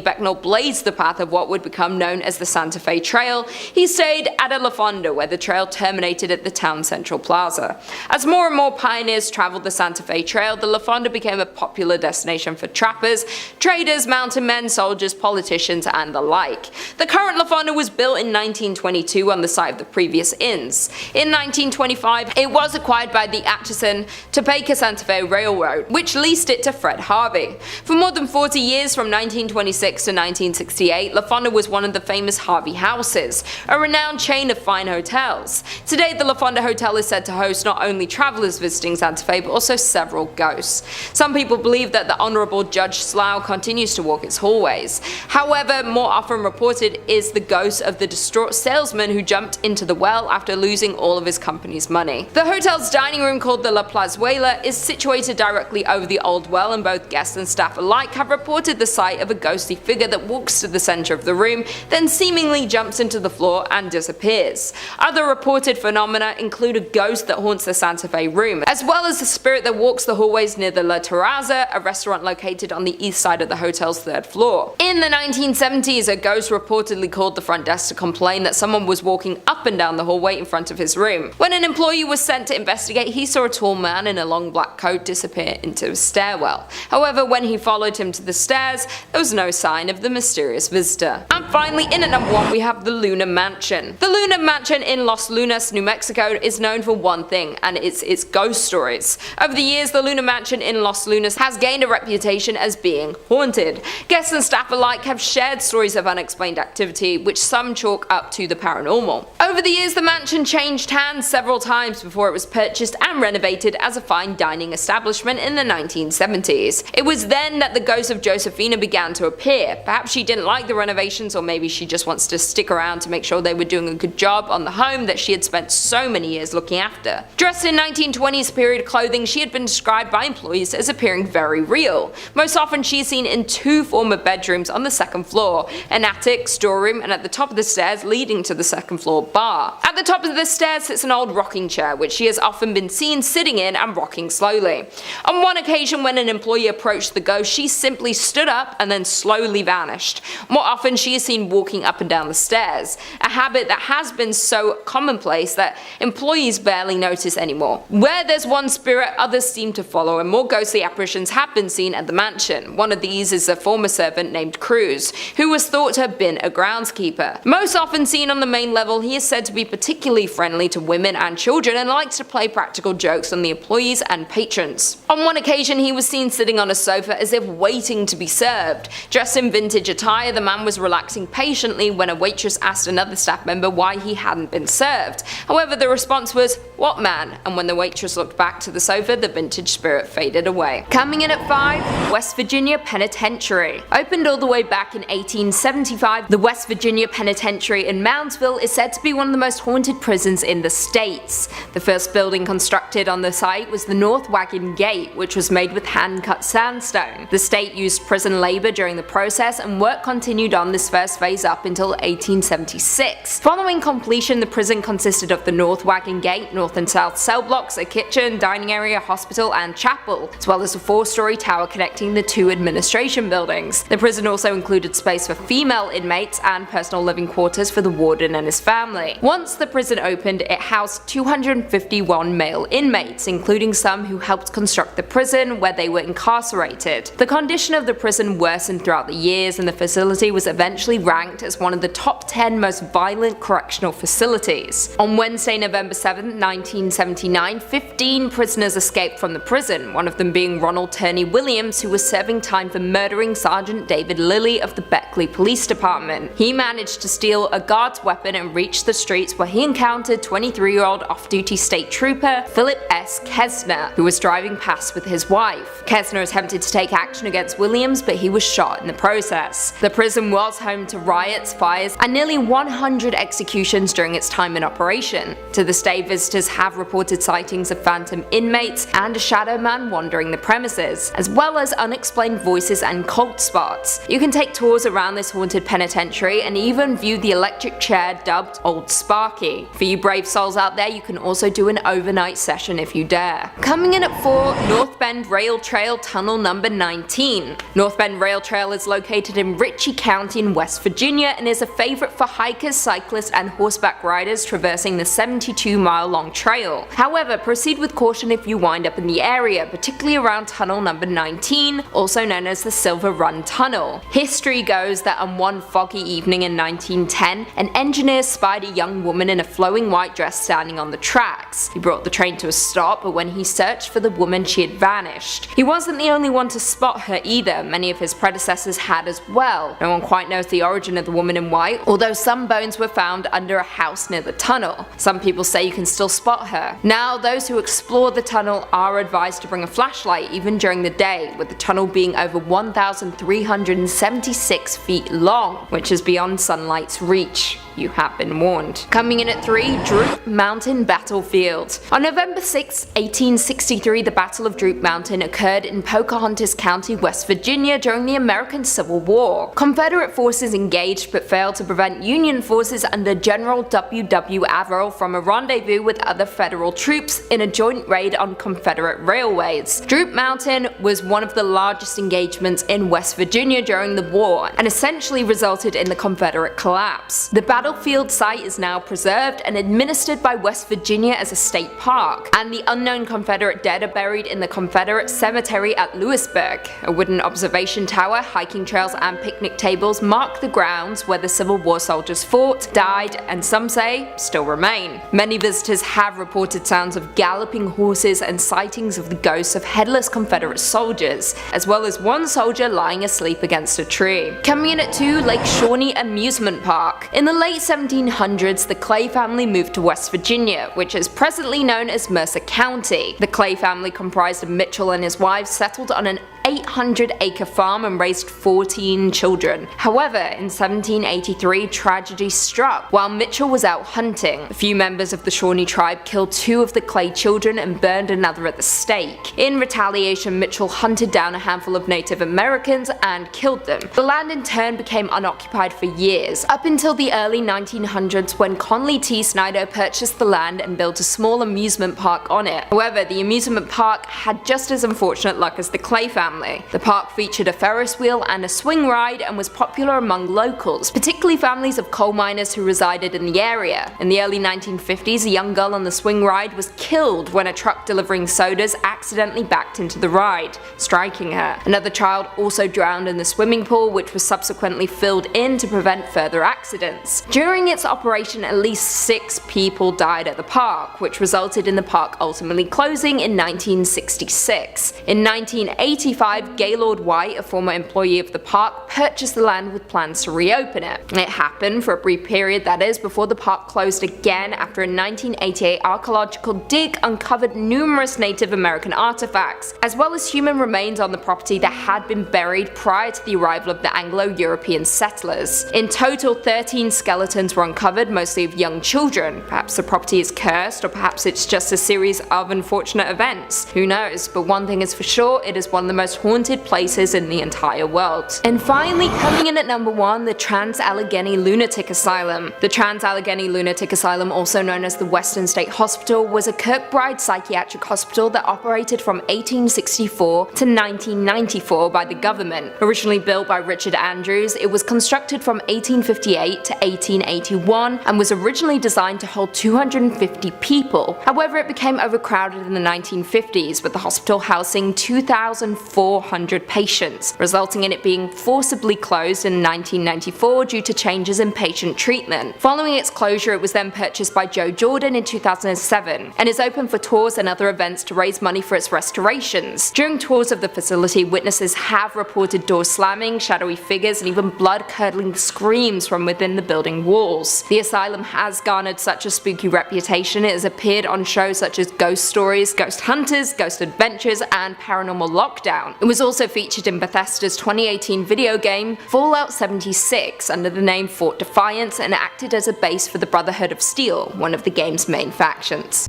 Becknell blazed the path of what would become known as the Santa Fe Trail, he stayed at a La Fonda where the trail terminated at the town central plaza. As more and more pioneers traveled the Santa Fe Trail, the La Fonda became a popular destination for trappers, traders, mountain men, soldiers, politicians, and the like. The current La Fonda was built in 1922 on the site of the previous inns. In 1925, it was acquired by the Atchison, Topeka Santa Fe Railroad, which leased it to Fred Harvey. For more than 40 years, from 1926 to 1968, La Fonda was one of the famous Harvey houses, a renowned chain of fine hotels. Today, the La Fonda Hotel is said to host not only travelers visiting Santa Fe, but also several ghosts. Some people believe that the Honorable Judge Slough continues to walk its hallways. However, more often reported is the ghost of the distraught salesman who jumped into the well after losing all of his company's money. The hotel's dining room, called the La Plazuela, is situated directly over the old well, and both guests and staff alike have reported the sight of a ghostly figure that walks to the center of the room, then seemingly jumps into the floor and disappears. Other reported phenomena include a ghost that haunts the Santa Fe room, as well as a spirit that walks the hallways near the La Terraza, a restaurant located on the east side of the hotel's 3rd floor. In the 1970s, a ghost reportedly called the front desk to complain that someone was walking up and down the hallway in front of his room. When an employee was sent to investigate, he saw a tall man in a long black coat disappear into a stairwell. However, when he he followed him to the stairs, there was no sign of the mysterious visitor. And finally, in at number 1, we have the Luna Mansion. The Luna Mansion in Los Lunas, New Mexico is known for one thing, and it's its ghost stories. Over the years, the Luna Mansion in Los Lunas has gained a reputation as being haunted. Guests and staff alike have shared stories of unexplained activity, which some chalk up to the paranormal. Over the years, the mansion changed hands several times before it was purchased and renovated as a fine dining establishment in the 1970s. It was then that the ghost of Josephina began to appear. Perhaps she didn't like the renovations, or maybe she just wants to stick around to make sure they were doing a good job on the home that she had spent so many years looking after. Dressed in 1920s period clothing, she had been described by employees as appearing very real. Most often she is seen in 2 former bedrooms on the 2nd floor, an attic, storeroom, and at the top of the stairs leading to the 2nd floor bar. At the top of the stairs sits an old rocking chair, which she has often been seen sitting in and rocking slowly. On one occasion, when an employee approached the ghost, she simply stood up and then slowly vanished. More often she is seen walking up and down the stairs, a habit that has been so commonplace that employees barely notice anymore. Where there's one spirit, others seem to follow, and more ghostly apparitions have been seen at the mansion. One of these is a former servant named Cruz, who was thought to have been a groundskeeper. Most often seen on the main level, he is said to be particularly friendly to women and children and likes to play practical jokes on the employees and patrons. On one occasion, he was seen sitting on a sofa as if waiting to be served. Dressed in vintage attire, the man was relaxing patiently when a waitress asked another staff member why he hadn't been served. However, the response was, "What man?" And when the waitress looked back to the sofa, the vintage spirit faded away. Coming in at 5, West Virginia Penitentiary. Opened all the way back in 1875, the West Virginia Penitentiary in Moundsville is said to be one of the most haunted prisons in the states. The first building constructed on the site was the North Wagon Gate, which was made with hand-cut sandstone. The state used prison labor during the process, and work continued on this first phase up until 1876. Following completion, the prison consisted of the North Wagon Gate, north and south cell blocks, a kitchen, dining area, hospital, and chapel, as well as a 4-story tower connecting the 2 administration buildings. The prison also included space for female inmates and personal living quarters for the warden and his family. Once the prison opened, it housed 251 male inmates, including some who helped construct the prison where they were incarcerated. The condition of the prison worsened throughout the years, and the facility was eventually ranked as one of the top 10 most violent correctional facilities. On Wednesday, November 7, 1979, 15 prisoners escaped from the prison, one of them being Ronald Turney Williams, who was serving time for murdering Sergeant David Lilly of the Beckley Police Department. He managed to steal a guard's weapon and reach the streets, where he encountered 23-year-old off-duty state trooper Philip S. Kesner, who was driving past with his wife. Kesner attempted to take action against Williams, but he was shot in the process. The prison was home to riots, fires, and nearly 100 executions during its time in operation. To this day, visitors have reported sightings of phantom inmates and a shadow man wandering the premises, as well as unexplained voices and cold spots. You can take tours around this haunted penitentiary and even view the electric chair dubbed Old Sparky. For you brave souls out there, you can also do an overnight session if you dare. Coming in at 4, North Bend Rail Trail Tunnel number 19. North Bend Rail Trail is located in Ritchie County in West Virginia and is a favorite for hikers, cyclists, and horseback riders traversing the 72-mile-long trail. However, proceed with caution if you wind up in the area, particularly around tunnel number 19, also known as the Silver Run Tunnel. History goes that on one foggy evening in 1910, an engineer spied a young woman in a flowing white dress standing on the tracks. He brought the train to a stop, but when he searched for the woman, she had vanished. He wasn't the only one to spot her either, many of his predecessors had as well. No one quite knows the origin of the woman in white, although some bones were found under a house near the tunnel. Some people say you can still spot her. Now, those who explore the tunnel are advised to bring a flashlight even during the day, with the tunnel being over 1,376 feet long, which is beyond sunlight's reach. You have been warned. Coming in at 3, Droop Mountain Battlefield. On November 6, 1863, the Battle of Droop Mountain occurred in Pocahontas County, West Virginia during the American Civil War. Confederate forces engaged but failed to prevent Union forces under General W. Averill from a rendezvous with other Federal troops in a joint raid on Confederate railways. Droop Mountain was one of the largest engagements in West Virginia during the war and essentially resulted in the Confederate collapse. The battle battlefield site is now preserved and administered by West Virginia as a state park, and the unknown Confederate dead are buried in the Confederate Cemetery at Lewisburg. A wooden observation tower, hiking trails, and picnic tables mark the grounds where the Civil War soldiers fought, died, and some say still remain. Many visitors have reported sounds of galloping horses and sightings of the ghosts of headless Confederate soldiers, as well as one soldier lying asleep against a tree. Coming in at 2, Lake Shawnee Amusement Park. In the late 1700s, the Clay family moved to West Virginia, which is presently known as Mercer County. The Clay family, comprised of Mitchell and his wife, settled on an 800-acre farm and raised 14 children. However, in 1783, tragedy struck while Mitchell was out hunting. A few members of the Shawnee tribe killed 2 of the Clay children and burned another at the stake. In retaliation, Mitchell hunted down a handful of Native Americans and killed them. The land in turn became unoccupied for years, up until the early 1900s when Conley T. Snyder purchased the land and built a small amusement park on it. However, the amusement park had just as unfortunate luck as the Clay family. The park featured a Ferris wheel and a swing ride and was popular among locals, particularly families of coal miners who resided in the area. In the early 1950s, a young girl on the swing ride was killed when a truck delivering sodas accidentally backed into the ride, striking her. Another child also drowned in the swimming pool, which was subsequently filled in to prevent further accidents. During its operation, at least 6 people died at the park, which resulted in the park ultimately closing in 1966. In 1985, Gaylord White, a former employee of the park, purchased the land with plans to reopen it. It happened for a brief period, that is, before the park closed again after a 1988 archaeological dig uncovered numerous Native American artifacts, as well as human remains on the property that had been buried prior to the arrival of the Anglo-European settlers. In total, 13 skeletons were uncovered, mostly of young children. Perhaps the property is cursed, or perhaps it's just a series of unfortunate events. Who knows? But one thing is for sure, it is one of the most haunted places in the entire world. And finally, coming in at number 1, the Trans-Allegheny Lunatic Asylum. The Trans-Allegheny Lunatic Asylum, also known as the Western State Hospital, was a Kirkbride psychiatric hospital that operated from 1864 to 1994 by the government. Originally built by Richard Andrews, it was constructed from 1858 to 1881 and was originally designed to hold 250 people. However, it became overcrowded in the 1950s, with the hospital housing 2,400 patients, resulting in it being forcibly closed in 1994 due to changes in patient treatment. Following its closure, it was then purchased by Joe Jordan in 2007 and is open for tours and other events to raise money for its restorations. During tours of the facility, witnesses have reported doors slamming, shadowy figures, and even blood-curdling screams from within the building walls. The asylum has garnered such a spooky reputation. It has appeared on shows such as Ghost Stories, Ghost Hunters, Ghost Adventures, and Paranormal Lockdown. It was also featured in Bethesda's 2018 video game Fallout 76 under the name Fort Defiance and acted as a base for the Brotherhood of Steel, one of the game's main factions.